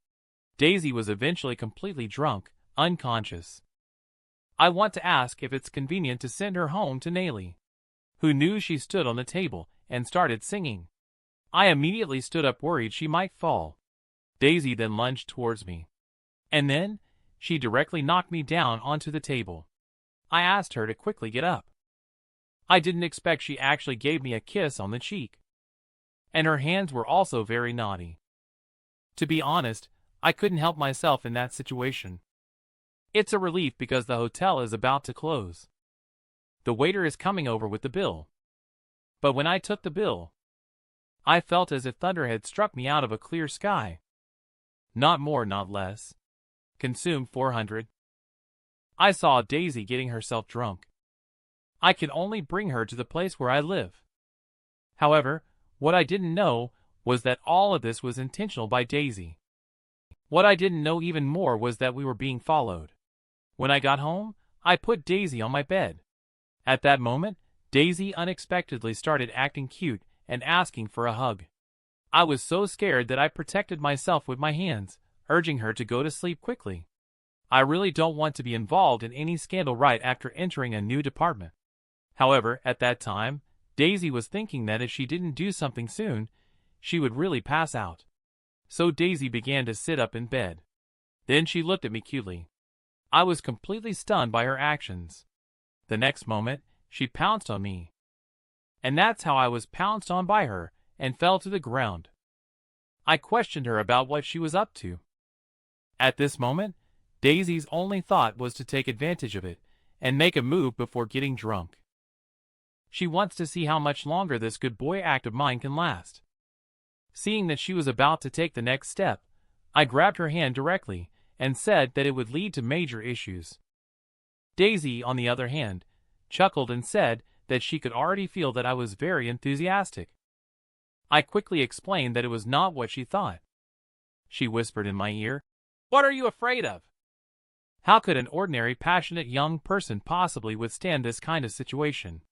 Daisy was eventually completely drunk, unconscious. I want to ask if it's convenient to send her home to Nayli, who knew she stood on the table and started singing. I immediately stood up worried she might fall. Daisy then lunged towards me. And then, she directly knocked me down onto the table. I asked her to quickly get up. I didn't expect she actually gave me a kiss on the cheek. And her hands were also very naughty. To be honest, I couldn't help myself in that situation. It's a relief because the hotel is about to close. The waiter is coming over with the bill. But when I took the bill, I felt as if thunder had struck me out of a clear sky. Not more, not less. Consumed 400. I saw Daisy getting herself drunk. I could only bring her to the place where I live. However, what I didn't know was that all of this was intentional by Daisy. What I didn't know even more was that we were being followed. When I got home, I put Daisy on my bed. At that moment, Daisy unexpectedly started acting cute and asking for a hug. I was so scared that I protected myself with my hands, urging her to go to sleep quickly. I really don't want to be involved in any scandal right after entering a new department. However, at that time, Daisy was thinking that if she didn't do something soon, she would really pass out. So Daisy began to sit up in bed. Then she looked at me cutely. I was completely stunned by her actions. The next moment, she pounced on me. And that's how I was pounced on by her and fell to the ground. I questioned her about what she was up to. At this moment, Daisy's only thought was to take advantage of it and make a move before getting drunk. She wants to see how much longer this good boy act of mine can last. Seeing that she was about to take the next step, I grabbed her hand directly and said that it would lead to major issues. Daisy, on the other hand, chuckled and said that she could already feel that I was very enthusiastic. I quickly explained that it was not what she thought. She whispered in my ear, "What are you afraid of?" How could an ordinary passionate young person possibly withstand this kind of situation?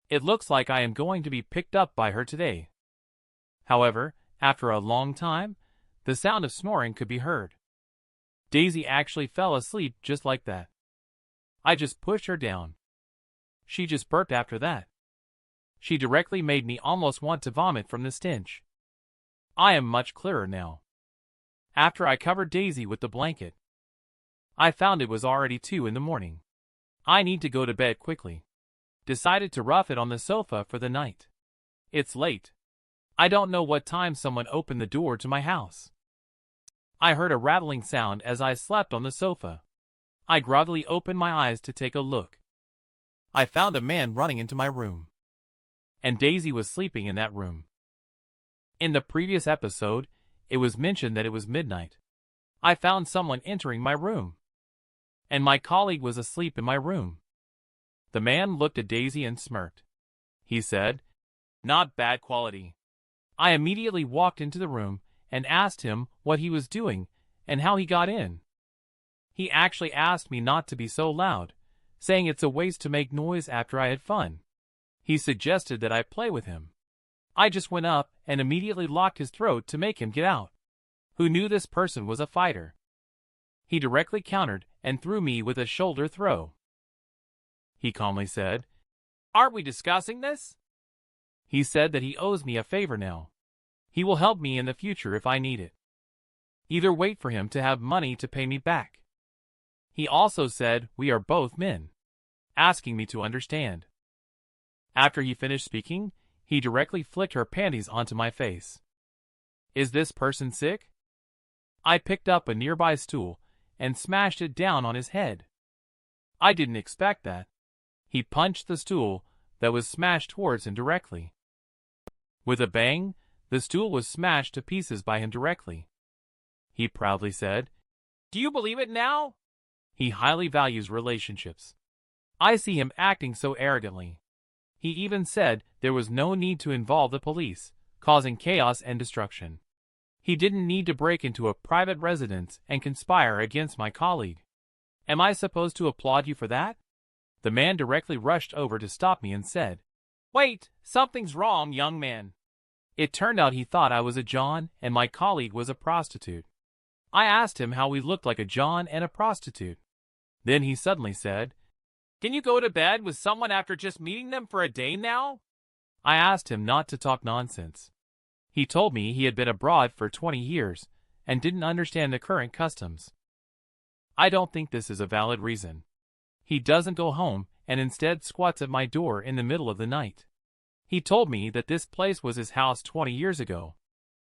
It looks like I am going to be picked up by her today. However, after a long time, the sound of snoring could be heard. Daisy actually fell asleep just like that. I just pushed her down. She just burped after that. She directly made me almost want to vomit from the stench. I am much clearer now. After I covered Daisy with the blanket, I found it was already 2 in the morning. I need to go to bed quickly. Decided to rough it on the sofa for the night. It's late. I don't know what time someone opened the door to my house. I heard a rattling sound as I slept on the sofa. I groggily opened my eyes to take a look. I found a man running into my room. And Daisy was sleeping in that room. In the previous episode, it was mentioned that it was midnight. I found someone entering my room. And my colleague was asleep in my room. The man looked at Daisy and smirked. He said, "Not bad quality." I immediately walked into the room and asked him what he was doing and how he got in. He actually asked me not to be so loud, saying it's a waste to make noise after I had fun. He suggested that I play with him. I just went up and immediately locked his throat to make him get out. Who knew this person was a fighter? He directly countered and threw me with a shoulder throw. He calmly said, "Aren't we discussing this?" He said that he owes me a favor now. He will help me in the future if I need it. Either wait for him to have money to pay me back. He also said we are both men, asking me to understand. After he finished speaking, he directly flicked her panties onto my face. Is this person sick? I picked up a nearby stool and smashed it down on his head. I didn't expect that. He punched the stool that was smashed towards him directly. With a bang, the stool was smashed to pieces by him directly. He proudly said, "Do you believe it now?" He highly values relationships. I see him acting so arrogantly. He even said there was no need to involve the police, causing chaos and destruction. He didn't need to break into a private residence and conspire against my colleague. Am I supposed to applaud you for that? The man directly rushed over to stop me and said, "Wait, something's wrong, young man." It turned out he thought I was a John and my colleague was a prostitute. I asked him how we looked like a John and a prostitute. Then he suddenly said, "Can you go to bed with someone after just meeting them for a day now?" I asked him not to talk nonsense. He told me he had been abroad for 20 years and didn't understand the current customs. I don't think this is a valid reason. He doesn't go home and instead squats at my door in the middle of the night. He told me that this place was his house 20 years ago.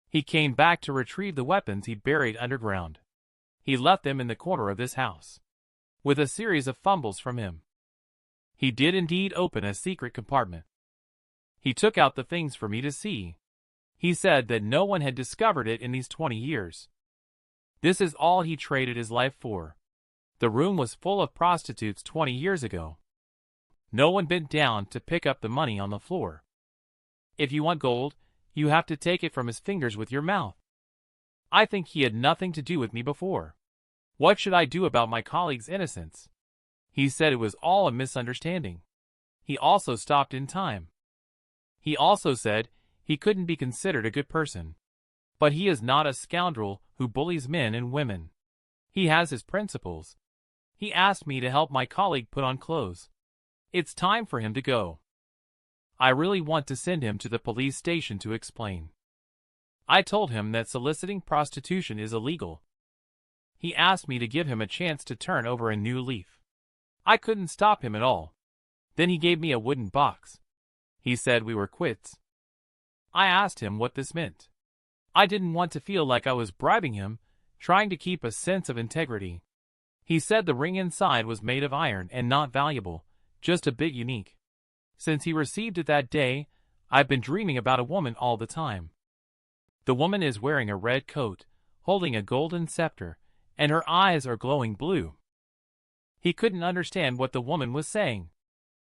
He came back to retrieve the weapons he buried underground. He left them in the corner of this house, with a series of fumbles from him. He did indeed open a secret compartment. He took out the things for me to see. He said that no one had discovered it in these 20 years. This is all he traded his life for. The room was full of prostitutes 20 years ago. No one bent down to pick up the money on the floor. If you want gold, you have to take it from his fingers with your mouth. I think he had nothing to do with me before. What should I do about my colleague's innocence? He said it was all a misunderstanding. He also stopped in time. He also said he couldn't be considered a good person. But he is not a scoundrel who bullies men and women. He has his principles. He asked me to help my colleague put on clothes. It's time for him to go. I really want to send him to the police station to explain. I told him that soliciting prostitution is illegal. He asked me to give him a chance to turn over a new leaf. I couldn't stop him at all. Then he gave me a wooden box. He said we were quits. I asked him what this meant. I didn't want to feel like I was bribing him, trying to keep a sense of integrity. He said the ring inside was made of iron and not valuable, just a bit unique. Since he received it that day, I've been dreaming about a woman all the time. The woman is wearing a red coat, holding a golden scepter, and her eyes are glowing blue. He couldn't understand what the woman was saying.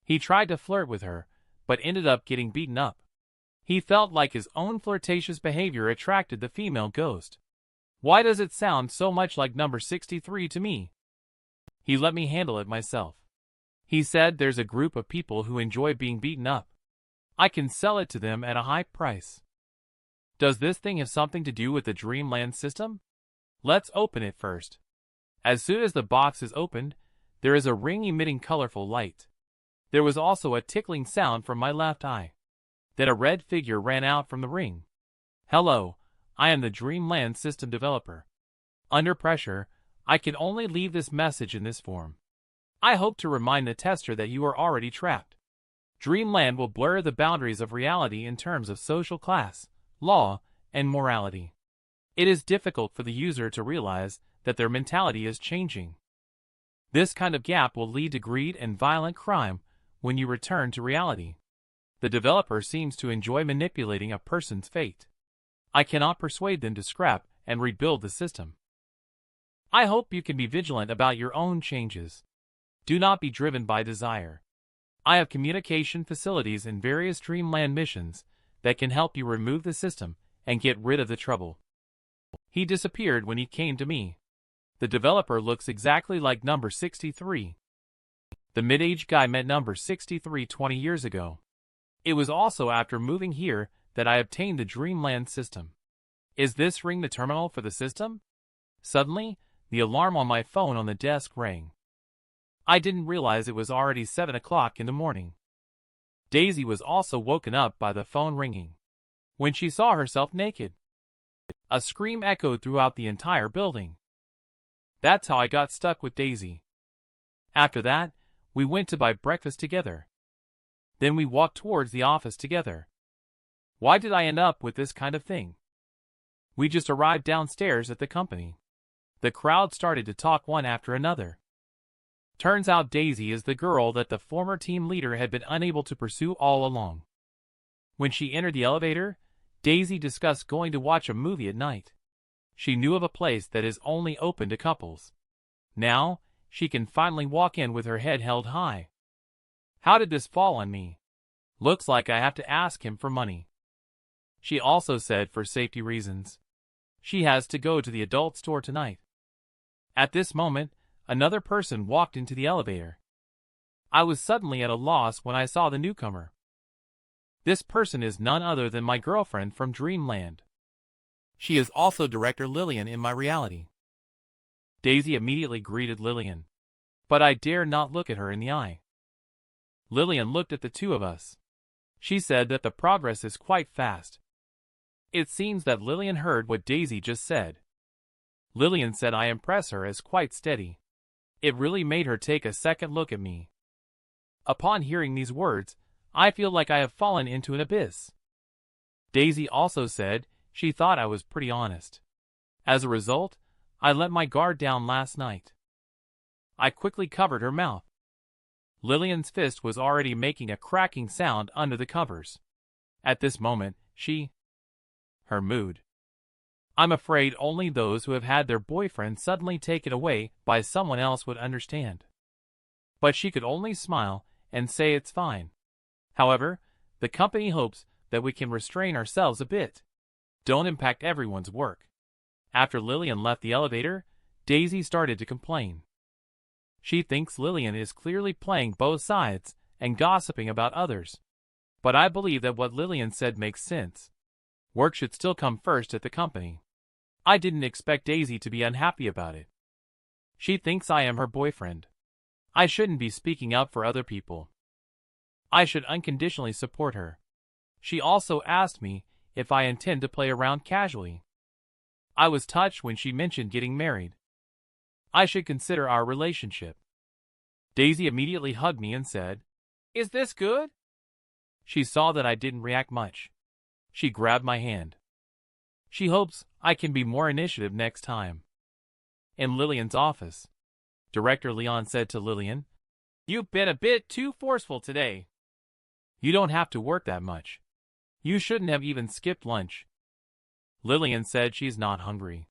He tried to flirt with her, but ended up getting beaten up. He felt like his own flirtatious behavior attracted the female ghost. Why does it sound so much like number 63 to me? He let me handle it myself. He said there's a group of people who enjoy being beaten up. I can sell it to them at a high price. Does this thing have something to do with the Dreamland system? Let's open it first. As soon as the box is opened, there is a ring emitting colorful light. There was also a tickling sound from my left eye. Then a red figure ran out from the ring. Hello, I am the Dreamland system developer. Under pressure, I can only leave this message in this form. I hope to remind the tester that you are already trapped. Dreamland will blur the boundaries of reality in terms of social class, law, and morality. It is difficult for the user to realize that their mentality is changing. This kind of gap will lead to greed and violent crime when you return to reality. The developer seems to enjoy manipulating a person's fate. I cannot persuade them to scrap and rebuild the system. I hope you can be vigilant about your own changes. Do not be driven by desire. I have communication facilities in various Dreamland missions that can help you remove the system and get rid of the trouble. He disappeared when he came to me. The developer looks exactly like number 63. The mid-aged guy met number 63 20 years ago. It was also after moving here that I obtained the Dreamland system. Is this ring the terminal for the system? Suddenly, the alarm on my phone on the desk rang. I didn't realize it was already 7 o'clock in the morning. Daisy was also woken up by the phone ringing. When she saw herself naked, a scream echoed throughout the entire building. That's how I got stuck with Daisy. After that, we went to buy breakfast together. Then we walked towards the office together. Why did I end up with this kind of thing? We just arrived downstairs at the company. The crowd started to talk one after another. Turns out Daisy is the girl that the former team leader had been unable to pursue all along. When she entered the elevator, Daisy discussed going to watch a movie at night. She knew of a place that is only open to couples. Now, she can finally walk in with her head held high. How did this fall on me? Looks like I have to ask him for money. She also said for safety reasons. She has to go to the adult store tonight. At this moment, another person walked into the elevator. I was suddenly at a loss when I saw the newcomer. This person is none other than my girlfriend from Dreamland. She is also Director Lillian in my reality. Daisy immediately greeted Lillian, but I dare not look at her in the eye. Lillian looked at the two of us. She said that the progress is quite fast. It seems that Lillian heard what Daisy just said. Lillian said I impress her as quite steady. It really made her take a second look at me. Upon hearing these words, I feel like I have fallen into an abyss. Daisy also said she thought I was pretty honest. As a result, I let my guard down last night. I quickly covered her mouth. Lillian's fist was already making a cracking sound under the covers. At this moment, her mood. I'm afraid only those who have had their boyfriend suddenly taken away by someone else would understand. But she could only smile and say it's fine. However, the company hopes that we can restrain ourselves a bit. Don't impact everyone's work. After Lillian left the elevator, Daisy started to complain. She thinks Lillian is clearly playing both sides and gossiping about others. But I believe that what Lillian said makes sense. Work should still come first at the company. I didn't expect Daisy to be unhappy about it. She thinks I am her boyfriend. I shouldn't be speaking up for other people. I should unconditionally support her. She also asked me if I intend to play around casually. I was touched when she mentioned getting married. I should consider our relationship. Daisy immediately hugged me and said, "Is this good?" She saw that I didn't react much. She grabbed my hand. She hopes I can be more initiative next time. In Lillian's office, Director Leon said to Lillian, "You've been a bit too forceful today. You don't have to work that much. You shouldn't have even skipped lunch." Lillian said she's not hungry.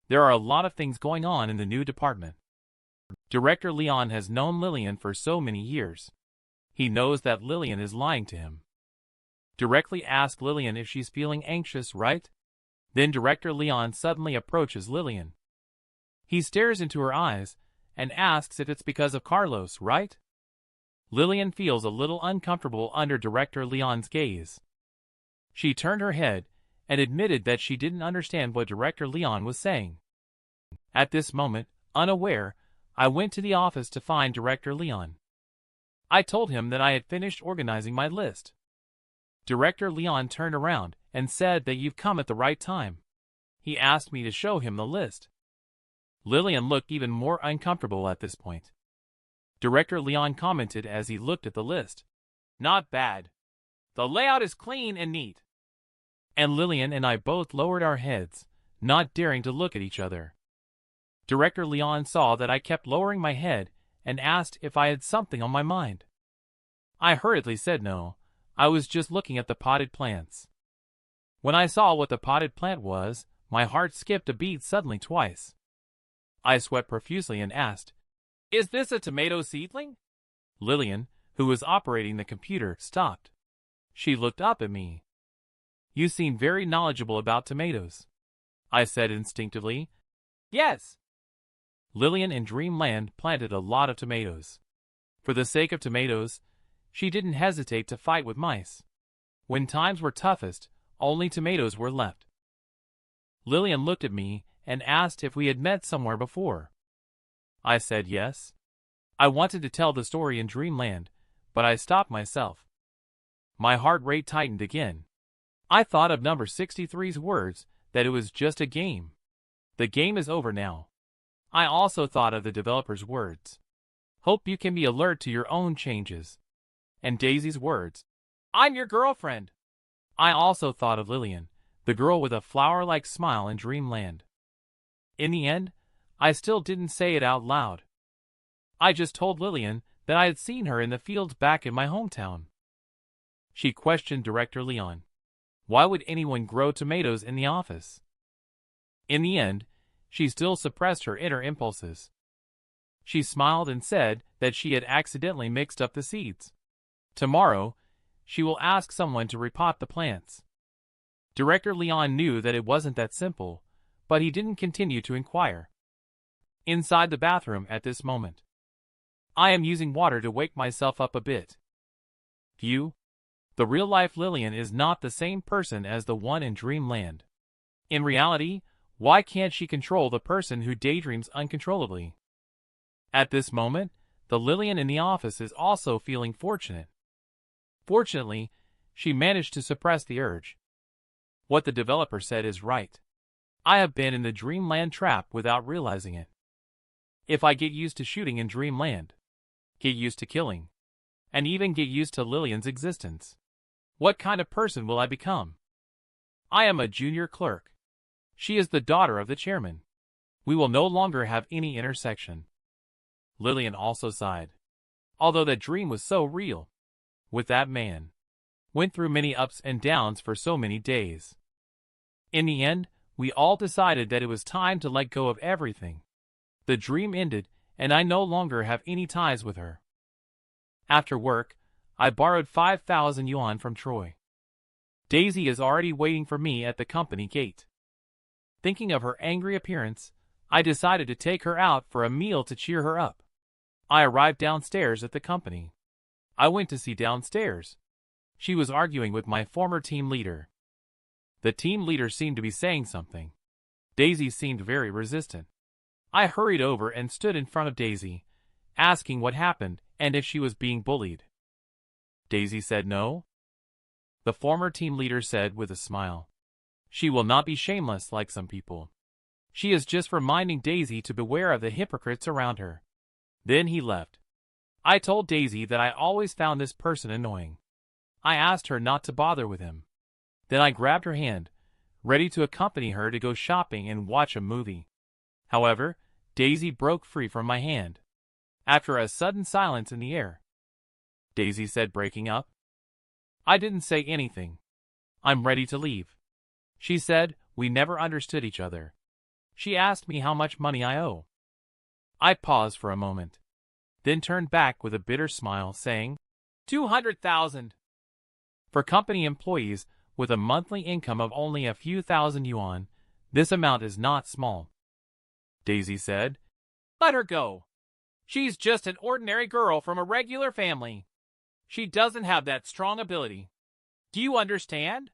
There are a lot of things going on in the new department. Director Leon has known Lillian for so many years. He knows that Lillian is lying to him. Directly ask Lillian if she's feeling anxious, right? Then Director Leon suddenly approaches Lillian. He stares into her eyes and asks if it's because of Carlos, right? Lillian feels a little uncomfortable under Director Leon's gaze. She turned her head and admitted that she didn't understand what Director Leon was saying. At this moment, unaware, I went to the office to find Director Leon. I told him that I had finished organizing my list. Director Leon turned around and said that you've come at the right time. He asked me to show him the list. Lillian looked even more uncomfortable at this point. Director Leon commented as he looked at the list. "Not bad. The layout is clean and neat." And Lillian and I both lowered our heads, not daring to look at each other. Director Leon saw that I kept lowering my head and asked if I had something on my mind. I hurriedly said no, I was just looking at the potted plants. When I saw what the potted plant was, my heart skipped a beat suddenly twice. I sweat profusely and asked, "Is this a tomato seedling?" Lillian, who was operating the computer, stopped. She looked up at me. "You seem very knowledgeable about tomatoes," I said instinctively. "Yes." Lillian in Dreamland planted a lot of tomatoes. For the sake of tomatoes, she didn't hesitate to fight with mice. When times were toughest, only tomatoes were left. Lillian looked at me and asked if we had met somewhere before. I said yes. I wanted to tell the story in Dreamland, but I stopped myself. My heart rate tightened again. I thought of number 63's words that it was just a game. The game is over now. I also thought of the developer's words. Hope you can be alert to your own changes. And Daisy's words. I'm your girlfriend. I also thought of Lillian, the girl with a flower-like smile in Dreamland. In the end, I still didn't say it out loud. I just told Lillian that I had seen her in the fields back in my hometown. She questioned Director Leon. Why would anyone grow tomatoes in the office? In the end, she still suppressed her inner impulses. She smiled and said that she had accidentally mixed up the seeds. Tomorrow, she will ask someone to repot the plants. Director Leon knew that it wasn't that simple, but he didn't continue to inquire. Inside the bathroom at this moment, I am using water to wake myself up a bit. Phew. The real-life Lillian is not the same person as the one in Dreamland. In reality, why can't she control the person who daydreams uncontrollably? At this moment, the Lillian in the office is also feeling fortunate. Fortunately, she managed to suppress the urge. What the developer said is right. I have been in the Dreamland trap without realizing it. If I get used to shooting in Dreamland, get used to killing, and even get used to Lillian's existence, what kind of person will I become? I am a junior clerk. She is the daughter of the chairman. We will no longer have any intersection. Lillian also sighed. Although that dream was so real. With that man. Went through many ups and downs for so many days. In the end, we all decided that it was time to let go of everything. The dream ended, and I no longer have any ties with her. After work, I borrowed 5,000 yuan from Troy. Daisy is already waiting for me at the company gate. Thinking of her angry appearance, I decided to take her out for a meal to cheer her up. I arrived downstairs at the company. I went to see downstairs. She was arguing with my former team leader. The team leader seemed to be saying something. Daisy seemed very resistant. I hurried over and stood in front of Daisy, asking what happened and if she was being bullied. Daisy said no. The former team leader said with a smile, "She will not be shameless like some people. She is just reminding Daisy to beware of the hypocrites around her." Then he left. I told Daisy that I always found this person annoying. I asked her not to bother with him. Then I grabbed her hand, ready to accompany her to go shopping and watch a movie. However, Daisy broke free from my hand. After a sudden silence in the air, Daisy said, breaking up. I didn't say anything. I'm ready to leave. She said we never understood each other. She asked me how much money I owe. I paused for a moment, then turned back with a bitter smile, saying, 200,000. For company employees with a monthly income of only a few thousand yuan, this amount is not small. Daisy said, let her go. She's just an ordinary girl from a regular family. She doesn't have that strong ability. Do you understand?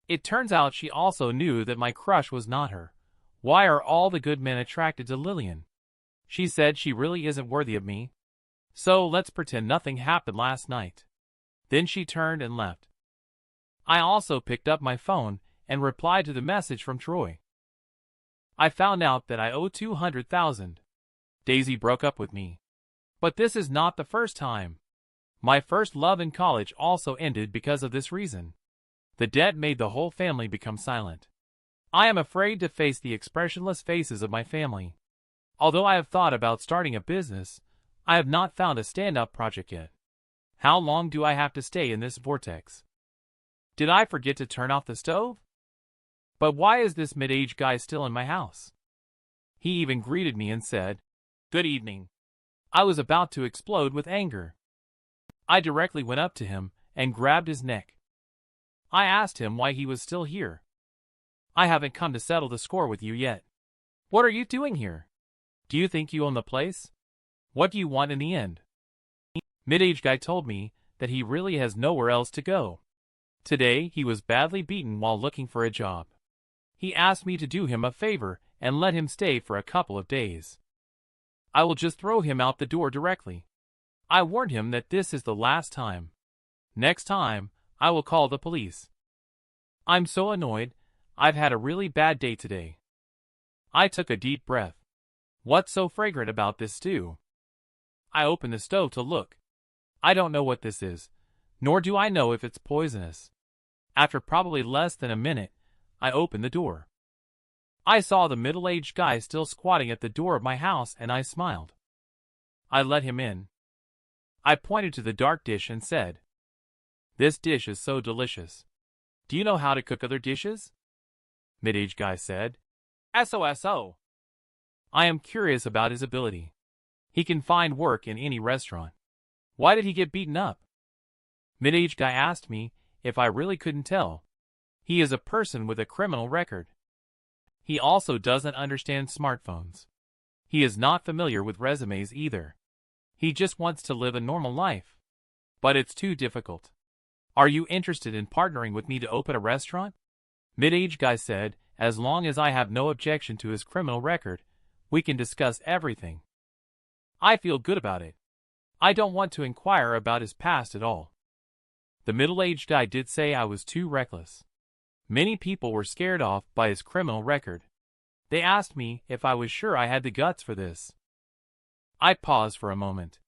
It turns out she also knew that my crush was not her. Why are all the good men attracted to Lillian? She said she really isn't worthy of me. So let's pretend nothing happened last night. Then she turned and left. I also picked up my phone and replied to the message from Troy. I found out that I owe 200,000. Daisy broke up with me. But this is not the first time. My first love in college also ended because of this reason. The debt made the whole family become silent. I am afraid to face the expressionless faces of my family. Although I have thought about starting a business, I have not found a stand-up project yet. How long do I have to stay in this vortex? Did I forget to turn off the stove? But why is this mid-aged guy still in my house? He even greeted me and said, good evening. I was about to explode with anger. I directly went up to him and grabbed his neck. I asked him why he was still here. I haven't come to settle the score with you yet. What are you doing here? Do you think you own the place? What do you want in the end? Mid-aged guy told me that he really has nowhere else to go. Today he was badly beaten while looking for a job. He asked me to do him a favor and let him stay for a couple of days. I will just throw him out the door directly. I warned him that this is the last time. Next time, I will call the police. I'm so annoyed. I've had a really bad day today. I took a deep breath. What's so fragrant about this stew? I opened the stove to look. I don't know what this is, nor do I know if it's poisonous. After probably less than a minute, I opened the door. I saw the middle-aged guy still squatting at the door of my house, and I smiled. I let him in. I pointed to the dark dish and said, this dish is so delicious. Do you know how to cook other dishes? Mid-aged guy said, SOSO. I am curious about his ability. He can find work in any restaurant. Why did he get beaten up? Mid-aged guy asked me if I really couldn't tell. He is a person with a criminal record. He also doesn't understand smartphones. He is not familiar with resumes either. He just wants to live a normal life. But it's too difficult. Are you interested in partnering with me to open a restaurant? Mid-aged guy said, as long as I have no objection to his criminal record, we can discuss everything. I feel good about it. I don't want to inquire about his past at all. The middle-aged guy did say I was too reckless. Many people were scared off by his criminal record. They asked me if I was sure I had the guts for this. I paused for a moment.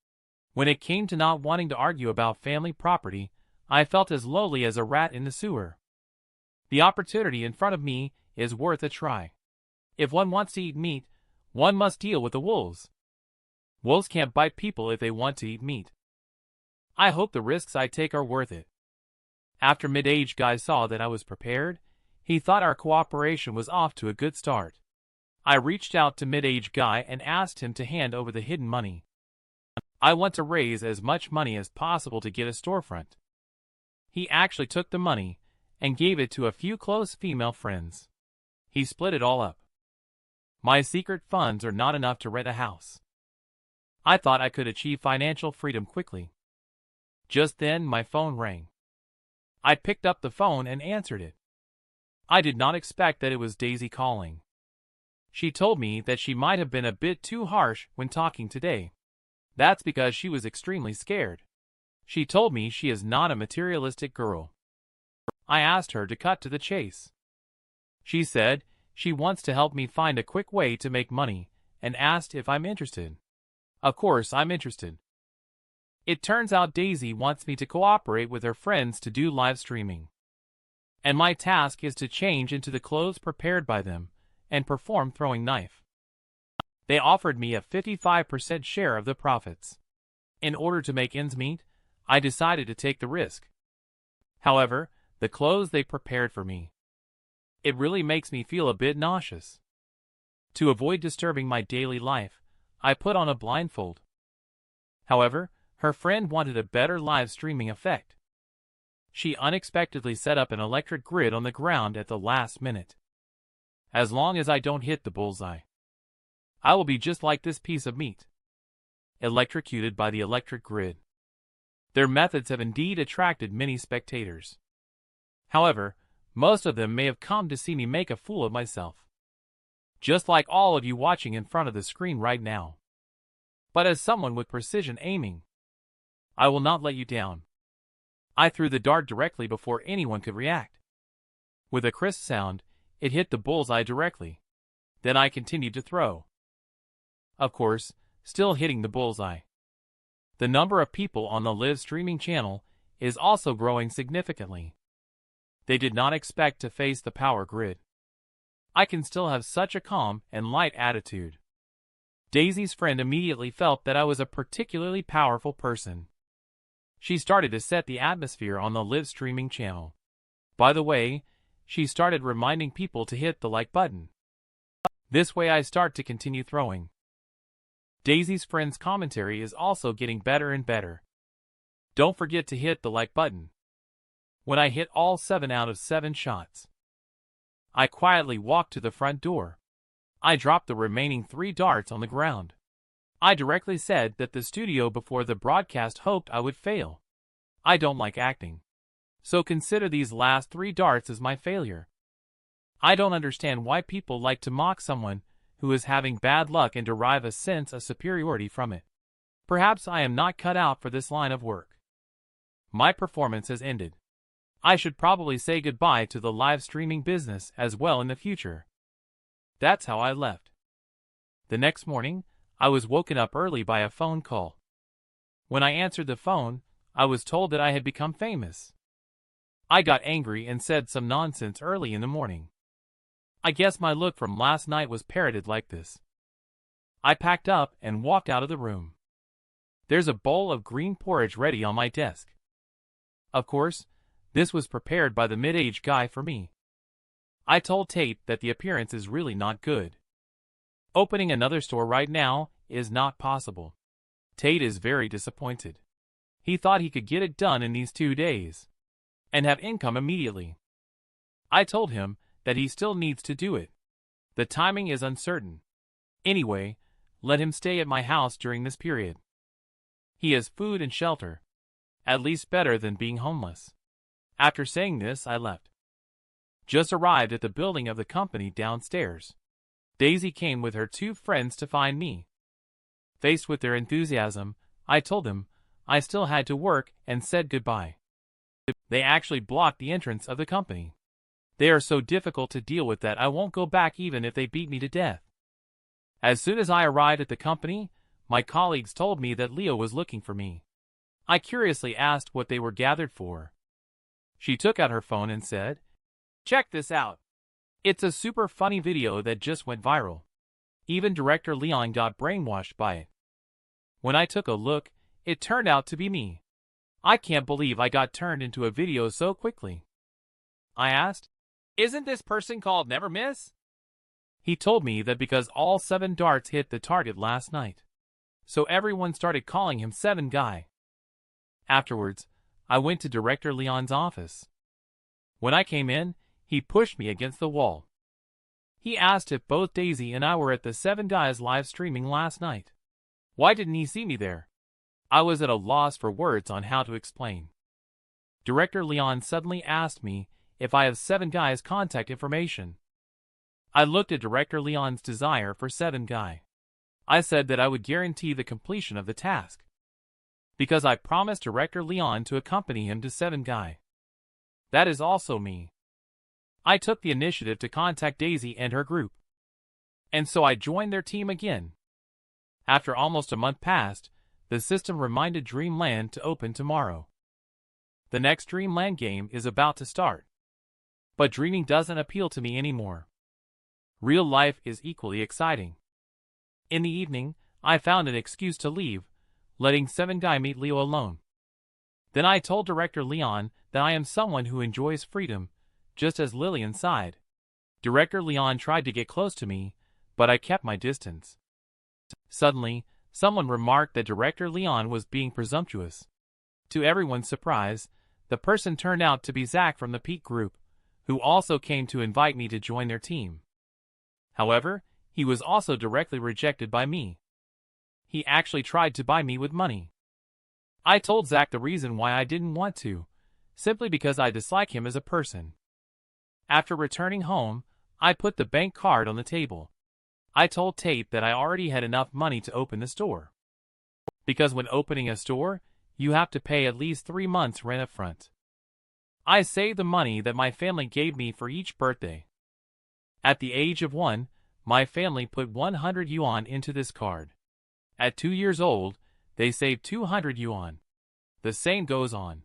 When it came to not wanting to argue about family property, I felt as lowly as a rat in the sewer. The opportunity in front of me is worth a try. If one wants to eat meat, one must deal with the wolves. Wolves can't bite people if they want to eat meat. I hope the risks I take are worth it. After mid-aged guy saw that I was prepared, he thought our cooperation was off to a good start. I reached out to mid-aged guy and asked him to hand over the hidden money. I want to raise as much money as possible to get a storefront. He actually took the money and gave it to a few close female friends. He split it all up. My secret funds are not enough to rent a house. I thought I could achieve financial freedom quickly. Just then my phone rang. I picked up the phone and answered it. I did not expect that it was Daisy calling. She told me that she might have been a bit too harsh when talking today. That's because she was extremely scared. She told me she is not a materialistic girl. I asked her to cut to the chase. She said she wants to help me find a quick way to make money and asked if I'm interested. Of course I'm interested. It turns out Daisy wants me to cooperate with her friends to do live streaming. And my task is to change into the clothes prepared by them and perform throwing knife. They offered me a 55% share of the profits. In order to make ends meet, I decided to take the risk. However, the clothes they prepared for me, it really makes me feel a bit nauseous. To avoid disturbing my daily life, I put on a blindfold. However, her friend wanted a better live streaming effect. She unexpectedly set up an electric grid on the ground at the last minute. As long as I don't hit the bullseye, I will be just like this piece of meat, electrocuted by the electric grid. Their methods have indeed attracted many spectators. However, most of them may have come to see me make a fool of myself, just like all of you watching in front of the screen right now. But as someone with precision aiming, I will not let you down. I threw the dart directly before anyone could react. With a crisp sound, it hit the bullseye directly. Then I continued to throw. Of course, still hitting the bullseye. The number of people on the live streaming channel is also growing significantly. They did not expect to face the power grid. I can still have such a calm and light attitude. Daisy's friend immediately felt that I was a particularly powerful person. She started to set the atmosphere on the live streaming channel. By the way, she started reminding people to hit the like button. This way I start to continue throwing. Daisy's friend's commentary is also getting better and better. Don't forget to hit the like button. When I hit all 7 out of 7 shots, I quietly walked to the front door. I dropped the remaining 3 darts on the ground. I directly said that the studio before the broadcast hoped I would fail. I don't like acting, so consider these last 3 darts as my failure. I don't understand why people like to mock someone who is having bad luck and derive a sense of superiority from it. Perhaps I am not cut out for this line of work. My performance has ended. I should probably say goodbye to the live streaming business as well in the future. That's how I left. The next morning, I was woken up early by a phone call. When I answered the phone, I was told that I had become famous. I got angry and said some nonsense early in the morning. I guess my look from last night was parroted like this. I packed up and walked out of the room. There's a bowl of green porridge ready on my desk. Of course, this was prepared by the mid-aged guy for me. I told Tate that the appearance is really not good. Opening another store right now is not possible. Tate is very disappointed. He thought he could get it done in these 2 days and have income immediately. I told him that he still needs to do it. The timing is uncertain. Anyway, let him stay at my house during this period. He has food and shelter, at least better than being homeless. After saying this, I left. Just arrived at the building of the company downstairs. Daisy came with her 2 friends to find me. Faced with their enthusiasm, I told them I still had to work and said goodbye. They actually blocked the entrance of the company. They are so difficult to deal with that I won't go back even if they beat me to death. As soon as I arrived at the company, my colleagues told me that Leo was looking for me. I curiously asked what they were gathered for. She took out her phone and said, "Check this out. It's a super funny video that just went viral. Even director Leon got brainwashed by it." When I took a look, it turned out to be me. I can't believe I got turned into a video so quickly. I asked, "Isn't this person called Never Miss?" He told me that because all 7 darts hit the target last night, so everyone started calling him 7 Guy. Afterwards, I went to Director Leon's office. When I came in, he pushed me against the wall. He asked if both Daisy and I were at the 7 Guys live streaming last night. Why didn't he see me there? I was at a loss for words on how to explain. Director Leon suddenly asked me if I have 7 Guys' contact information. I looked at Director Leon's desire for 7 Guy. I said that I would guarantee the completion of the task, because I promised Director Leon to accompany him to 7 Guy. That is also me. I took the initiative to contact Daisy and her group, and so I joined their team again. After almost a month passed, the system reminded Dreamland to open tomorrow. The next Dreamland game is about to start. But dreaming doesn't appeal to me anymore. Real life is equally exciting. In the evening, I found an excuse to leave, letting 7 Guy meet Leo alone. Then I told Director Leon that I am someone who enjoys freedom, just as Lillian sighed. Director Leon tried to get close to me, but I kept my distance. Suddenly, someone remarked that Director Leon was being presumptuous. To everyone's surprise, the person turned out to be Zach from the Peak group, who also came to invite me to join their team. However, he was also directly rejected by me. He actually tried to buy me with money. I told Zach the reason why I didn't want to, simply because I dislike him as a person. After returning home, I put the bank card on the table. I told Tate that I already had enough money to open the store. Because when opening a store, you have to pay at least 3 months' rent up front. I saved the money that my family gave me for each birthday. At the age of 1, my family put 100 yuan into this card. At 2 years old, they saved 200 yuan. The same goes on.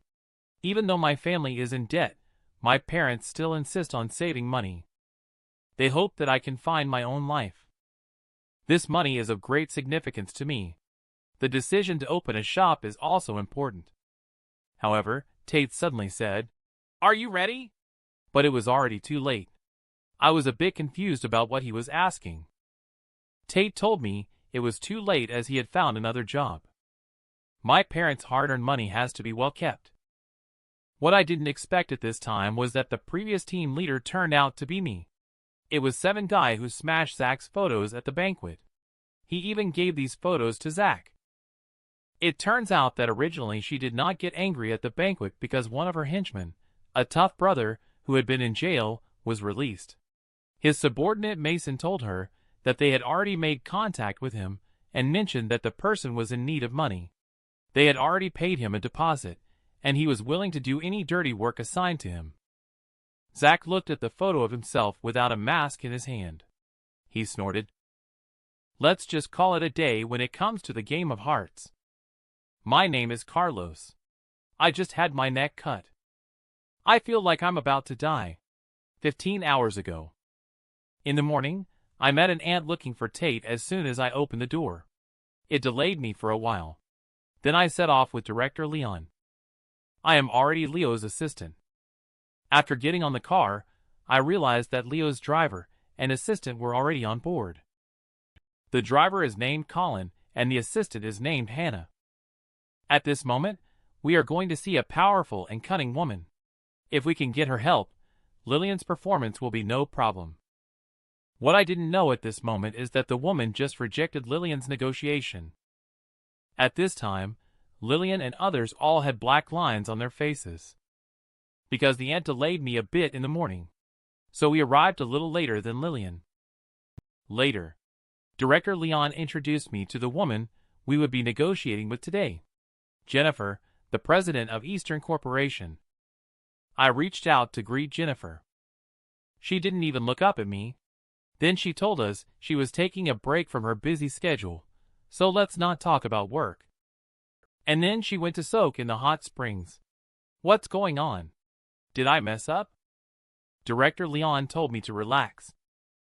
Even though my family is in debt, my parents still insist on saving money. They hope that I can find my own life. This money is of great significance to me. The decision to open a shop is also important. However, Tate suddenly said, "Are you ready?" But it was already too late. I was a bit confused about what he was asking. Tate told me it was too late as he had found another job. My parents' hard-earned money has to be well kept. What I didn't expect at this time was that the previous team leader turned out to be me. It was 7 Guy who smashed Zach's photos at the banquet. He even gave these photos to Zach. It turns out that originally she did not get angry at the banquet because one of her henchmen, a tough brother who had been in jail, was released. His subordinate Mason told her that they had already made contact with him and mentioned that the person was in need of money. They had already paid him a deposit, and he was willing to do any dirty work assigned to him. Zach looked at the photo of himself without a mask in his hand. He snorted. "Let's just call it a day when it comes to the game of hearts. My name is Carlos. I just had my neck cut. I feel like I'm about to die. 15 hours ago. In the morning, I met an ant looking for Tate as soon as I opened the door. It delayed me for a while. Then I set off with Director Leon. I am already Leo's assistant. After getting on the car, I realized that Leo's driver and assistant were already on board. The driver is named Colin and the assistant is named Hannah. At this moment, we are going to see a powerful and cunning woman. If we can get her help, Lillian's performance will be no problem. What I didn't know at this moment is that the woman just rejected Lillian's negotiation. At this time, Lillian and others all had black lines on their faces. Because the ant delayed me a bit in the morning. So we arrived a little later than Lillian. Later, Director Leon introduced me to the woman we would be negotiating with today. Jennifer, the president of Eastern Corporation. I reached out to greet Jennifer. She didn't even look up at me. Then she told us she was taking a break from her busy schedule, so let's not talk about work. And then she went to soak in the hot springs. What's going on? Did I mess up? Director Leon told me to relax.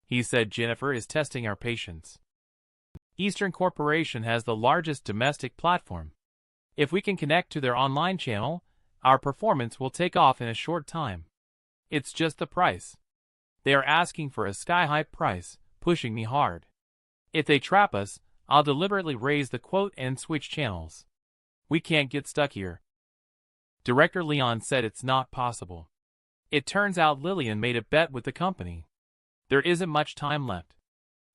He said Jennifer is testing our patience. Eastern Corporation has the largest domestic platform. If we can connect to their online channel, our performance will take off in a short time. It's just the price. They are asking for a sky-high price, pushing me hard. If they trap us, I'll deliberately raise the quote and switch channels. We can't get stuck here. Director Leon said it's not possible. It turns out Lillian made a bet with the company. There isn't much time left.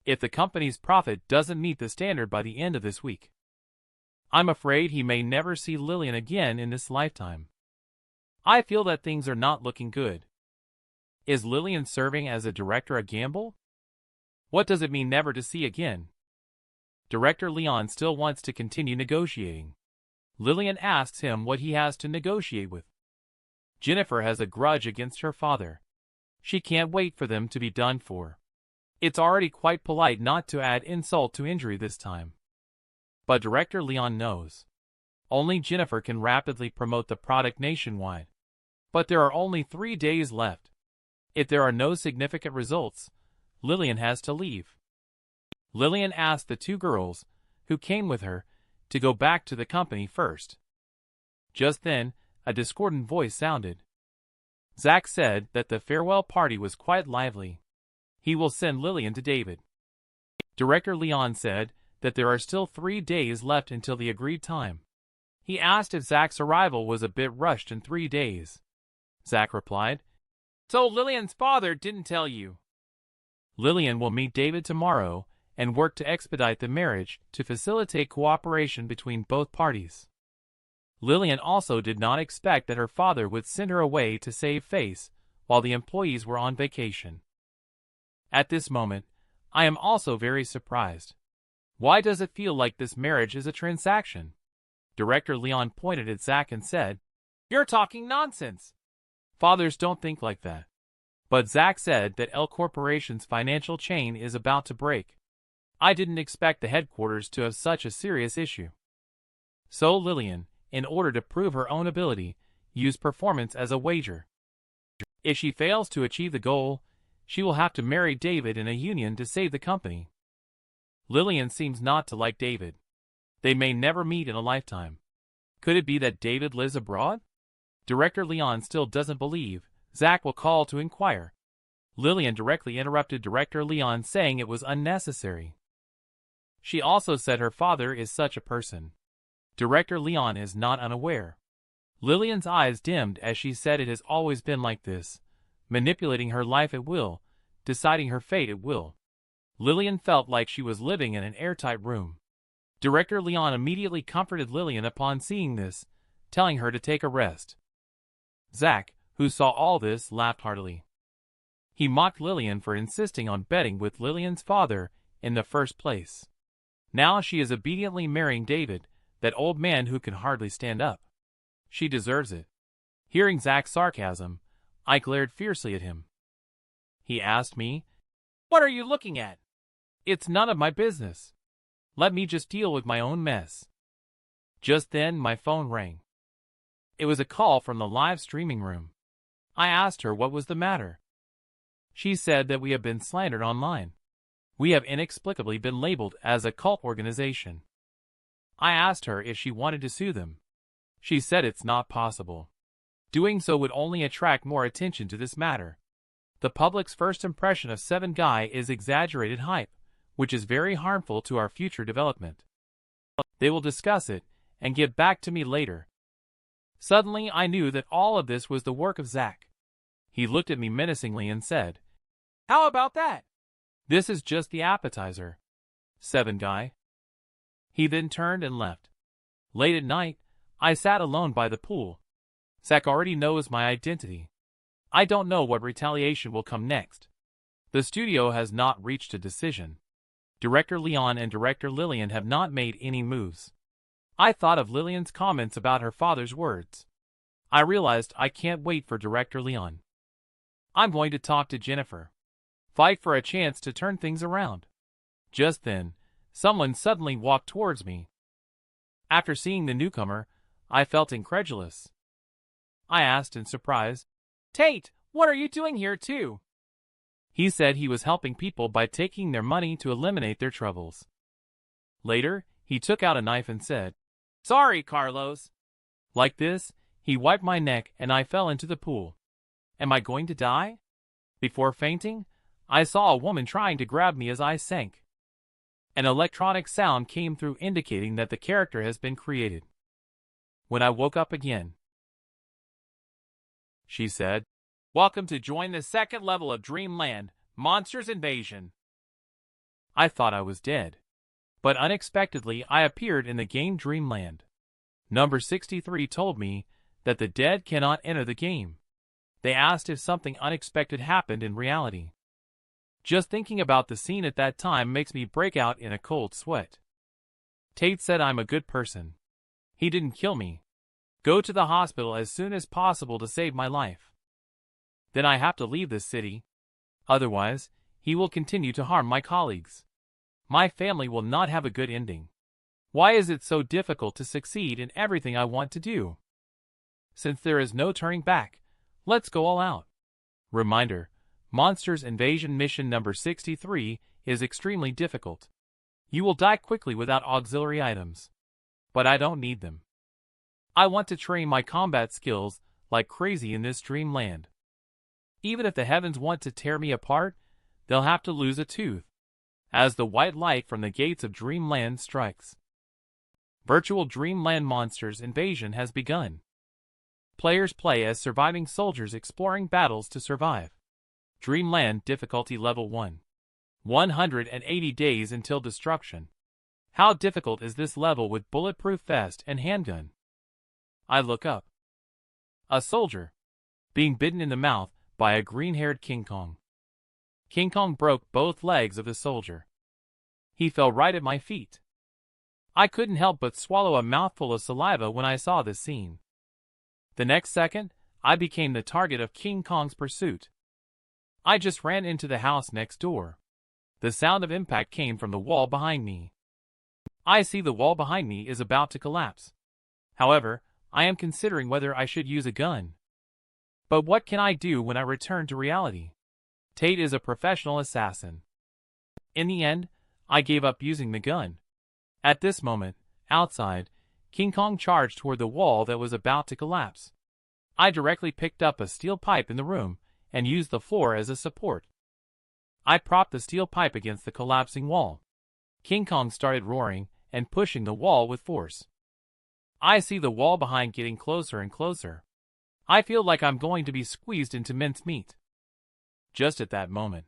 If the company's profit doesn't meet the standard by the end of this week, I'm afraid he may never see Lillian again in this lifetime. I feel that things are not looking good. Is Lillian serving as a director a gamble? What does it mean never to see again? Director Leon still wants to continue negotiating. Lillian asks him what he has to negotiate with. Jennifer has a grudge against her father. She can't wait for them to be done for. It's already quite polite not to add insult to injury this time. But Director Leon knows. Only Jennifer can rapidly promote the product nationwide. But there are only 3 days left. If there are no significant results, Lillian has to leave. Lillian asked the 2 girls, who came with her, to go back to the company first. Just then, a discordant voice sounded. Zack said that the farewell party was quite lively. He will send Lillian to David. Director Leon said that there are still 3 days left until the agreed time. He asked if Zack's arrival was a bit rushed in 3 days. Zack replied, "So Lillian's father didn't tell you." Lillian will meet David tomorrow and work to expedite the marriage to facilitate cooperation between both parties. Lillian also did not expect that her father would send her away to save face while the employees were on vacation. At this moment, I am also very surprised. Why does it feel like this marriage is a transaction? Director Leon pointed at Zack and said, "You're talking nonsense. Fathers don't think like that." But Zack said that L Corporation's financial chain is about to break. I didn't expect the headquarters to have such a serious issue. So Lillian, in order to prove her own ability, used performance as a wager. If she fails to achieve the goal, she will have to marry David in a union to save the company. Lillian seems not to like David. They may never meet in a lifetime. Could it be that David lives abroad? Director Leon still doesn't believe. Zack will call to inquire. Lillian directly interrupted Director Leon, saying it was unnecessary. She also said her father is such a person. Director Leon is not unaware. Lillian's eyes dimmed as she said it has always been like this, manipulating her life at will, deciding her fate at will. Lillian felt like she was living in an airtight room. Director Leon immediately comforted Lillian upon seeing this, telling her to take a rest. Zack, who saw all this, laughed heartily. He mocked Lillian for insisting on betting with Lillian's father in the first place. Now she is obediently marrying David, that old man who can hardly stand up. She deserves it. Hearing Zack's sarcasm, I glared fiercely at him. He asked me, "What are you looking at?" "It's none of my business. Let me just deal with my own mess." Just then my phone rang. It was a call from the live streaming room. I asked her what was the matter. She said that we have been slandered online. We have inexplicably been labeled as a cult organization. I asked her if she wanted to sue them. She said it's not possible. Doing so would only attract more attention to this matter. The public's first impression of Seven Guy is exaggerated hype, which is very harmful to our future development. They will discuss it and get back to me later. Suddenly I knew that all of this was the work of Zack. He looked at me menacingly and said, "How about that? This is just the appetizer, Seven Guy." He then turned and left. Late at night, I sat alone by the pool. Zack already knows my identity. I don't know what retaliation will come next. The studio has not reached a decision. Director Leon and Director Lillian have not made any moves. I thought of Lillian's comments about her father's words. I realized I can't wait for Director Leon. I'm going to talk to Jennifer. Fight for a chance to turn things around. Just then, someone suddenly walked towards me. After seeing the newcomer, I felt incredulous. I asked in surprise, "Tate, what are you doing here too?" He said he was helping people by taking their money to eliminate their troubles. Later, he took out a knife and said, "Sorry, Carlos." Like this, he wiped my neck and I fell into the pool. Am I going to die? Before fainting, I saw a woman trying to grab me as I sank. An electronic sound came through indicating that the character has been created. When I woke up again, she said, "Welcome to join the second level of Dreamland, Monsters Invasion." I thought I was dead. But unexpectedly I appeared in the game Dreamland. Number 63 told me that the dead cannot enter the game. They asked if something unexpected happened in reality. Just thinking about the scene at that time makes me break out in a cold sweat. Tate said I'm a good person. He didn't kill me. Go to the hospital as soon as possible to save my life. Then I have to leave this city. Otherwise, he will continue to harm my colleagues. My family will not have a good ending. Why is it so difficult to succeed in everything I want to do? Since there is no turning back, let's go all out. Reminder: Monsters Invasion Mission number 63 is extremely difficult. You will die quickly without auxiliary items. But I don't need them. I want to train my combat skills like crazy in this dreamland. Even if the heavens want to tear me apart, they'll have to lose a tooth, as the white light from the gates of Dreamland strikes. Virtual Dreamland Monsters Invasion has begun. Players play as surviving soldiers exploring battles to survive. Dreamland Difficulty Level 1. 180 days until destruction. How difficult is this level with bulletproof vest and handgun? I look up. A soldier, being bitten in the mouth by a green-haired King Kong. King Kong broke both legs of the soldier. He fell right at my feet. I couldn't help but swallow a mouthful of saliva when I saw this scene. The next second, I became the target of King Kong's pursuit. I just ran into the house next door. The sound of impact came from the wall behind me. I see the wall behind me is about to collapse. However, I am considering whether I should use a gun. But what can I do when I return to reality? Tate is a professional assassin. In the end, I gave up using the gun. At this moment, outside, King Kong charged toward the wall that was about to collapse. I directly picked up a steel pipe in the room and used the floor as a support. I propped the steel pipe against the collapsing wall. King Kong started roaring and pushing the wall with force. I see the wall behind getting closer and closer. I feel like I'm going to be squeezed into mincemeat. Just at that moment,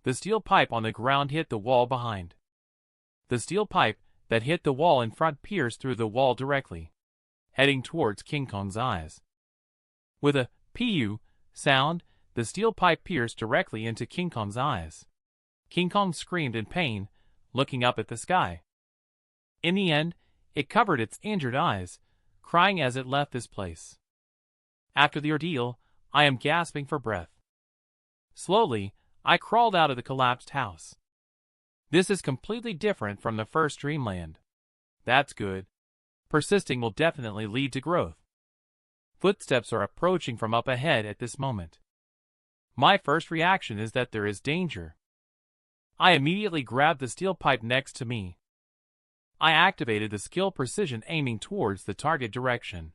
the steel pipe on the ground hit the wall behind. The steel pipe that hit the wall in front pierced through the wall directly, heading towards King Kong's eyes. With a "pu" sound, the steel pipe pierced directly into King Kong's eyes. King Kong screamed in pain, looking up at the sky. In the end, it covered its injured eyes, crying as it left this place. After the ordeal, I am gasping for breath. Slowly, I crawled out of the collapsed house. This is completely different from the first dreamland. That's good. Persisting will definitely lead to growth. Footsteps are approaching from up ahead at this moment. My first reaction is that there is danger. I immediately grabbed the steel pipe next to me. I activated the skill precision aiming towards the target direction.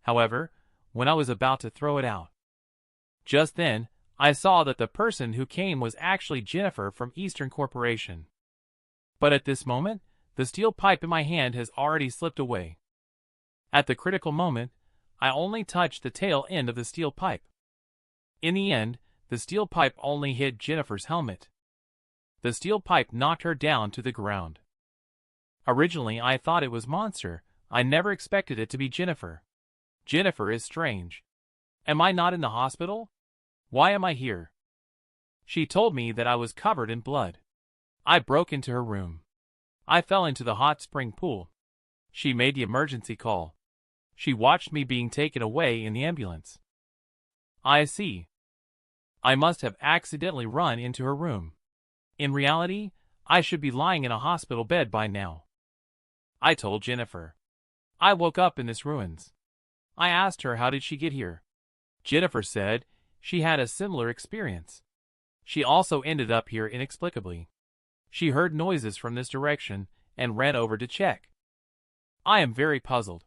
However, when I was about to throw it out, just then, I saw that the person who came was actually Jennifer from Eastern Corporation. But at this moment, the steel pipe in my hand has already slipped away. At the critical moment, I only touched the tail end of the steel pipe. In the end, the steel pipe only hit Jennifer's helmet. The steel pipe knocked her down to the ground. Originally, I thought it was Monster. I never expected it to be Jennifer. Jennifer is strange. Am I not in the hospital? Why am I here? She told me that I was covered in blood. I broke into her room. I fell into the hot spring pool. She made the emergency call. She watched me being taken away in the ambulance. I see. I must have accidentally run into her room. In reality, I should be lying in a hospital bed by now. I told Jennifer. I woke up in this ruins. I asked her how did she get here. Jennifer said she had a similar experience. She also ended up here inexplicably. She heard noises from this direction and ran over to check. I am very puzzled.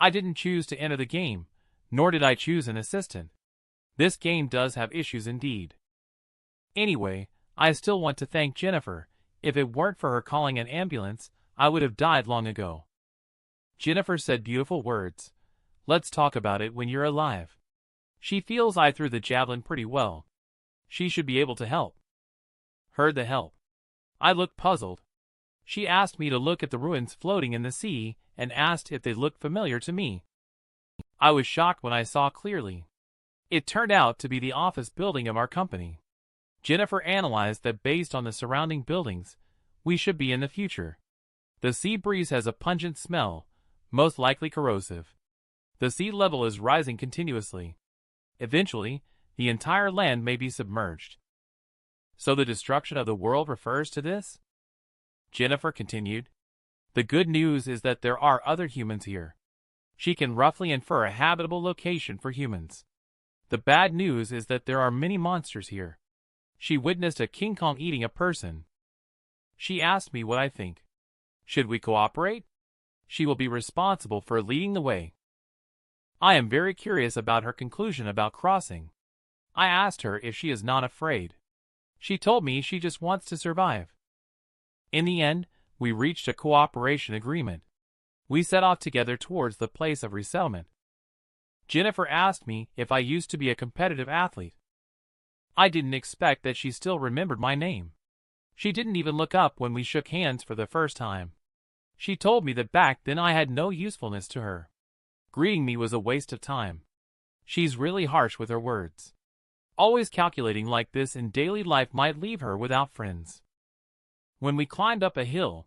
I didn't choose to enter the game, nor did I choose an assistant. This game does have issues indeed. Anyway, I still want to thank Jennifer. If it weren't for her calling an ambulance, I would have died long ago. Jennifer said beautiful words. Let's talk about it when you're alive. She feels I threw the javelin pretty well. She should be able to help. Heard the help. I looked puzzled. She asked me to look at the ruins floating in the sea and asked if they looked familiar to me. I was shocked when I saw clearly. It turned out to be the office building of our company. Jennifer analyzed that based on the surrounding buildings, we should be in the future. The sea breeze has a pungent smell, most likely corrosive. The sea level is rising continuously. Eventually, the entire land may be submerged. So the destruction of the world refers to this? Jennifer continued. The good news is that there are other humans here. She can roughly infer a habitable location for humans. The bad news is that there are many monsters here. She witnessed a King Kong eating a person. She asked me what I think. Should we cooperate? She will be responsible for leading the way. I am very curious about her conclusion about crossing. I asked her if she is not afraid. She told me she just wants to survive. In the end, we reached a cooperation agreement. We set off together towards the place of resettlement. Jennifer asked me if I used to be a competitive athlete. I didn't expect that she still remembered my name. She didn't even look up when we shook hands for the first time. She told me that back then I had no usefulness to her. Greeting me was a waste of time. She's really harsh with her words. Always calculating like this in daily life might leave her without friends. When we climbed up a hill,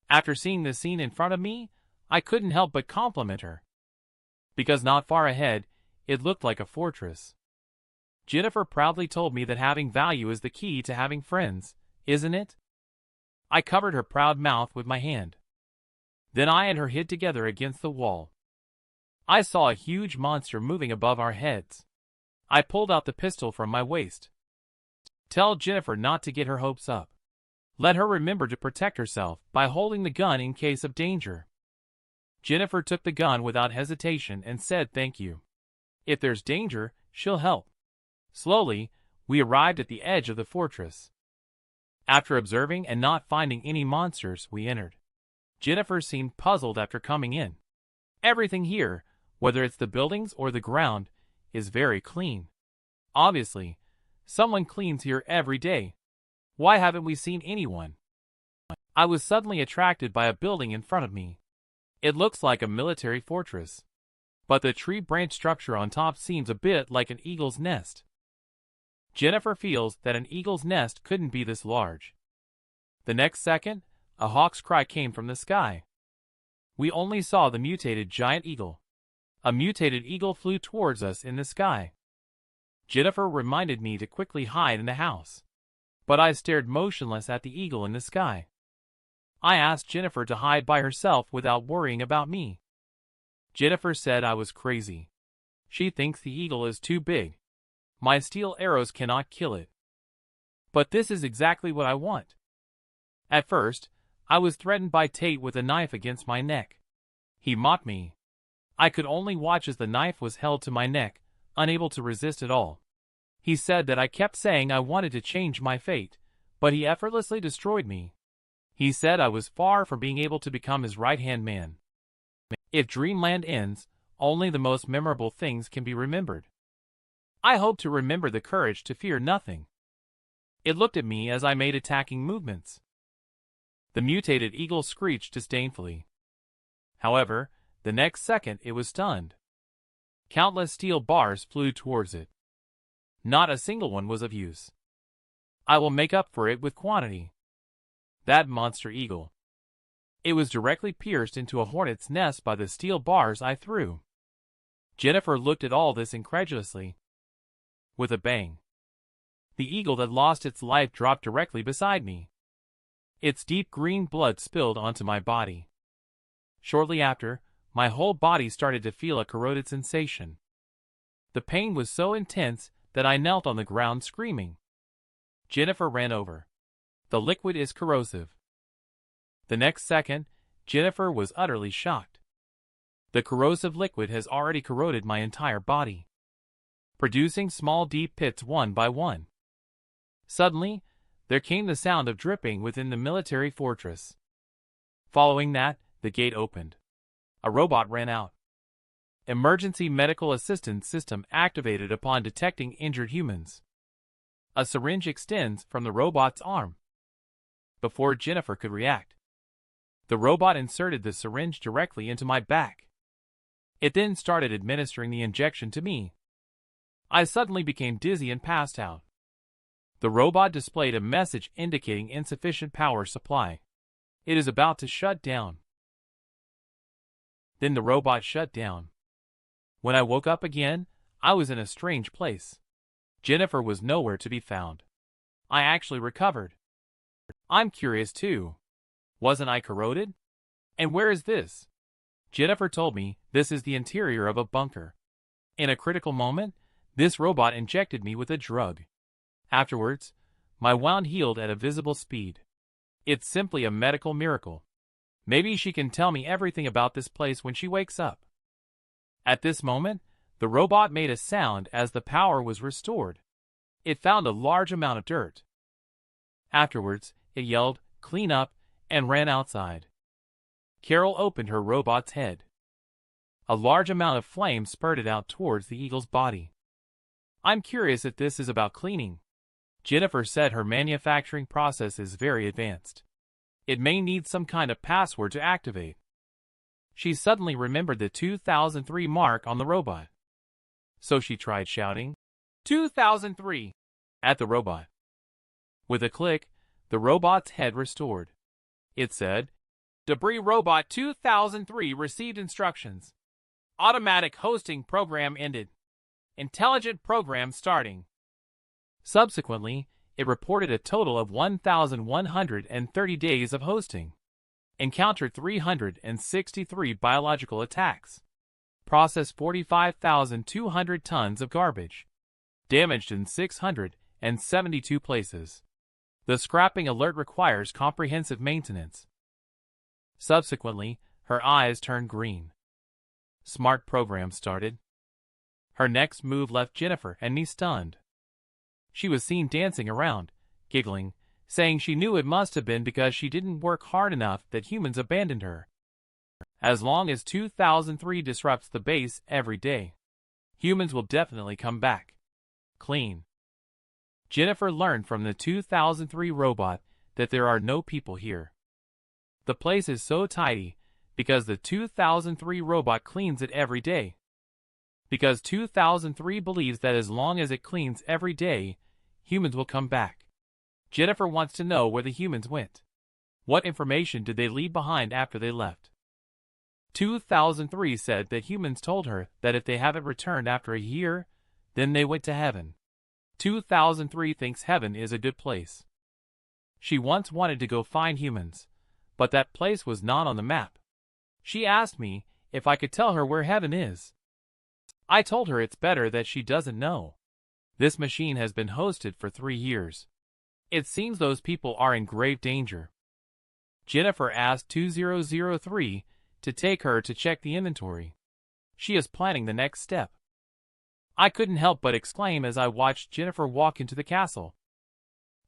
after seeing the scene in front of me, I couldn't help but compliment her. Because not far ahead, it looked like a fortress. Jennifer proudly told me that having value is the key to having friends, isn't it? I covered her proud mouth with my hand. Then I and her hid together against the wall. I saw a huge monster moving above our heads. I pulled out the pistol from my waist. Tell Jennifer not to get her hopes up. Let her remember to protect herself by holding the gun in case of danger. Jennifer took the gun without hesitation and said thank you. If there's danger, she'll help. Slowly, we arrived at the edge of the fortress. After observing and not finding any monsters, we entered. Jennifer seemed puzzled after coming in. Everything here, whether it's the buildings or the ground, is very clean. Obviously, someone cleans here every day. Why haven't we seen anyone? I was suddenly attracted by a building in front of me. It looks like a military fortress, but the tree branch structure on top seems a bit like an eagle's nest. Jennifer feels that an eagle's nest couldn't be this large. The next second, a hawk's cry came from the sky. We only saw the mutated giant eagle. A mutated eagle flew towards us in the sky. Jennifer reminded me to quickly hide in the house, but I stared motionless at the eagle in the sky. I asked Jennifer to hide by herself without worrying about me. Jennifer said I was crazy. She thinks the eagle is too big. My steel arrows cannot kill it. But this is exactly what I want. At first, I was threatened by Tate with a knife against my neck. He mocked me. I could only watch as the knife was held to my neck, unable to resist at all. He said that I kept saying I wanted to change my fate, but he effortlessly destroyed me. He said I was far from being able to become his right-hand man. If Dreamland ends, only the most memorable things can be remembered. I hope to remember the courage to fear nothing. It looked at me as I made attacking movements. The mutated eagle screeched disdainfully. However, the next second it was stunned. Countless steel bars flew towards it. Not a single one was of use. I will make up for it with quantity. That monster eagle. It was directly pierced into a hornet's nest by the steel bars I threw. Jennifer looked at all this incredulously. With a bang, the eagle that lost its life dropped directly beside me. Its deep green blood spilled onto my body. Shortly after, my whole body started to feel a corroded sensation. The pain was so intense that I knelt on the ground screaming. Jennifer ran over. The liquid is corrosive. The next second, Jennifer was utterly shocked. The corrosive liquid has already corroded my entire body, producing small deep pits one by one. Suddenly, there came the sound of dripping within the military fortress. Following that, the gate opened. A robot ran out. Emergency medical assistance system activated upon detecting injured humans. A syringe extends from the robot's arm. Before Jennifer could react, the robot inserted the syringe directly into my back. It then started administering the injection to me. I suddenly became dizzy and passed out. The robot displayed a message indicating insufficient power supply. It is about to shut down. Then the robot shut down. When I woke up again, I was in a strange place. Jennifer was nowhere to be found. I actually recovered. I'm curious too. Wasn't I corroded? And where is this? Jennifer told me this is the interior of a bunker. In a critical moment, this robot injected me with a drug. Afterwards, my wound healed at a visible speed. It's simply a medical miracle. Maybe she can tell me everything about this place when she wakes up. At this moment, the robot made a sound as the power was restored. It found a large amount of dirt. Afterwards, it yelled, "Clean up," and ran outside. Carol opened her robot's head. A large amount of flame spurted out towards the eagle's body. I'm curious if this is about cleaning. Jennifer said her manufacturing process is very advanced. It may need some kind of password to activate. She suddenly remembered the 2003 mark on the robot. So she tried shouting, "2003!" at the robot. With a click, the robot's head restored. It said, "Debris Robot 2003 received instructions. Automatic hosting program ended. Intelligent program starting." Subsequently, it reported a total of 1,130 days of hosting. Encountered 363 biological attacks. Processed 45,200 tons of garbage. Damaged in 672 places. The scrapping alert requires comprehensive maintenance. Subsequently, her eyes turned green. Smart program started. Her next move left Jennifer and me stunned. She was seen dancing around, giggling, saying she knew it must have been because she didn't work hard enough that humans abandoned her. As long as 2003 disrupts the base every day, humans will definitely come back. Clean. Jennifer learned from the 2003 robot that there are no people here. The place is so tidy because the 2003 robot cleans it every day. Because 2003 believes that as long as it cleans every day, humans will come back. Jennifer wants to know where the humans went. What information did they leave behind after they left? 2003 said that humans told her that if they haven't returned after a year, then they went to heaven. 2003 thinks heaven is a good place. She once wanted to go find humans, but that place was not on the map. She asked me if I could tell her where heaven is. I told her it's better that she doesn't know. This machine has been hosted for 3 years. It seems those people are in grave danger. Jennifer asked 2003 to take her to check the inventory. She is planning the next step. I couldn't help but exclaim as I watched Jennifer walk into the castle.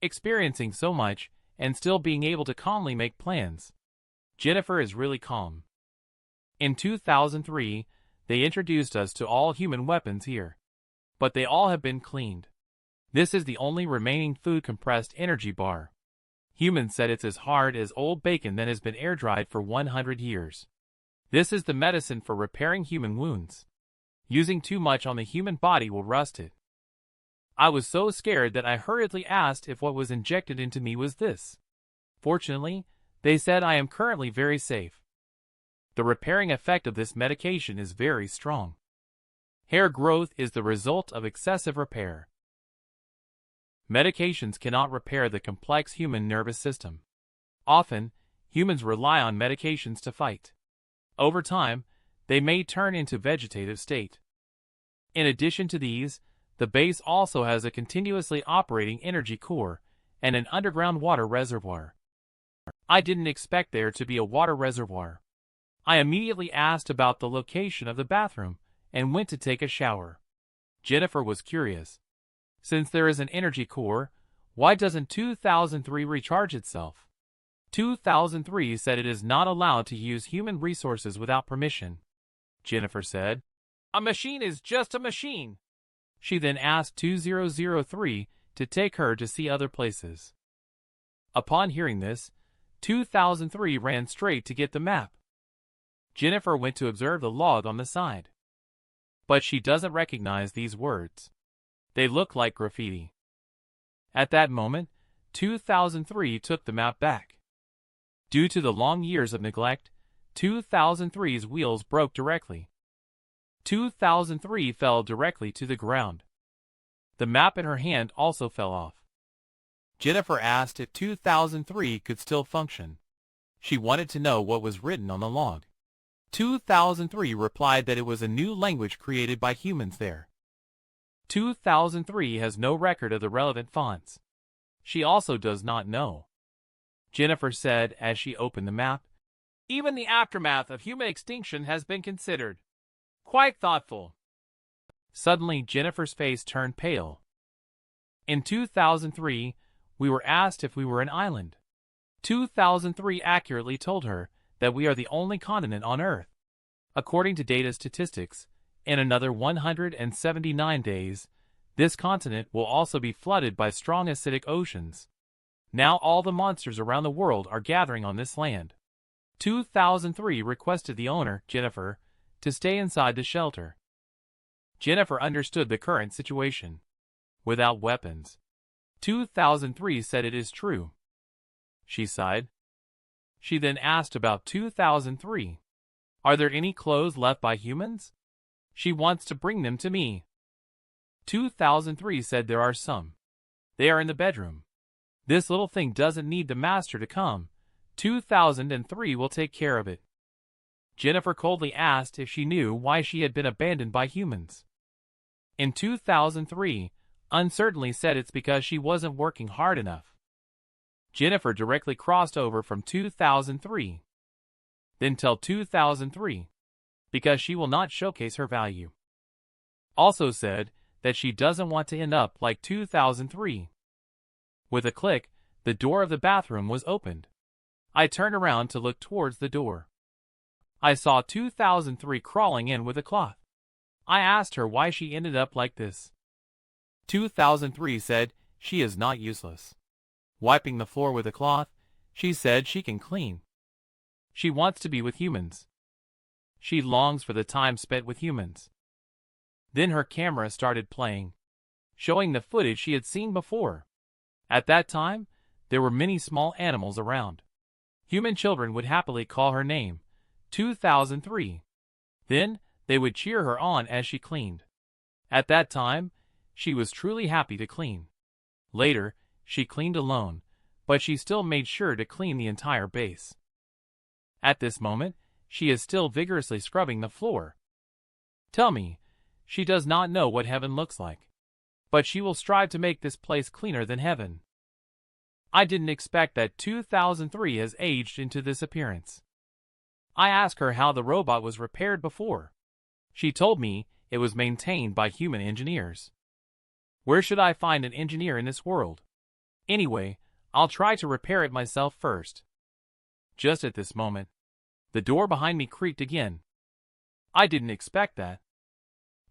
Experiencing so much and still being able to calmly make plans. Jennifer is really calm. In 2003, they introduced us to all human weapons here. But they all have been cleaned. This is the only remaining food compressed energy bar. Humans said it's as hard as old bacon that has been air-dried for 100 years. This is the medicine for repairing human wounds. Using too much on the human body will rust it. I was so scared that I hurriedly asked if what was injected into me was this. Fortunately, they said I am currently very safe. The repairing effect of this medication is very strong. Hair growth is the result of excessive repair. Medications cannot repair the complex human nervous system. Often, humans rely on medications to fight. Over time, they may turn into vegetative state. In addition to these, the base also has a continuously operating energy core and an underground water reservoir. I didn't expect there to be a water reservoir. I immediately asked about the location of the bathroom and went to take a shower. Jennifer was curious. Since there is an energy core, why doesn't 2003 recharge itself? 2003 said it is not allowed to use human resources without permission. Jennifer said, "A machine is just a machine." She then asked 2003 to take her to see other places. Upon hearing this, 2003 ran straight to get the map. Jennifer went to observe the log on the side. But she doesn't recognize these words. They look like graffiti. At that moment, 2003 took the map back. Due to the long years of neglect, 2003's wheels broke directly. 2003 fell directly to the ground. The map in her hand also fell off. Jennifer asked if 2003 could still function. She wanted to know what was written on the log. 2003 replied that it was a new language created by humans there. 2003 has no record of the relevant fonts. She also does not know. Jennifer said as she opened the map, "Even the aftermath of human extinction has been considered. Quite thoughtful." Suddenly, Jennifer's face turned pale. In 2003, we were asked if we were an island. 2003 accurately told her that we are the only continent on Earth. According to data statistics, in another 179 days, this continent will also be flooded by strong acidic oceans. Now all the monsters around the world are gathering on this land. 2003 requested the owner, Jennifer, to stay inside the shelter. Jennifer understood the current situation. Without weapons. 2003 said it is true. She sighed. She then asked about 2003. Are there any clothes left by humans? She wants to bring them to me. 2003 said there are some. They are in the bedroom. This little thing doesn't need the master to come. 2003 will take care of it. Jennifer coldly asked if she knew why she had been abandoned by humans. In 2003, uncertainly said it's because she wasn't working hard enough. Jennifer directly crossed over from 2003. Then tell 2003, because she will not showcase her value. Also said that she doesn't want to end up like 2003. With a click, the door of the bathroom was opened. I turned around to look towards the door. I saw 2003 crawling in with a cloth. I asked her why she ended up like this. 2003 said she is not useless. Wiping the floor with a cloth, she said she can clean. She wants to be with humans. She longs for the time spent with humans. Then her camera started playing, showing the footage she had seen before. At that time, there were many small animals around. Human children would happily call her name, 2003. Then, they would cheer her on as she cleaned. At that time, she was truly happy to clean. Later, she cleaned alone, but she still made sure to clean the entire base. At this moment, she is still vigorously scrubbing the floor. Tell me, she does not know what heaven looks like. But she will strive to make this place cleaner than heaven. I didn't expect that 2003 has aged into this appearance. I asked her how the robot was repaired before. She told me it was maintained by human engineers. Where should I find an engineer in this world? Anyway, I'll try to repair it myself first. Just at this moment, the door behind me creaked again. I didn't expect that.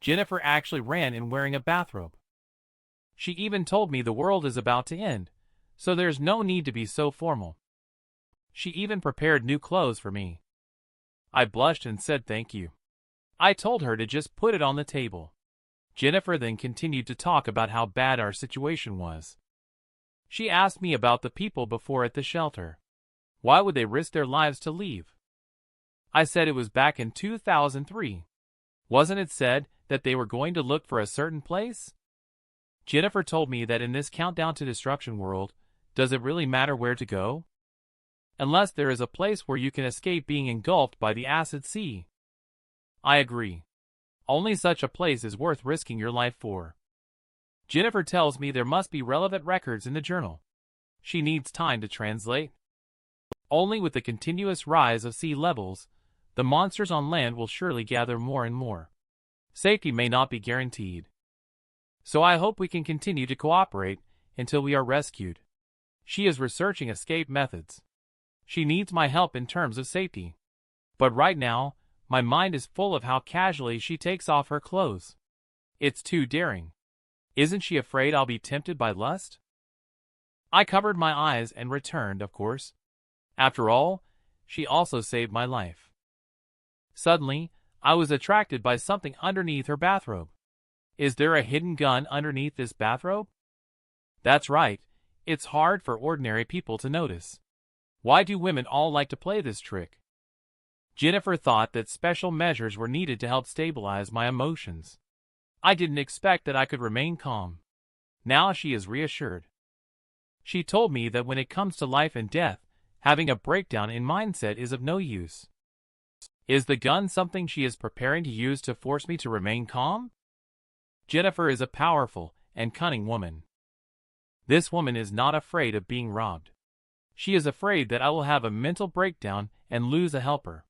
Jennifer actually ran in wearing a bathrobe. She even told me the world is about to end, so there's no need to be so formal. She even prepared new clothes for me. I blushed and said thank you. I told her to just put it on the table. Jennifer then continued to talk about how bad our situation was. She asked me about the people before at the shelter. Why would they risk their lives to leave? I said it was back in 2003. Wasn't it said that they were going to look for a certain place? Jennifer told me that in this countdown to destruction world, does it really matter where to go? Unless there is a place where you can escape being engulfed by the acid sea. I agree. Only such a place is worth risking your life for. Jennifer tells me there must be relevant records in the journal. She needs time to translate. Only with the continuous rise of sea levels, the monsters on land will surely gather more and more. Safety may not be guaranteed. So I hope we can continue to cooperate until we are rescued. She is researching escape methods. She needs my help in terms of safety. But right now, my mind is full of how casually she takes off her clothes. It's too daring. Isn't she afraid I'll be tempted by lust? I covered my eyes and returned, of course. After all, she also saved my life. Suddenly, I was attracted by something underneath her bathrobe. Is there a hidden gun underneath this bathrobe? That's right, it's hard for ordinary people to notice. Why do women all like to play this trick? Jennifer thought that special measures were needed to help stabilize my emotions. I didn't expect that I could remain calm. Now she is reassured. She told me that when it comes to life and death, Having a breakdown in mindset is of no use. Is the gun something she is preparing to use to force me to remain calm? Jennifer is a powerful and cunning woman. This woman is not afraid of being robbed. She is afraid that I will have a mental breakdown and lose a helper.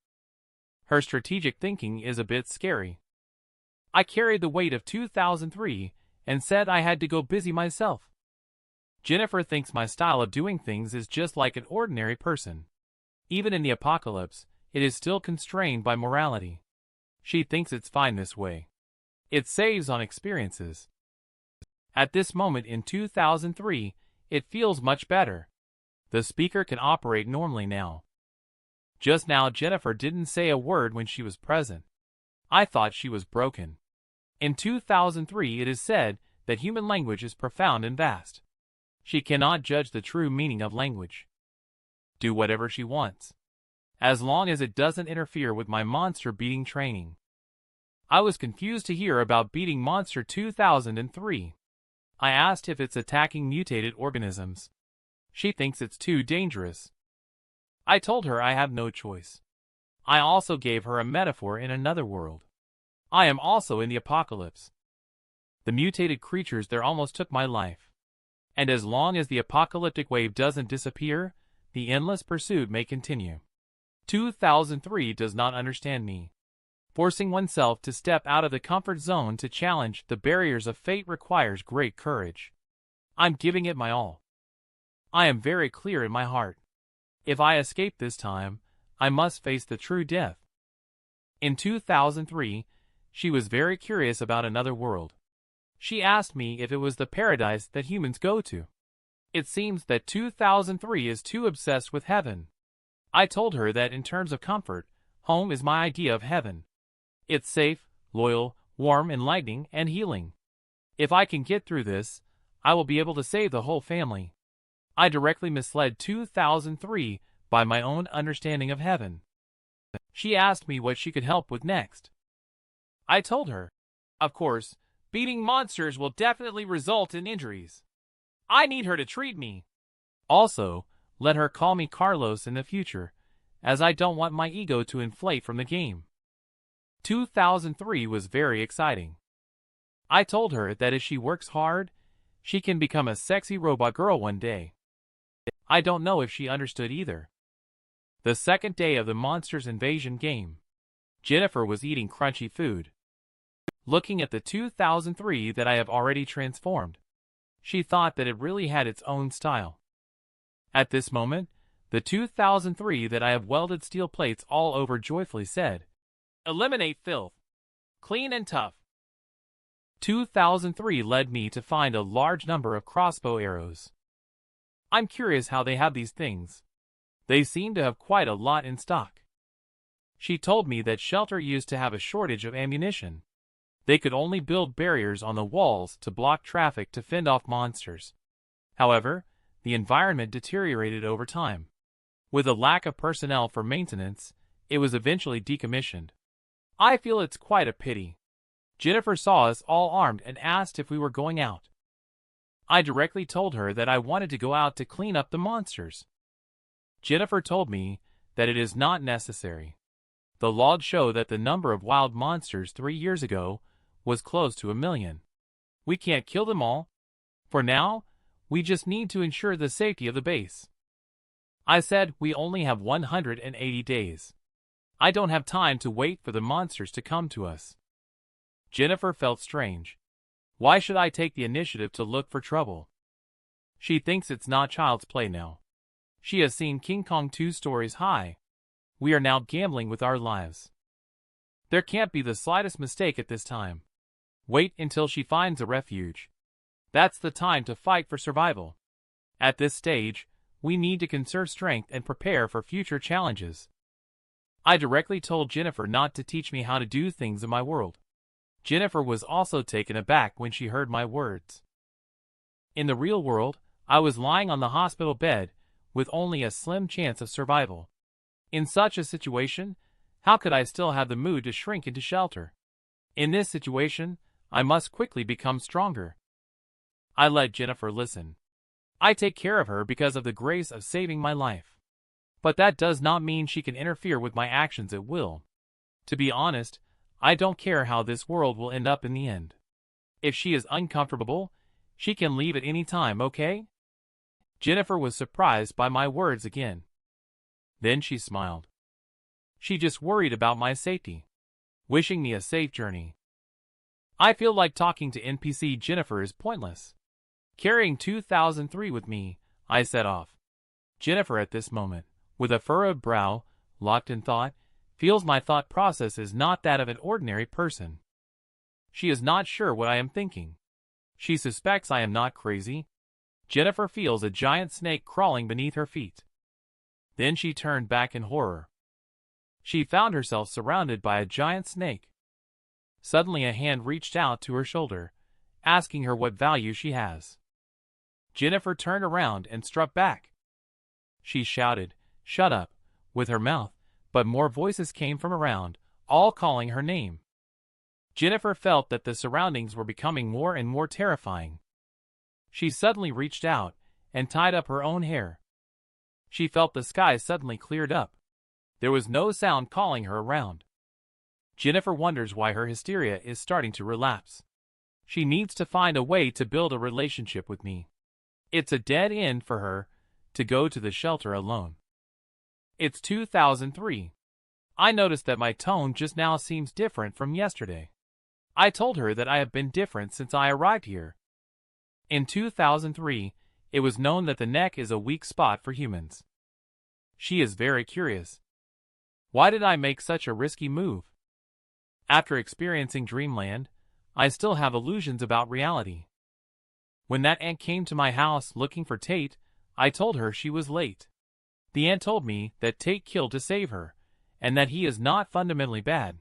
Her strategic thinking is a bit scary. I carried the weight of 2003 and said I had to go busy myself. Jennifer thinks my style of doing things is just like an ordinary person. Even in the apocalypse, it is still constrained by morality. She thinks it's fine this way. It saves on experiences. At this moment in 2003, it feels much better. The speaker can operate normally now. Just now Jennifer didn't say a word when she was present. I thought she was broken. In 2003 it is said that human language is profound and vast. She cannot judge the true meaning of language. Do whatever she wants, as long as it doesn't interfere with my monster beating training. I was confused to hear about beating monster 2003. I asked if it's attacking mutated organisms. She thinks it's too dangerous. I told her I have no choice. I also gave her a metaphor in another world. I am also in the apocalypse. The mutated creatures there almost took my life. And as long as the apocalyptic wave doesn't disappear, the endless pursuit may continue. 2003 does not understand me. Forcing oneself to step out of the comfort zone to challenge the barriers of fate requires great courage. I'm giving it my all. I am very clear in my heart. If I escape this time, I must face the true death. In 2003, she was very curious about another world. She asked me if it was the paradise that humans go to. It seems that 2003 is too obsessed with heaven. I told her that in terms of comfort, home is my idea of heaven. It's safe, loyal, warm, enlightening, and healing. If I can get through this, I will be able to save the whole family. I directly misled 2003 by my own understanding of heaven. She asked me what she could help with next. I told her, of course, beating monsters will definitely result in injuries. I need her to treat me. Also, let her call me Carlos in the future, as I don't want my ego to inflate from the game. 2003 was very exciting. I told her that if she works hard, she can become a sexy robot girl one day. I don't know if she understood either. The second day of the Monsters Invasion game, Jennifer was eating crunchy food. Looking at the 2003 that I have already transformed, she thought that it really had its own style. At this moment, the 2003 that I have welded steel plates all over joyfully said, "Eliminate filth. Clean and tough." 2003 led me to find a large number of crossbow arrows. I'm curious how they have these things. They seem to have quite a lot in stock. She told me that Shelter used to have a shortage of ammunition. They could only build barriers on the walls to block traffic to fend off monsters. However, the environment deteriorated over time. With a lack of personnel for maintenance, it was eventually decommissioned. I feel it's quite a pity. Jennifer saw us all armed and asked if we were going out. I directly told her that I wanted to go out to clean up the monsters. Jennifer told me that it is not necessary. The logs show that the number of wild monsters 3 years ago was close to 1 million. We can't kill them all. For now, we just need to ensure the safety of the base. I said we only have 180 days. I don't have time to wait for the monsters to come to us. Jennifer felt strange. Why should I take the initiative to look for trouble? She thinks it's not child's play now. She has seen King Kong 2 stories high. We are now gambling with our lives. There can't be the slightest mistake at this time. Wait until she finds a refuge. That's the time to fight for survival. At this stage, we need to conserve strength and prepare for future challenges. I directly told Jennifer not to teach me how to do things in my world. Jennifer was also taken aback when she heard my words. In the real world, I was lying on the hospital bed with only a slim chance of survival. In such a situation, how could I still have the mood to shrink into shelter? In this situation, I must quickly become stronger. I let Jennifer listen. I take care of her because of the grace of saving my life. But that does not mean she can interfere with my actions at will. To be honest, I don't care how this world will end up in the end. If she is uncomfortable, she can leave at any time, okay? Jennifer was surprised by my words again. Then she smiled. She just worried about my safety, wishing me a safe journey. I feel like talking to NPC Jennifer is pointless. Carrying 2003 with me, I set off. Jennifer at this moment, with a furrowed brow, locked in thought, feels my thought process is not that of an ordinary person. She is not sure what I am thinking. She suspects I am not crazy. Jennifer feels a giant snake crawling beneath her feet. Then she turned back in horror. She found herself surrounded by a giant snake. Suddenly a hand reached out to her shoulder, asking her what value she has. Jennifer turned around and struck back. She shouted, "Shut up," with her mouth, but more voices came from around, all calling her name. Jennifer felt that the surroundings were becoming more and more terrifying. She suddenly reached out and tied up her own hair. She felt the sky suddenly cleared up. There was no sound calling her around. Jennifer wonders why her hysteria is starting to relapse. She needs to find a way to build a relationship with me. It's a dead end for her to go to the shelter alone. It's 2003. I noticed that my tone just now seems different from yesterday. I told her that I have been different since I arrived here. In 2003, it was known that the neck is a weak spot for humans. She is very curious. Why did I make such a risky move? After experiencing Dreamland, I still have illusions about reality. When that aunt came to my house looking for Tate, I told her she was late. The aunt told me that Tate killed to save her, and that he is not fundamentally bad.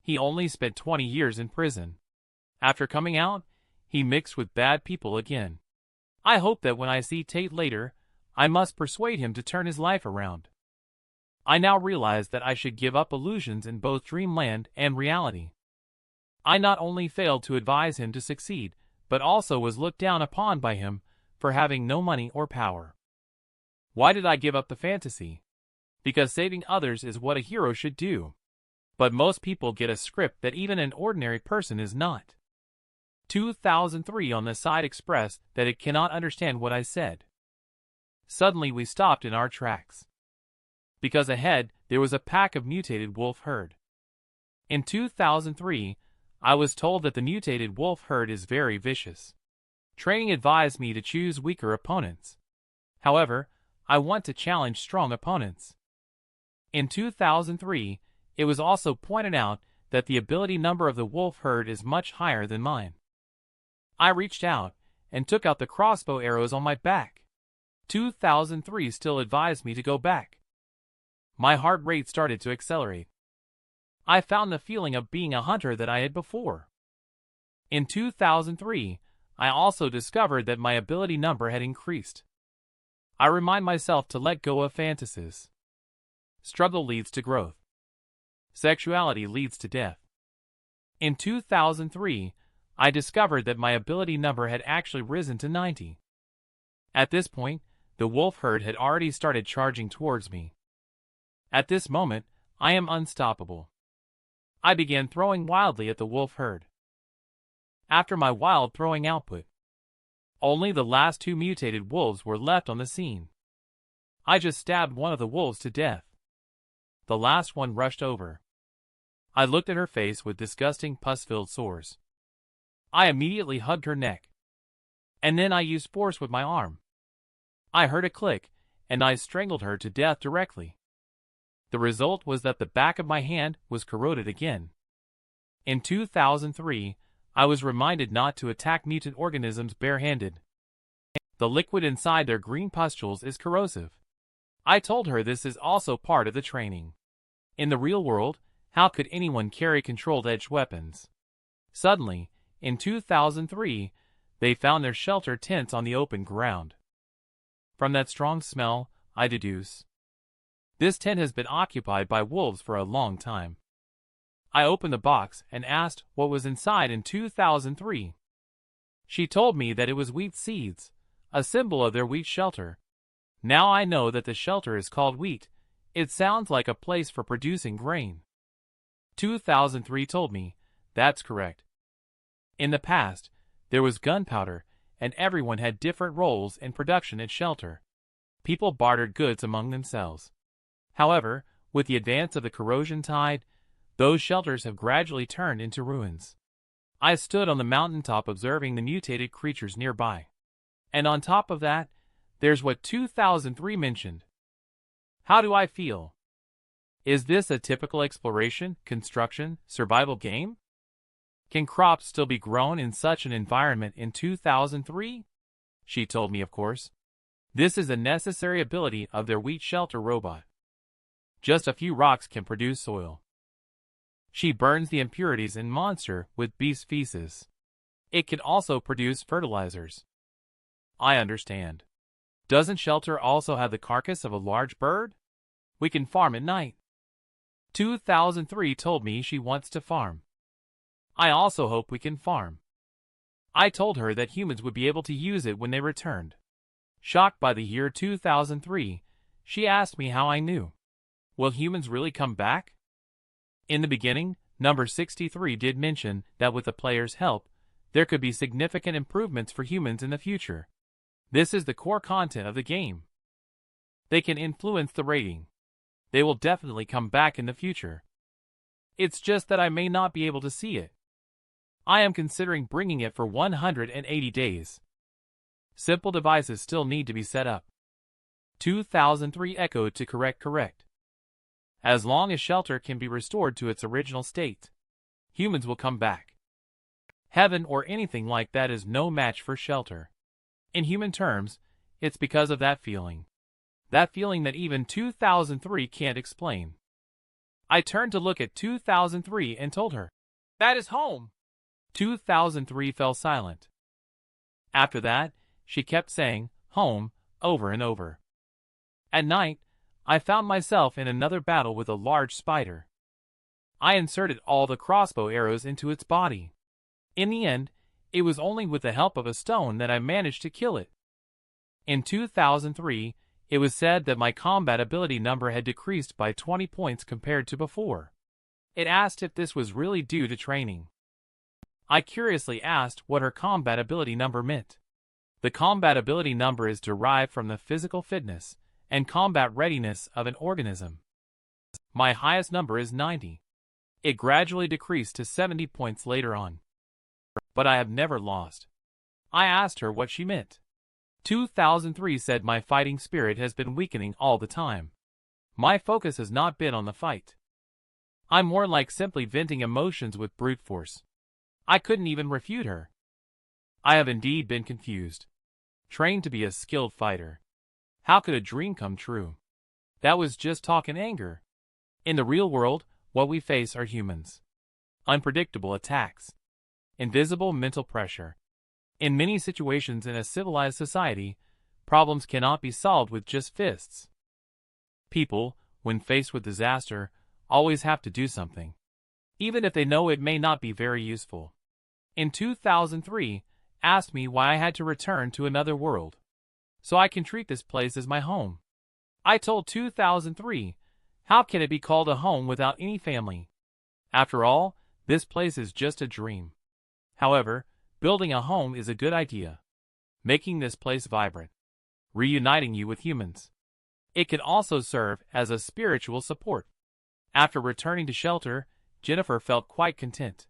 He only spent 20 years in prison. After coming out, he mixed with bad people again. I hope that when I see Tate later, I must persuade him to turn his life around. I now realize that I should give up illusions in both Dreamland and reality. I not only failed to advise him to succeed, but also was looked down upon by him for having no money or power. Why did I give up the fantasy? Because saving others is what a hero should do. But most people get a script that even an ordinary person is not. 2003 on the side expressed that it cannot understand what I said. Suddenly we stopped in our tracks. Because ahead there was a pack of mutated wolf herd. In 2003, I was told that the mutated wolf herd is very vicious. Training advised me to choose weaker opponents. However, I want to challenge strong opponents. In 2003, it was also pointed out that the ability number of the wolf herd is much higher than mine. I reached out and took out the crossbow arrows on my back. 2003 still advised me to go back. My heart rate started to accelerate. I found the feeling of being a hunter that I had before. In 2003, I also discovered that my ability number had increased. I remind myself to let go of fantasies. Struggle leads to growth. Sexuality leads to death. In 2003, I discovered that my ability number had actually risen to 90. At this point, the wolf herd had already started charging towards me. At this moment, I am unstoppable. I began throwing wildly at the wolf herd. After my wild throwing output, only the last two mutated wolves were left on the scene. I just stabbed one of the wolves to death. The last one rushed over. I looked at her face with disgusting pus-filled sores. I immediately hugged her neck. And then I used force with my arm. I heard a click, and I strangled her to death directly. The result was that the back of my hand was corroded again. In 2003, I was reminded not to attack mutant organisms barehanded. The liquid inside their green pustules is corrosive. I told her this is also part of the training. In the real world, how could anyone carry controlled-edge weapons? Suddenly, in 2003, they found their shelter tents on the open ground. From that strong smell, I deduce. This tent has been occupied by wolves for a long time. I opened the box and asked what was inside in 2003. She told me that it was wheat seeds, a symbol of their wheat shelter. Now I know that the shelter is called wheat, It sounds like a place for producing grain. 2003 told me, that's correct. In the past, there was gunpowder, and everyone had different roles in production and shelter. People bartered goods among themselves. However, with the advance of the corrosion tide, those shelters have gradually turned into ruins. I stood on the mountaintop observing the mutated creatures nearby. And on top of that, there's what 2003 mentioned. How do I feel? Is this a typical exploration, construction, survival game? Can crops still be grown in such an environment in 2003? She told me, of course. This is a necessary ability of their wheat shelter robot. Just a few rocks can produce soil. She burns the impurities in monster with beast feces. It can also produce fertilizers. I understand. Doesn't shelter also have the carcass of a large bird? We can farm at night. 2003 told me she wants to farm. I also hope we can farm. I told her that humans would be able to use it when they returned. Shocked by the year 2003, she asked me how I knew. Will humans really come back? In the beginning, number 63 did mention that with the player's help, there could be significant improvements for humans in the future. This is the core content of the game. They can influence the rating. They will definitely come back in the future. It's just that I may not be able to see it. I am considering bringing it for 180 days. Simple devices still need to be set up. 2003 echoed to correct. As long as shelter can be restored to its original state, humans will come back. Heaven or anything like that is no match for shelter. In human terms, it's because of that feeling. That feeling that even 2003 can't explain. I turned to look at 2003 and told her, "That is home." 2003 fell silent. After that, she kept saying, "home," over and over. At night, I found myself in another battle with a large spider. I inserted all the crossbow arrows into its body. In the end, it was only with the help of a stone that I managed to kill it. In 2003, it was said that my combat ability number had decreased by 20 points compared to before. It asked if this was really due to training. I curiously asked what her combat ability number meant. The combat ability number is derived from the physical fitness and combat readiness of an organism. My highest number is 90. It gradually decreased to 70 points later on. But I have never lost. I asked her what she meant. 2003 said my fighting spirit has been weakening all the time. My focus has not been on the fight. I'm more like simply venting emotions with brute force. I couldn't even refute her. I have indeed been confused. Trained to be a skilled fighter. How could a dream come true? That was just talk and anger. In the real world, what we face are humans. Unpredictable attacks. Invisible mental pressure. In many situations in a civilized society, problems cannot be solved with just fists. People, when faced with disaster, always have to do something, even if they know it may not be very useful. In 2003, asked me why I had to return to another world, so I can treat this place as my home. I told 2003, how can it be called a home without any family? After all, this place is just a dream. However, building a home is a good idea. Making this place vibrant. Reuniting you with humans. It can also serve as a spiritual support. After returning to shelter, Jennifer felt quite content.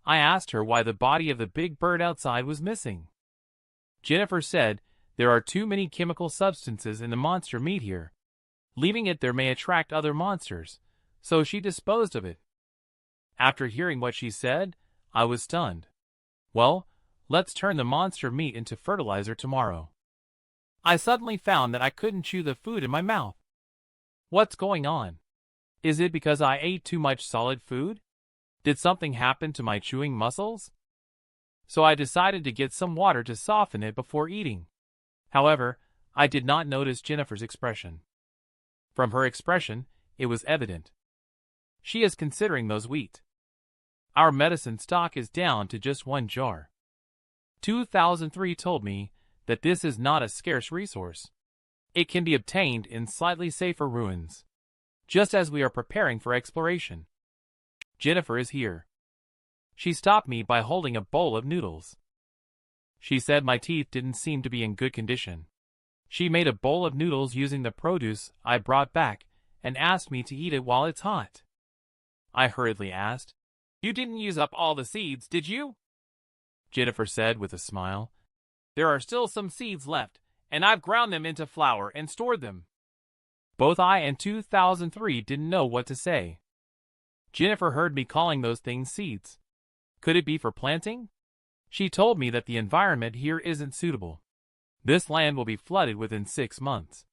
I asked her why the body of the big bird outside was missing. Jennifer said, there are too many chemical substances in the monster meat here. Leaving it there may attract other monsters, so she disposed of it. After hearing what she said, I was stunned. Well, let's turn the monster meat into fertilizer tomorrow. I suddenly found that I couldn't chew the food in my mouth. What's going on? Is it because I ate too much solid food? Did something happen to my chewing muscles? So I decided to get some water to soften it before eating. However, I did not notice Jennifer's expression. From her expression, it was evident. She is considering those wheat. Our medicine stock is down to just 1 jar. 2003 told me that this is not a scarce resource. It can be obtained in slightly safer ruins. just as we are preparing for exploration. Jennifer is here. She stopped me by holding a bowl of noodles. She said my teeth didn't seem to be in good condition. She made a bowl of noodles using the produce I brought back and asked me to eat it while it's hot. I hurriedly asked, "You didn't use up all the seeds, did you?" Jennifer said with a smile, "There are still some seeds left, and I've ground them into flour and stored them." Both I and 2003 didn't know what to say. Jennifer heard me calling those things seeds. Could it be for planting? She told me that the environment here isn't suitable. This land will be flooded within 6 months.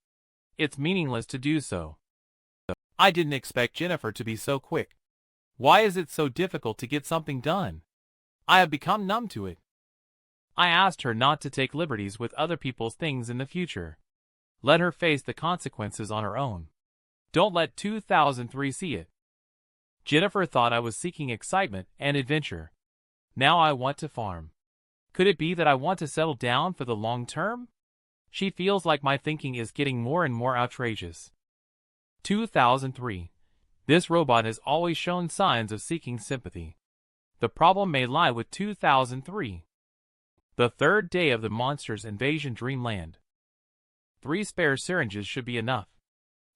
It's meaningless to do so. I didn't expect Jennifer to be so quick. Why is it so difficult to get something done? I have become numb to it. I asked her not to take liberties with other people's things in the future. Let her face the consequences on her own. Don't let 2003 see it. Jennifer thought I was seeking excitement and adventure. Now I want to farm. Could it be that I want to settle down for the long term? She feels like my thinking is getting more and more outrageous. 2003. This robot has always shown signs of seeking sympathy. The problem may lie with 2003. The third day of the monster's invasion dreamland. 3 spare syringes should be enough.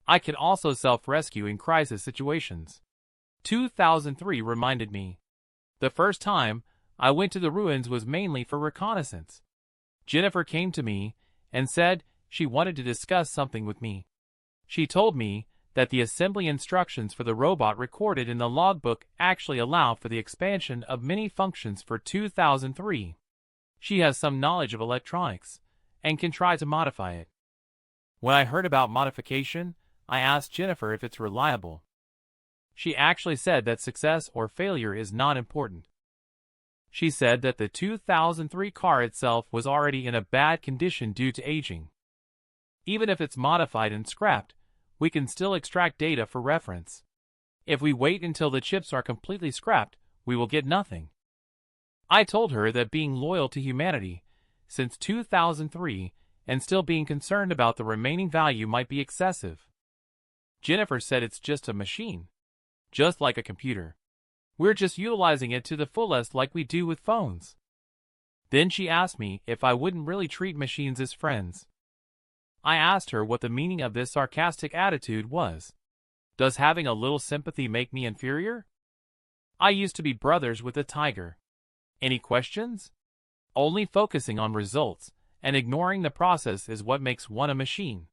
I can also self-rescue in crisis situations. 2003 reminded me. The first time I went to the ruins was mainly for reconnaissance. Jennifer came to me and said she wanted to discuss something with me. She told me that the assembly instructions for the robot recorded in the logbook actually allow for the expansion of many functions for 2003. She has some knowledge of electronics and can try to modify it. When I heard about modification, I asked Jennifer if it's reliable. She actually said that success or failure is not important. She said that the 2003 car itself was already in a bad condition due to aging. Even if it's modified and scrapped, we can still extract data for reference. If we wait until the chips are completely scrapped, we will get nothing. I told her that being loyal to humanity since 2003 and still being concerned about the remaining value might be excessive. Jennifer said it's just a machine, just like a computer. We're just utilizing it to the fullest like we do with phones. Then she asked me if I wouldn't really treat machines as friends. I asked her what the meaning of this sarcastic attitude was. Does having a little sympathy make me inferior? I used to be brothers with a tiger. Any questions? Only focusing on results and ignoring the process is what makes one a machine.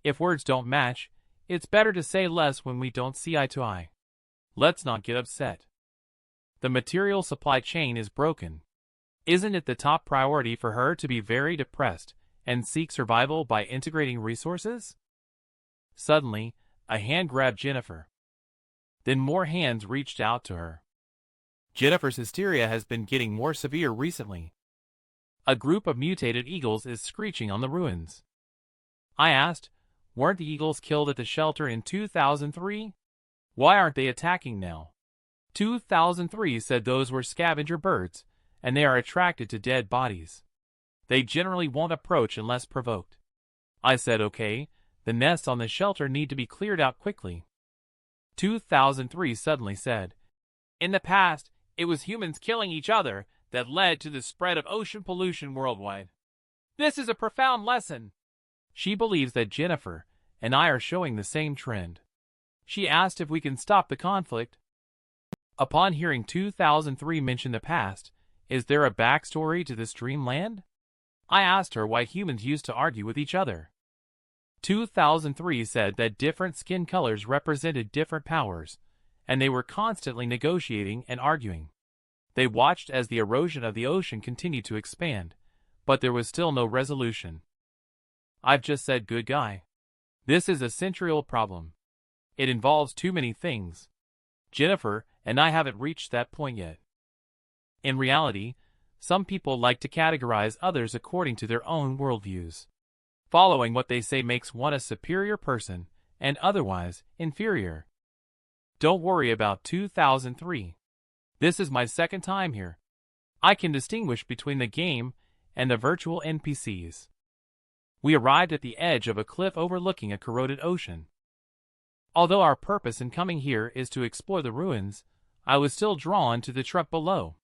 If words don't match, it's better to say less when we don't see eye to eye. Let's not get upset. The material supply chain is broken. Isn't it the top priority for her to be very depressed and seek survival by integrating resources? Suddenly, a hand grabbed Jennifer. Then more hands reached out to her. Jennifer's hysteria has been getting more severe recently. A group of mutated eagles is screeching on the ruins. I asked, weren't the eagles killed at the shelter in 2003? Why aren't they attacking now? 2003 said those were scavenger birds, and they are attracted to dead bodies. They generally won't approach unless provoked. I said okay, the nests on the shelter need to be cleared out quickly. 2003 suddenly said, in the past, it was humans killing each other that led to the spread of ocean pollution worldwide. This is a profound lesson. She believes that Jennifer and I are showing the same trend. She asked if we can stop the conflict. Upon hearing 2003 mention the past, is there a backstory to this dreamland? I asked her why humans used to argue with each other. 2003 said that different skin colors represented different powers, and they were constantly negotiating and arguing. They watched as the erosion of the ocean continued to expand, but there was still no resolution. I've just said good guy. This is a century-old problem. It involves too many things. Jennifer and I haven't reached that point yet. In reality, some people like to categorize others according to their own worldviews. Following what they say makes one a superior person and otherwise inferior. Don't worry about 2003. This is my second time here. I can distinguish between the game and the virtual NPCs. We arrived at the edge of a cliff overlooking a corroded ocean. Although our purpose in coming here is to explore the ruins, I was still drawn to the truck below.